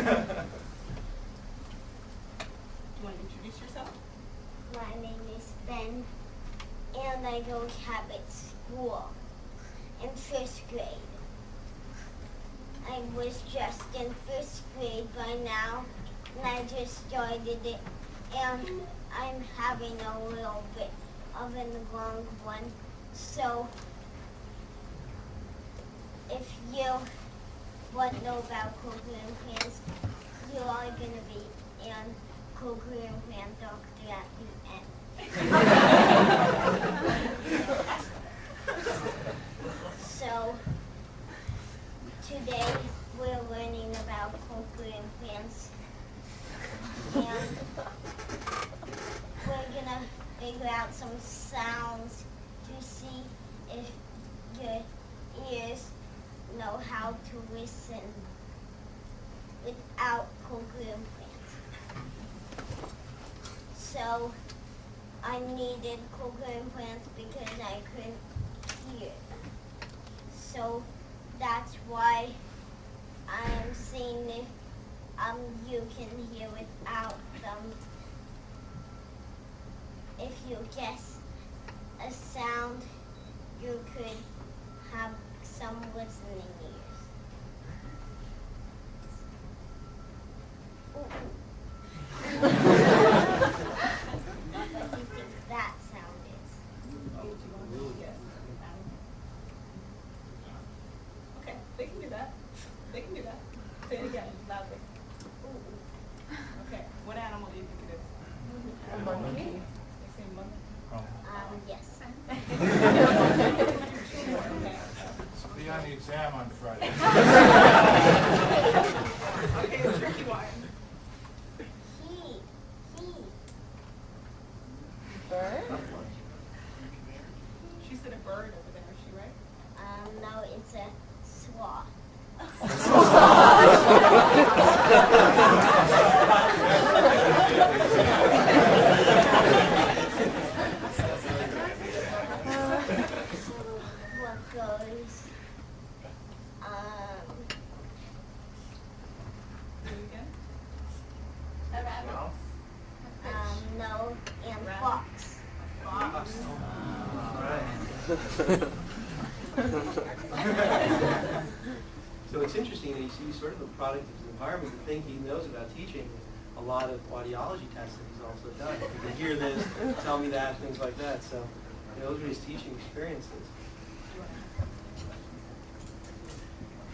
want to introduce yourself? My name is Ben, and I go Cabot School in 1st grade. I was just in first grade by now, and I just started it, and I'm having a little bit of a long one. So if you want to know about cochlear implants, you are going to be an cochlear implant doctor at the end. So today we're learning about cochlear implants, and we're going to figure out some sounds to see if your ears know how to listen without cochlear implants. So I needed cochlear implants because I couldn't hear. So that's why I'm seeing if you can hear without them. If you guess a sound, you could have some listening ears. What do you think that sound is? Oh, do you want to guess? Okay, they can do that. They can do that. Say it again, loudly. Okay, what animal do you think it is? A monkey. They say monkey? Yes. Okay. Be on the exam on Friday. Okay, the tricky one. He. Bird? She said a bird over there, is she right? No, it's a sloth. What goes? Do it again. A rabbit? No, and fox. Fox. So it's interesting that he's sort of a product of his environment. The thing he knows about teaching is a lot of audiology tests that he's also done. You can hear this, tell me that, things like that. So those are his teaching experiences.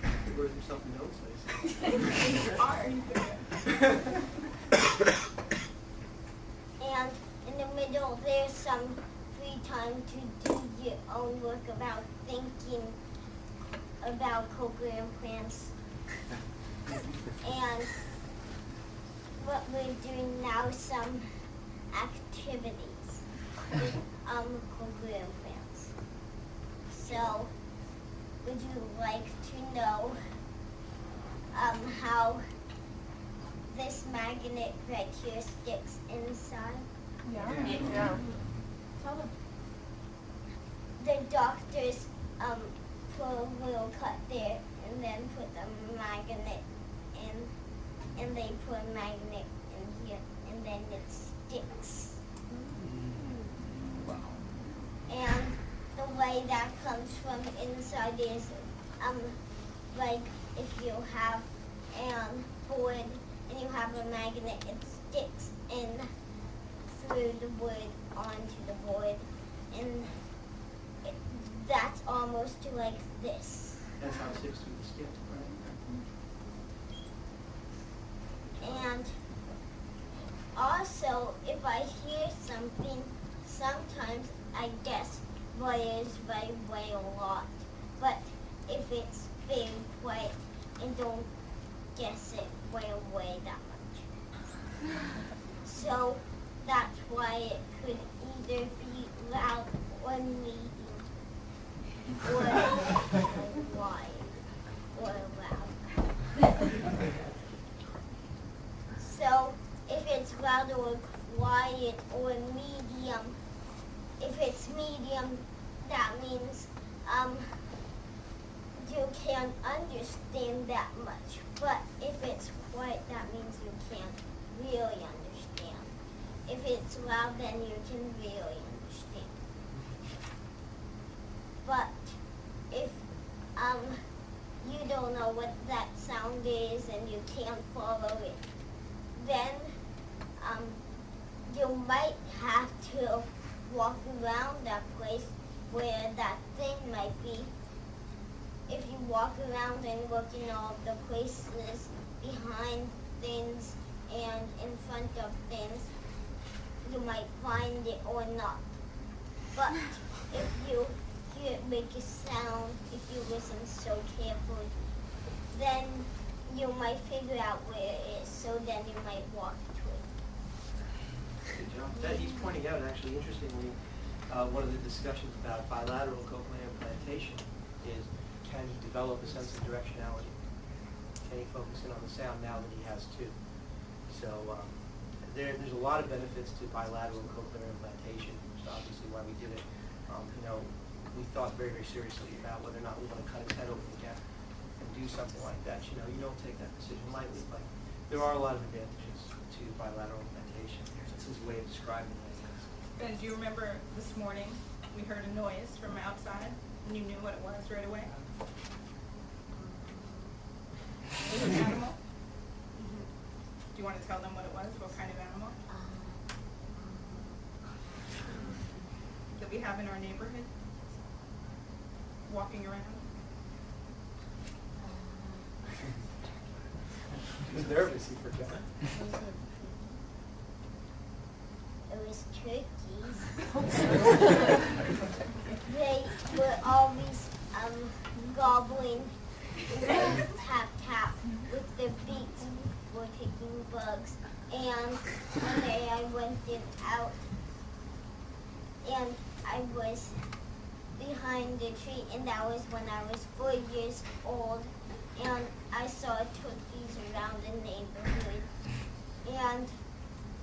He wrote himself notes, I see. It's hard. And in the middle, there's some free time to do your own work about thinking about cochlear implants. And what we're doing now is some activities with cochlear implants. So, would you like to know how this magnet right here sticks inside? Yeah. Tell them. The doctors put a little cut there and then put the magnet in, and they put a magnet in here, and then it sticks. Wow. And the way that comes from inside is like if you have a board and you have a magnet, it sticks in through the wood onto the board, and that's almost like this. That's how it sticks through the skin, right? And also, if I hear something, sometimes I guess what is right way a lot. But if it's very quiet, I don't guess it way that much. So that's why it could either be loud or medium, or wide, or loud. So if it's loud or quiet or medium, if it's medium, that means you can't understand that much. But if it's quiet, that means you can't really understand. If it's loud, then you can really understand. But if you don't know what that is and you can't follow it, then you might have to walk around that place where that thing might be. If you walk around and look in all the places behind things and in front of things, you might find it or not. But if you hear it make a sound, if you listen so carefully, then you might figure out where it is, so then you might walk to it. Good job. That he's pointing out, actually, interestingly, one of the discussions about bilateral cochlear implantation is, can he develop a sense of directionality? Can he focus in on the sound now that he has two? So there's a lot of benefits to bilateral cochlear implantation, which is obviously why we did it. We thought very, very seriously about whether or not we want to cut his head open again and do something like that. You don't take that decision lightly, but there are a lot of advantages to bilateral implantation. This is a way of describing it, I guess. Ben, do you remember this morning we heard a noise from outside and you knew what it was right away? It was an animal? Do you want to tell them what it was? What kind of animal? That we have in our neighborhood? Walking around? He was nervous, he forgot. It was turkeys. They were always gobbling tap tap with their beaks for picking bugs. And one day I went out and I was behind the tree, and that was when I was 4 years old, and I saw turkeys around the neighborhood, and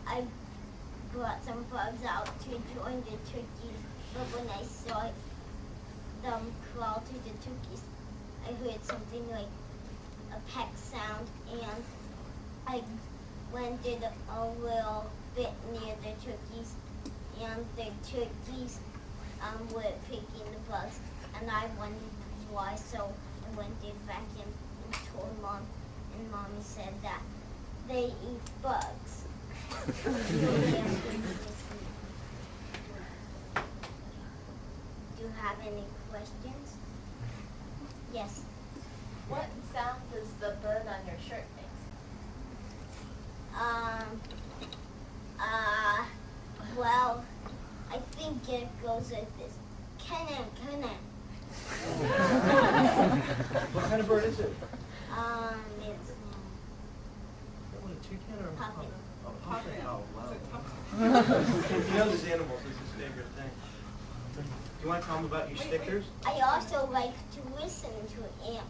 I brought some bugs out to join the turkeys, but when I saw them crawl to the turkeys, I heard something like a peck sound, and I landed a little bit near the turkeys, and the turkeys were picking the bugs, and I wondered why, so I went back in and told Mom, and Mommy said that they eat bugs. Do you have any questions? Yes. What sound does the bird on your shirt make? Well, I think it goes like this. Kenna. What kind of bird is it? It's What, a toucan or a puffin. Oh, a puffin. Oh, wow. Puffin. You know these animals, this is his favorite thing. Do you want to tell him about your stickers? I also like to listen to ants.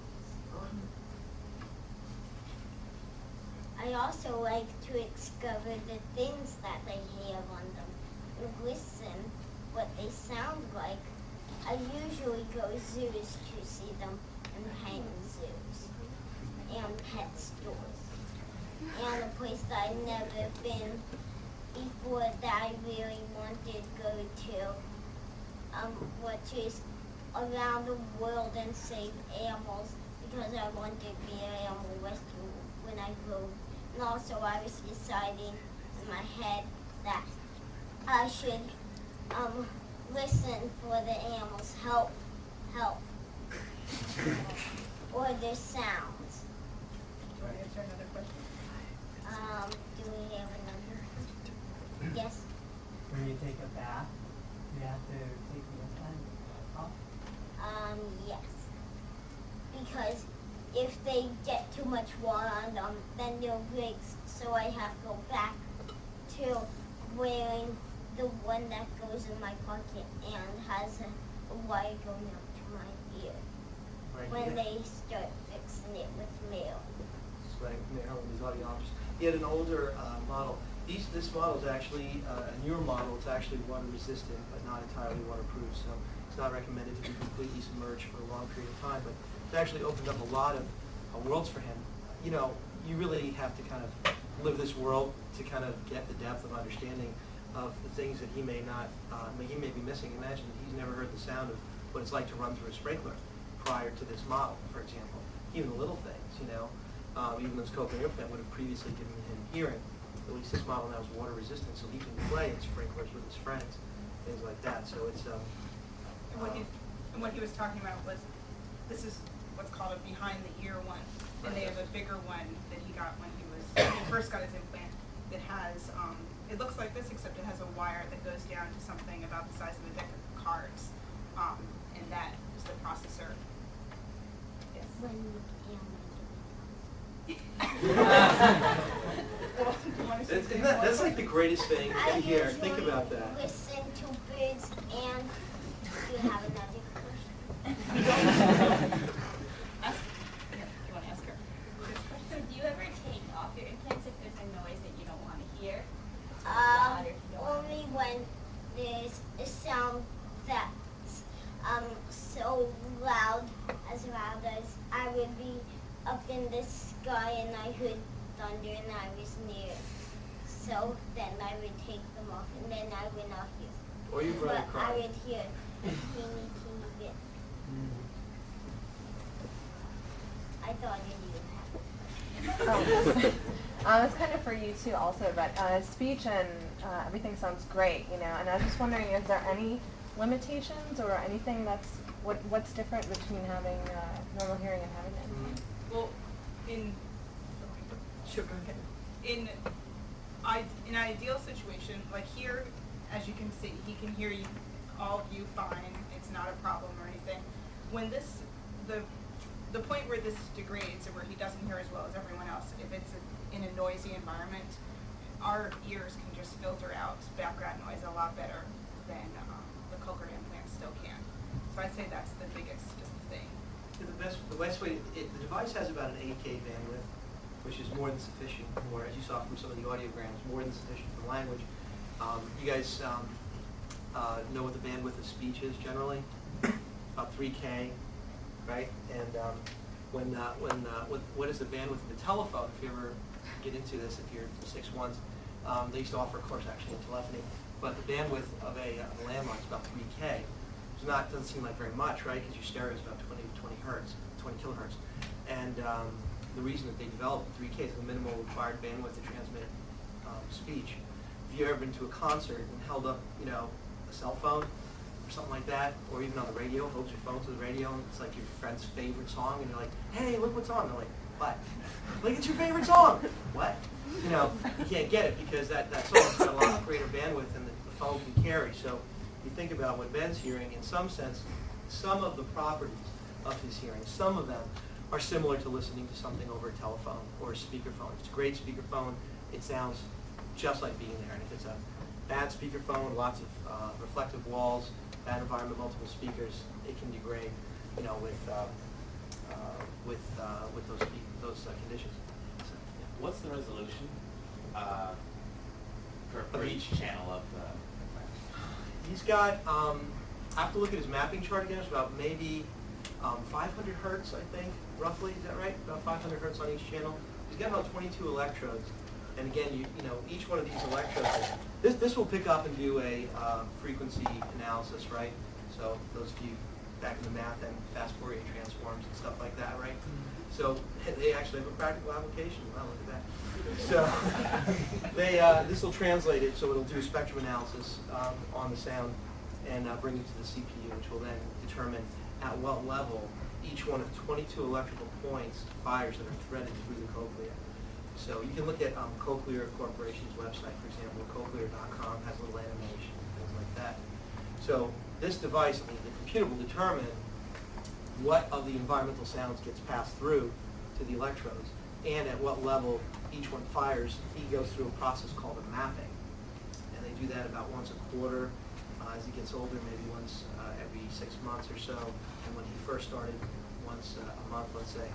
I also like to discover the things that they have on them and listen what they sound like. I usually go zoos to see them, and hang zoos and pet stores. And a place that I've never been before that I really wanted to go to, which is around the world and save animals, because I want to be an animal rescue when I grow. And also I was deciding in my head that I should listen for the animals, help, or their sounds. Do you want to answer another question? Do we have another? Yes. When you take a bath, you have to take the implant off? Yes. Because if they get too much water on them, then they'll break, so I have to go back to wearing the one that goes in my pocket and has a wire going up to my ear. Right, When yeah. they start fixing it with mail. It's like Maryland, these audiologists. He had an older model. This model is actually a newer model. It's actually water resistant, but not entirely waterproof. So it's not recommended to be completely submerged for a long period of time. But it's actually opened up a lot of worlds for him. You know, you really have to kind of live this world to kind of get the depth of understanding of the things that he may not, he may be missing. Imagine that he's never heard the sound of what it's like to run through a sprinkler prior to this model, for example. Even the little things, you know. even though his cochlear implant would have previously given him hearing. At least this model now is water resistant, so he can play in sprinklers with his friends, things like that. So it's And what he was talking about was, this is what's called a behind the ear one, and they have a bigger one that he got when he first got his implant that has, it looks like this, except it has a wire that goes down to something about the size of a deck of cards, and that is the processor. Yes. That's like the greatest thing to hear. Think about that. Listen to birds, and do you have another question? You want to ask her? So do you ever take off your implants if there's a noise that you don't want to hear? Only when there's a sound that's so loud as I would be up in the sky and I heard thunder and I was near. So then I would take them off and then I would not hear. Or you'd rather But cry. I would hear a teeny bit. I thought you knew that. It's kind of for you too also, but speech and everything sounds great, you know, and I was just wondering, is there any limitations or anything what's different between having normal hearing and having it? Well, in an ideal situation, like here, as you can see, he can hear you, all of you fine. It's not a problem or anything. When the point where this degrades, or where he doesn't hear as well as everyone else, if it's in a noisy environment, our ears can just filter out background noise a lot better than the cochlear implants still can. So I'd say that's the biggest thing. The best way, the device has about an 8K bandwidth, which is more than sufficient for, as you saw from some of the audiograms, more than sufficient for language. You guys know what the bandwidth of speech is generally? About 3K, right? And what is the bandwidth of the telephone? If you ever get into this, if you're 6'1", they used to offer a course actually in telephony, but the bandwidth of a landline is about 3K. It's not, doesn't seem like very much, right? Because your stereo is about 20 kilohertz. And the reason that they developed 3K is the minimal required bandwidth to transmit speech. If you've ever been to a concert and held up, you know, a cell phone or something like that, or even on the radio, holds your phone to the radio, and it's like your friend's favorite song, and you're like, hey, look what's on. They're like, what? Like, it's your favorite song. What? You know, you can't get it because that song's got a lot greater bandwidth than the phone can carry. So you think about what Ben's hearing, in some sense, some of the properties of his hearing, some of them are similar to listening to something over a telephone or a speakerphone. If it's a great speakerphone, it sounds just like being there. And if it's a bad speakerphone, lots of reflective walls, bad environment, multiple speakers, it can degrade, you know, with those conditions. So, yeah. What's the resolution for each channel of the? He's got, I have to look at his mapping chart again, it's about maybe 500 hertz, I think, roughly, is that right? About 500 hertz on each channel. He's got about 22 electrodes. And again, you know, each one of these electrodes, this will pick up and do a frequency analysis, right? So those of you back in the math and fast Fourier transforms and stuff like that, right? So they actually have a practical application. Wow, look at that. So this will translate it, so it'll do spectrum analysis on the sound and bring it to the CPU, which will then determine at what level each one of 22 electrical points fires that are threaded through the cochlea. So you can look at Cochlear Corporation's website, for example. Cochlear.com has a little animation, things like that. So this device, I mean, the computer will determine what of the environmental sounds gets passed through to the electrodes and at what level each one fires. He goes through a process called a mapping. And they do that about once a quarter. As he gets older, maybe once every 6 months or so. And when he first started, once a month, let's say.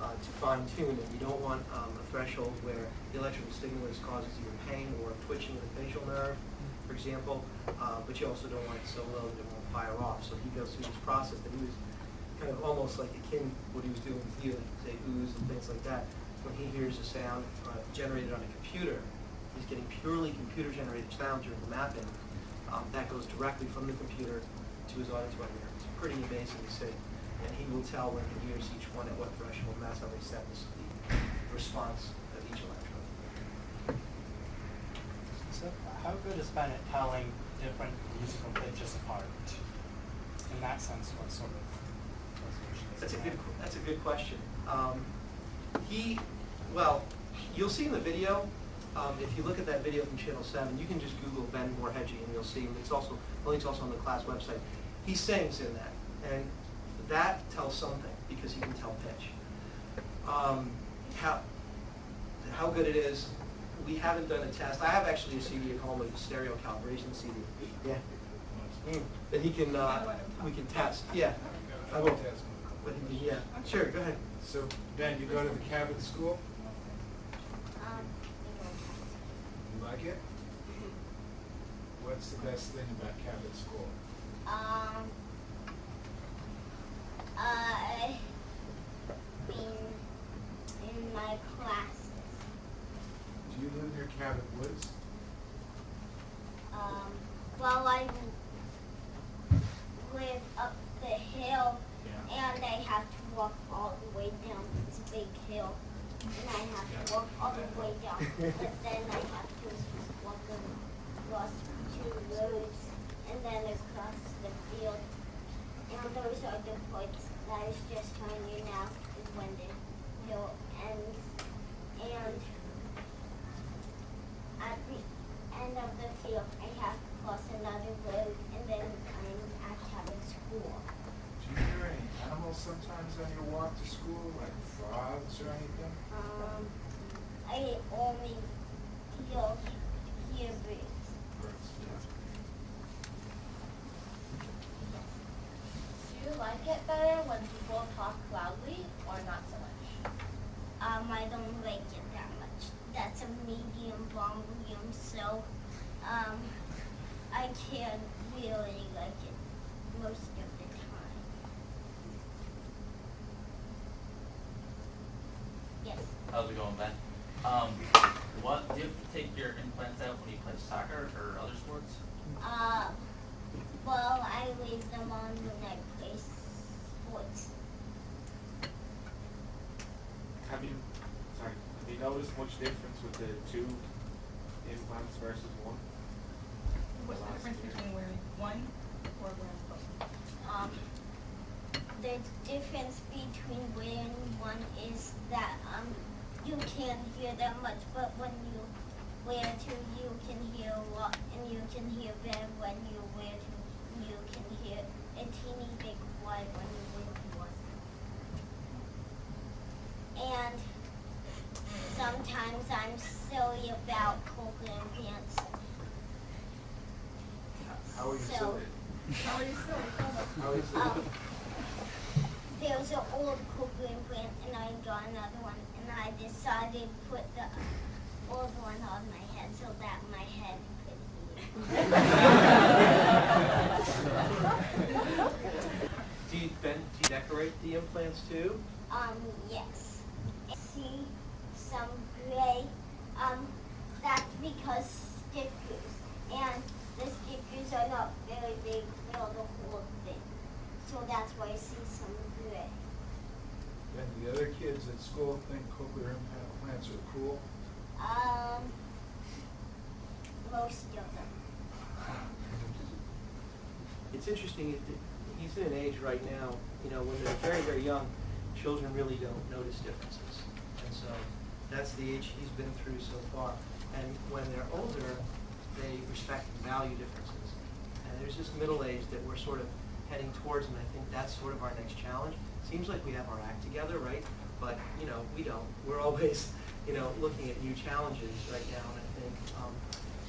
To fine-tune it. You don't want a threshold where the electrical stimulus causes you pain or twitching of the facial nerve, for example, but you also don't want it so low that it won't fire off. So he goes through this process that he was kind of almost like akin what he was doing with you, like say ooze and things like that. When he hears a sound generated on a computer, he's getting purely computer-generated sound during the mapping. That goes directly from the computer to his auditory nerve. It's pretty amazing to see. And he will tell when he hears each one at what threshold, and that's how they set the speed. response of each electrode. So how good is Ben at telling different musical pitches apart? In that sense, what sort of resolution is That's a good question. Well, you'll see in the video, if you look at that video from Channel 7, you can just Google Ben Borhegyi and you'll see him. It's also, the link's also on the class website. He sings in that, and that tells something because he can tell pitch. How good it is, we haven't done a test. I have actually a CD at home, a stereo calibration CD. Yeah. That he can, we can test. Yeah. I will. But yeah. Sure, go ahead. So, Ben, you go to the Cabot School? You like it? What's the best thing about Cabot School? Being in my classes. Do you live near Cabot Woods? Well, I live up the hill, and I have to walk all the way down this big hill, and I have to walk all the way down, but then I have to walk across 2 roads, and then across the field, and those are the points that I was just telling you now, is when the hill ends, and at the end of the field, I have to cross another road, and then I'm at Cabot School. Do you hear any animals sometimes on your walk to school, like frogs or anything? I only hear birds. Birds, Do you like it better when people talk loudly or not so much? I don't like it that much. That's a medium volume, so I can't really like it most of the time. Yes. How's it going, Ben? What do you have to take your implants out when you play soccer or other sports? Well, I leave them on when I play sports. Have you noticed much difference with the 2 implants versus 1? What's the difference between wearing one or wearing both? The difference between wearing one is that you can't hear that much, but when you wear 2, you can hear a lot, and you can hear better when you wear 2. You can hear a teeny bit quiet when you wear 1. And sometimes I'm silly about cochlear implants. How are you silly? How are you silly? How are you silly? There's an old cochlear implant, and I got another one, and I decided to put the old one on my head so that my head could hear. Do you decorate the implants too? Yes. I see some gray. That's because stickers, and the stickers are not very big for the whole thing. So that's why I see some gray. And the other kids at school think cochlear implants are cool? Most of them. It's interesting, he's in an age right now, when they're very, very young, children really don't notice differences. And so that's the age he's been through so far. And when they're older, they respect and value differences. And there's this middle age that we're sort of heading towards, and I think that's sort of our next challenge. Seems like we have our act together, right? But, we don't. We're always, looking at new challenges right now, and I think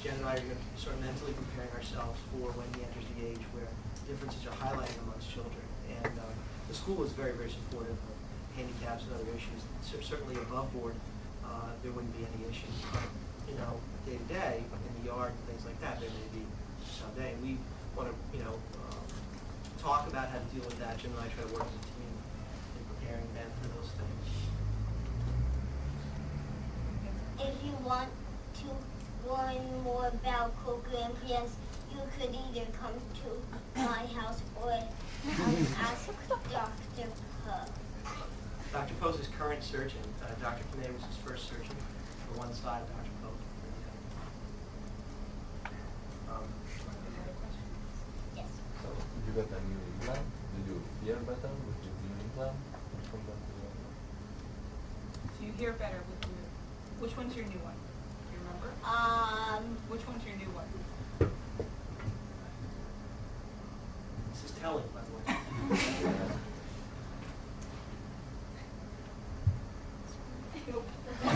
Jen and I are going to sort of mentally preparing ourselves for when he enters the age where differences are highlighted amongst children. And the school is very, very supportive of handicaps and other issues. Certainly above board, there wouldn't be any issues. But, day to day, in the yard and things like that, there may be someday. And we want to, talk about how to deal with that. Jim and I try to work as a team in preparing Ben for those things. If you want to learn more about cochlear implants, you could either come to my house or ask Dr. Puh. Dr. Poe's his current surgeon. Dr. Kenna was his first surgeon for one side, Dr. Poe for the other. Yes. So you got a new implant? Did you hear better with your new implant? From that, So you hear better with your, which one's your new one? Do you remember? Which one's your new one? This is telling, by the way. So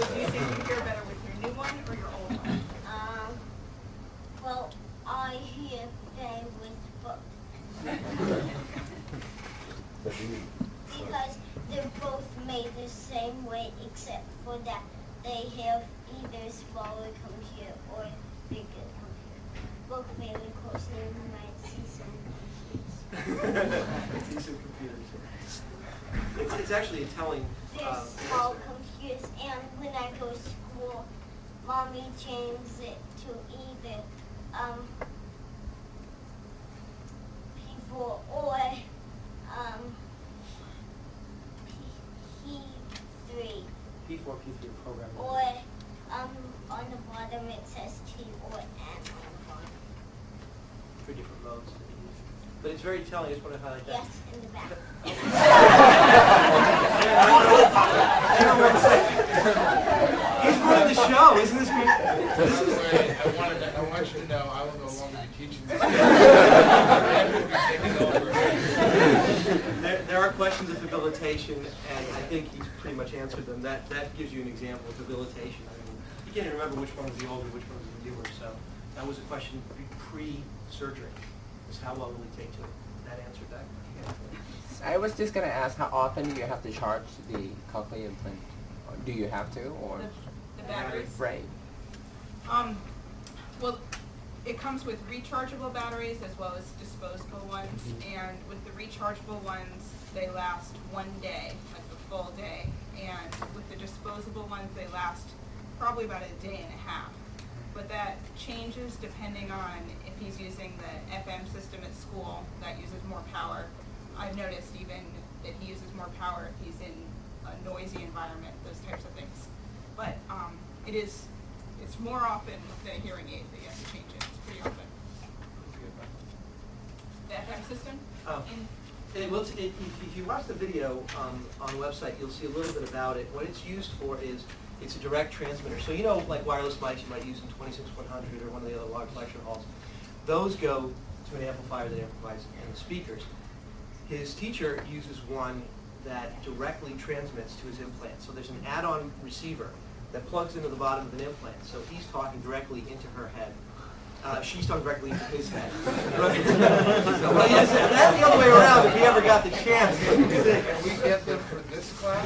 do you think you hear better with your new one or your old one? Well, I hear better with both. Because they're both made the same way, except for that they have either smaller computer or bigger computer. Look very closely, you might see some computers. See some computers. It's actually a telling. They're small computers, and when I go to school, Mommy changes it to either P4 or P3. P4, P3 program. Or on the bottom it says T or N on the bottom. 3 different modes. But it's very telling. I just want to highlight that. Yes, in the back. He's running the show, isn't this great? I want you to know I will no longer be teaching this. There are questions of habilitation, and I think he's pretty much answered them. That gives you an example of habilitation. I mean, you can't even remember which one was the older, which one was the newer. So that was a question pre-surgery. Is how long will it take to? That answered that. I was just going to ask, how often do you have to charge the cochlear implant? Do you have to, or? The batteries? Right. Well, it comes with rechargeable batteries as well as disposable ones, and with the rechargeable ones, they last 1 day, like the full day, and with the disposable ones, they last probably about a day and a half. But that changes depending on if he's using the FM system at school, that uses more power. I've noticed even that he uses more power if he's in a noisy environment, those types of things. But it's more often than a hearing aid that you have to change it. It's pretty often. The FM system? Oh. If you watch the video on the website, you'll see a little bit about it. What it's used for is it's a direct transmitter. So you know, like wireless mics you might use in 26100 or one of the other large lecture halls. Those go to an amplifier that amplifies and the speakers. His teacher uses one that directly transmits to his implant. So there's an add-on receiver that plugs into the bottom of an implant. So he's talking directly into her head. She's talking directly into his head. Well, yes, that's the other way around if he ever got the chance. Can we get them for this class?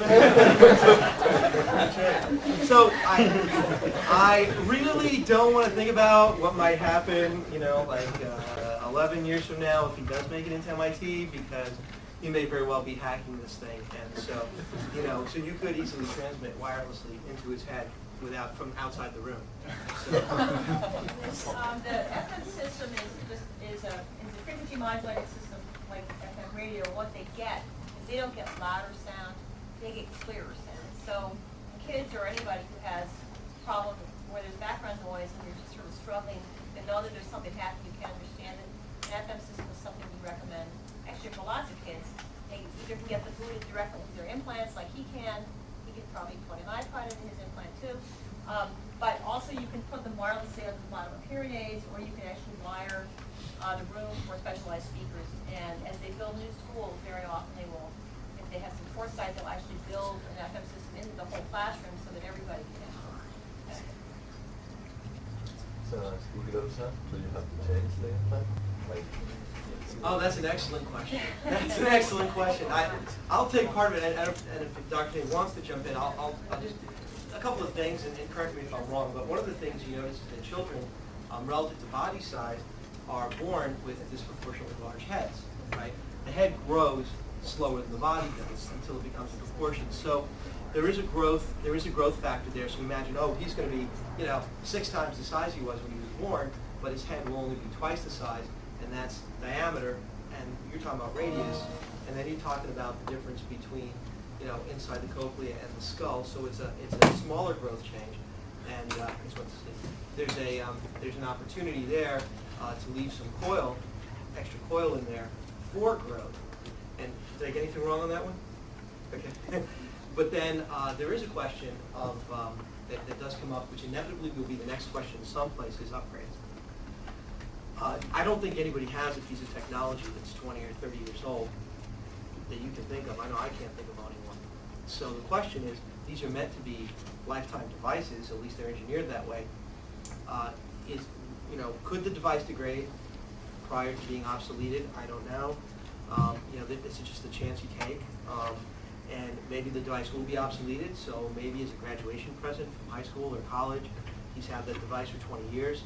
That's right. So I really don't want to think about what might happen, 11 years from now if he does make it into MIT, because he may very well be hacking this thing. And so, so you could easily transmit wirelessly into his head from outside the room. So. The FM system is a frequency modulated system like FM radio. What they get is they don't get louder sound, they get clearer sound. So kids or anybody who has problems where there's background noise and you're just sort of struggling to know that there's something happening, you can't understand it, an FM system is something we recommend. Actually, for lots of kids, they either can get the booted directly with their implants like he can probably put an iPod into his implant too. But also you can put them wirelessly at the bottom of hearing aids, or you can actually wire the room for specialized speakers. And as they build new schools, very often they will, if they have some foresight, they'll actually build an FM system into the whole classroom so that everybody can have it. So speakers, do you have to change the implant? Oh, that's an excellent question. That's an excellent question. I'll take part of it, and if Dr. Day wants to jump in, I'll just, a couple of things, and correct me if I'm wrong, but one of the things you notice is that children, relative to body size, are born with disproportionately large heads, right? The head grows slower than the body does until it becomes a proportion. So there is a growth factor there. So imagine, he's going to be, 6 times the size he was when he was born, but his head will only be twice the size, and that's diameter, and you're talking about radius, And then you're talking about the difference between, inside the cochlea and the skull. So it's a smaller growth change, and there's an opportunity there to leave some extra coil in there for growth. And did I get anything wrong on that one? Okay. But then there is a question of that does come up, which inevitably will be the next question in some places, upgrades. I don't think anybody has a piece of technology that's 20 or 30 years old that you can think of. I know I can't think of anyone. So the question is, these are meant to be lifetime devices, at least they're engineered that way. Could the device degrade prior to being obsoleted? I don't know. This is just a chance you take. And maybe the device will be obsoleted, so maybe as a graduation present from high school or college, he's had that device for 20 years.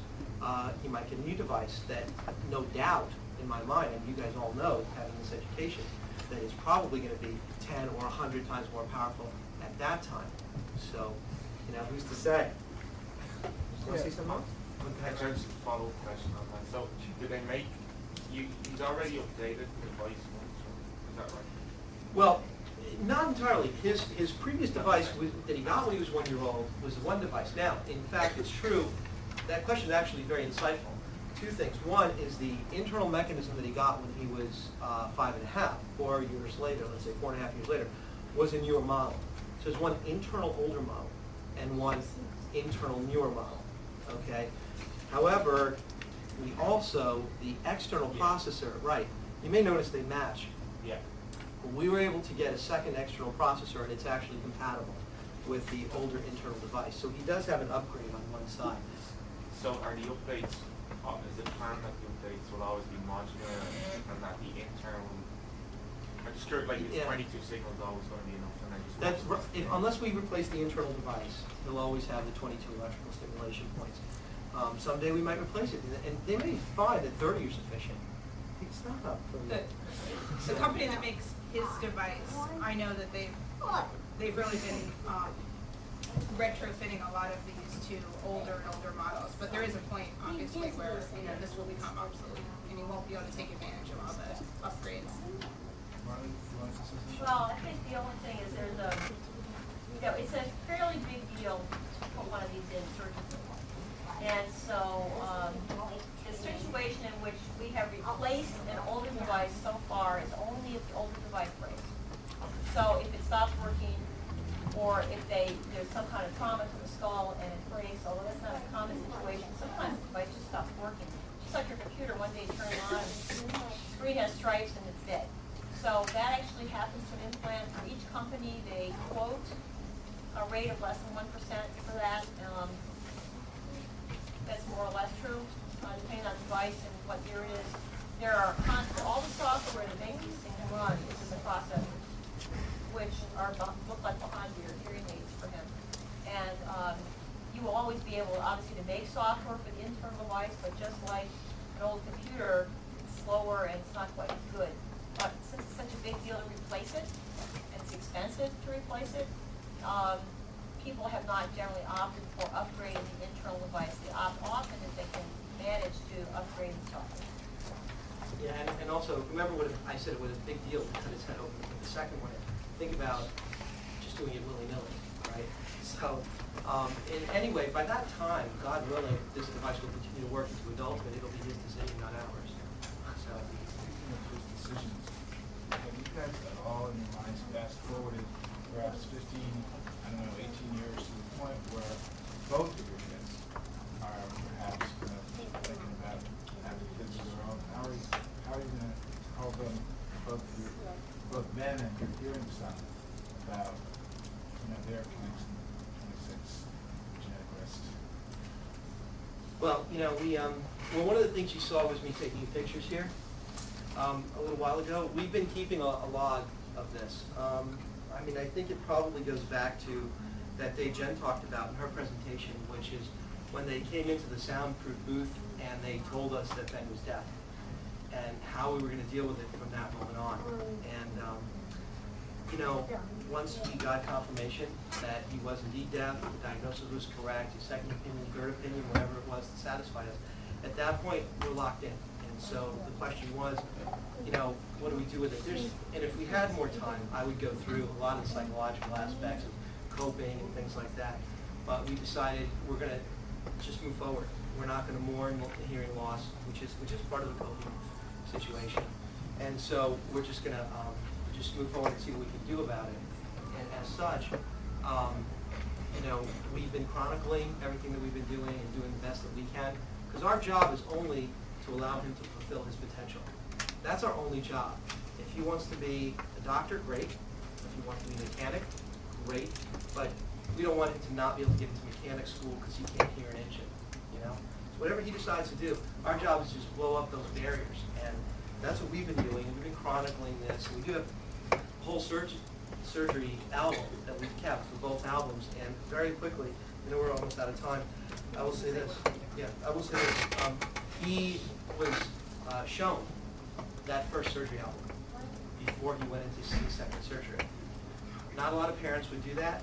He might get a new device that, no doubt, in my mind, and you guys all know, having this education, that it's probably going to be 10 or 100 times more powerful at that time. So, who's to say? Want to say something else? Actually, just a follow-up question on that. So, did they make, he's already updated the device once, is that right? Well, not entirely. His previous device that he got when he was 1 year old was the one device. Now, in fact, it's true. That question is actually very insightful. Two things. One is the internal mechanism that he got when he was 5.5, 4 years later, let's say 4.5 years later, was a newer model. So there's one internal older model and one internal newer model. Okay. However, the external processor, right? You may notice they match. Yeah. We were able to get a second external processor, and it's actually compatible with the older internal device. So he does have an upgrade on one side. So are the updates, is it planned that the updates will always be modular and that the internal, I'm just curious, like, is 22 signals always going to be enough? And Unless we replace the internal device, he'll always have the 22 electrical stimulation points. Someday we might replace it, and they may find that 30 are sufficient. It's not up for The company that makes his device, I know that they've really been retrofitting a lot of these to older and older models, but there is a point, obviously, where this will become obsolete, and you won't be able to take advantage of all the upgrades. Well, I think the only thing is it's a fairly big deal to put one of these in surgically. And so the situation in which we have replaced an older device so far is only if the older device breaks. So if it stops working, or if there's some kind of trauma to the skull and it breaks, although that's not a common situation, sometimes the device just stops working. Just like your computer, one day you turn it on, the screen has stripes and it's dead. So that actually happens to an implant. For each company, they quote a rate of less than 1% for that. That's more or less true, depending on the device and what year it is. There are all the software that makes these things run is in the processors, which look like behind your hearing aids for him. And you will always be able, obviously, to make software for the internal device, but just like an old computer, it's slower and it's not quite as good. But since it's such a big deal to replace it, and it's expensive to replace it, people have not generally opted for upgrading the internal device. They opt often if they can manage to upgrade the software. Yeah, and also, remember what I said, it was a big deal to cut his head open with the second one. Think about just doing it willy-nilly, right? So, anyway, by that time, God willing, this device will continue to work into adulthood. It'll be his decision, not ours. So, Speaking of his decisions, have you guys at all in your minds fast-forwarded perhaps 15, 18 years to the point where both of your kids are perhaps thinking about having kids of their own? How are you going to tell them, both men and your hearing son, about their connection to 26 genetic risks? well, one of the things you saw was me taking pictures here a little while ago. We've been keeping a log of this. I think it probably goes back to that day Jen talked about in her presentation, which is when they came into the soundproof booth and they told us that Ben was deaf and how we were going to deal with it from that moment on. And, once we got confirmation that he was indeed deaf, the diagnosis was correct, his second opinion, third opinion, whatever it was that satisfied us, at that point, we're locked in. And And so the question was, you know, what do we do with it? And if we had more time, I would go through a lot of the psychological aspects of coping and things like that. But we decided we're going to just move forward. We're not going to mourn the hearing loss, which is part of the coping situation. And so we're just going to just move forward and see what we can do about it. And as such, you know, we've been chronicling everything that we've been doing and doing the best that we can, because our job is only to allow him to fulfill his potential. That's our only job. If he wants to be a doctor, great. If he wants to be a mechanic, great. But we don't want him to not be able to get into mechanic school because he can't hear an inch, you know? So whatever he decides to do, our job is just blow up those barriers. And that's what we've been doing. We've been chronicling this. We do have a whole surgery album that we've kept for both albums. And very quickly, you know, we're almost out of time. I will say this. Yeah, I will say this. He was shown that first surgery album before he went into second surgery. Not a lot of parents would do that.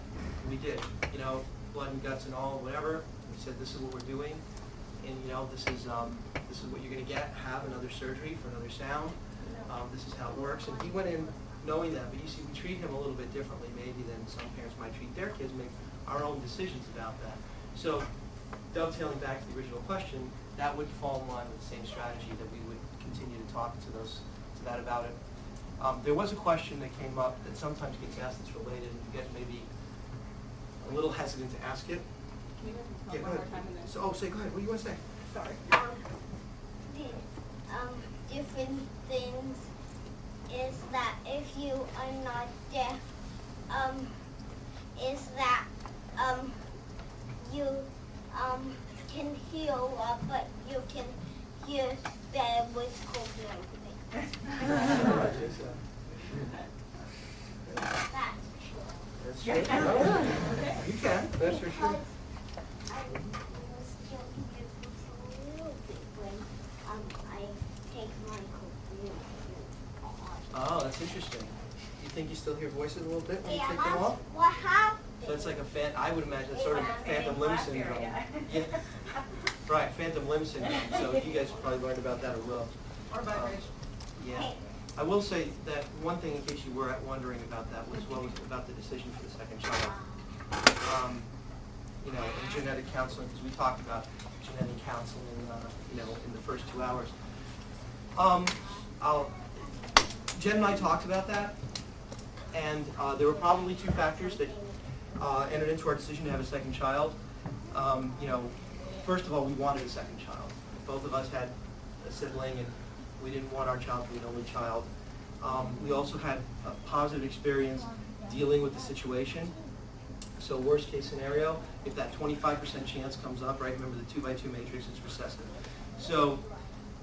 We did. You know, blood and guts and all, whatever. We said, this is what we're doing, and you know, this is what you're going to get. Have another surgery for another sound. This is how it works. And he went in knowing that. But you see, we treat him a little bit differently, maybe than some parents might treat their kids. Make our own decisions about that. So, dovetailing back to the original question, that would fall in line with the same strategy that we would continue to talk to that about it. There was a question that came up that sometimes gets asked that's related, and you guys may be a little hesitant to ask it. Can you Yeah, go ahead. So, say, go ahead. What do you want to say? Sorry. The different things is that if you are not deaf, is that you can hear a lot, but you can hear better with cochlear implantation. That's true. Oh, you can. That's for sure. I was joking just a little bit when I take my cochlear off. Oh, that's interesting. You think you still hear voices a little bit when you Yeah, take them off? what happened? So it's like a I would imagine it's sort of phantom limb syndrome. Yeah. Right, phantom limb syndrome. So you guys probably learned about that as well. Or vibration. Yeah. I will say that one thing, in case you were wondering about that, was about the decision for the second child. You know, and genetic counseling, because we talked about genetic counseling, you know, in the first 2 hours. Jen and I talked about that, and there were probably two factors that entered into our decision to have a second child. You know, first of all, we wanted a second child. Both of us had a sibling, and we didn't want our child to be an only child. We also had a positive experience dealing with the situation. So worst case scenario, if that 25% chance comes up, right, remember the 2x2 matrix is recessive. So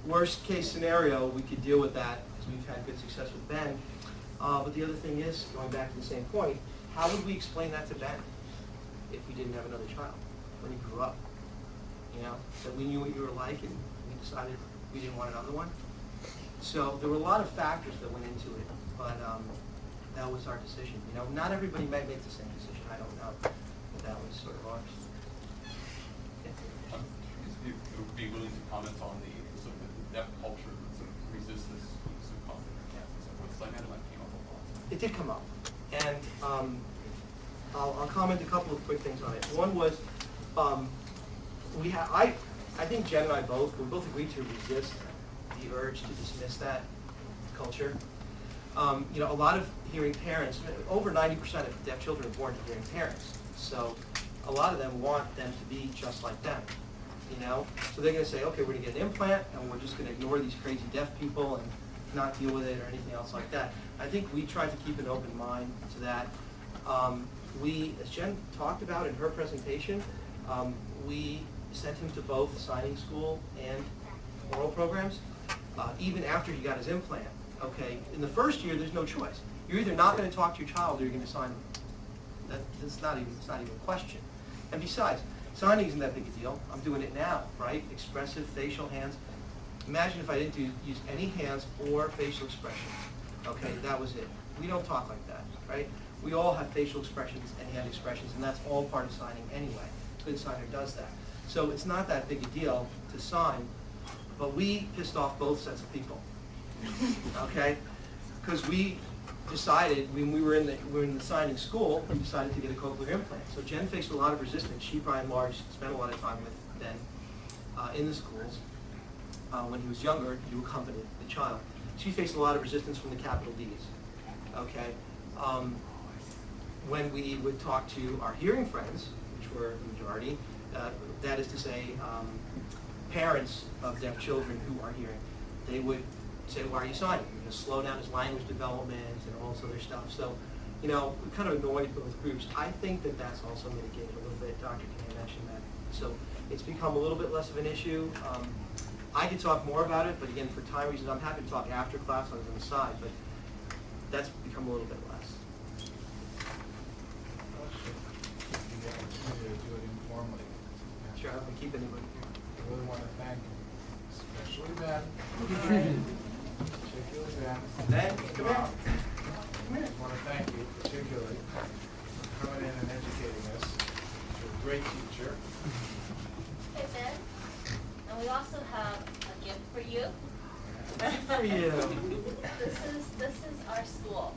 worst case scenario, we could deal with that because we've had good success with Ben. But the other thing is, going back to the same point, how would we explain that to Ben if we didn't have another child when he grew up? You know, that we knew what you were like and we decided we didn't want another one. So there were a lot of factors that went into it, but that was our decision. You know, not everybody might make the same decision. I don't know, but that was sort of ours. If you would be willing to comment on the sort of the deaf culture that sort of resists this sort of concept of cancer, so it's like that came up a lot. It did come up, and I'll comment a couple of quick things on it. One was I think Jen and I both agreed to resist the urge to dismiss that culture. You know, a lot of hearing parents, over 90% of deaf children are born to hearing parents. So a lot of them want them to be just like them, you know? So they're going to say, okay, we're going to get an implant, and we're just going to ignore these crazy deaf people and not deal with it or anything else like that. I think we tried to keep an open mind to that. We, as Jen talked about in her presentation, we sent him to both signing school and oral programs, even after he got his implant. Okay, in the first year, there's no choice. You're either not going to talk to your child or you're going to sign them. It's not even a question. And besides, signing isn't that big a deal. I'm doing it now, right? Expressive facial hands. Imagine if I didn't use any hands or facial expression. Okay, that was it. We don't talk like that, right? We all have facial expressions and hand expressions, and that's all part of signing anyway. Good signer does that. So it's not that big a deal to sign But we pissed off both sets of people, okay? Because we decided, when we were in the signing school, we decided to get a cochlear implant. So Jen faced a lot of resistance. She, by and large, spent a lot of time with Ben in the schools. When he was younger, you accompanied the child. She faced a lot of resistance from the capital D's, okay? When we would talk to our hearing friends, which were the majority, that is to say, parents of deaf children who are hearing, they would say, why are you signing? You're going to slow down his language development and all this other stuff. So, you know, we kind of annoyed both groups. I think that that's also mitigated a little bit. Dr. Kenna mentioned that. So it's become a little bit less of an issue. I could talk more about it, but again, for time reasons, I'm happy to talk after class on the side, but that's become a little bit less. The opportunity to do it informally. Sure, I don't keep anybody here. I really want to thank, especially Ben, particularly Ben. Ben, come here. I want to thank you particularly for coming in and educating us. You're a great teacher. Hey, Ben. And we also have a gift for you. For you. This is our school.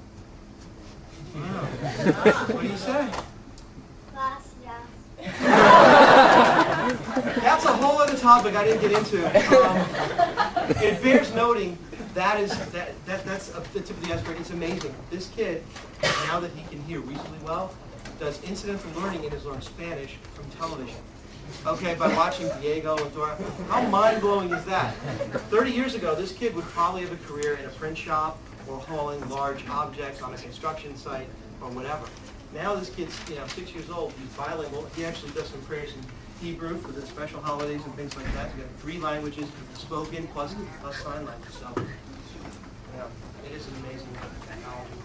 Wow. What do you say? Class, yes. That's a whole other topic I didn't get into. It bears noting that's a tip of the iceberg. It's amazing. This kid, now that he can hear reasonably well, does incidental learning and has learned Spanish from television. Okay, by watching Diego and Dora. How mind-blowing is that? 30 years ago, this kid would probably have a career in a print shop or hauling large objects on a construction site or whatever. Now this kid's 6 years old. He's bilingual. He actually does some prayers in Hebrew for the special holidays and things like that. He's got 3 languages spoken plus sign language. So, it is an amazing technology.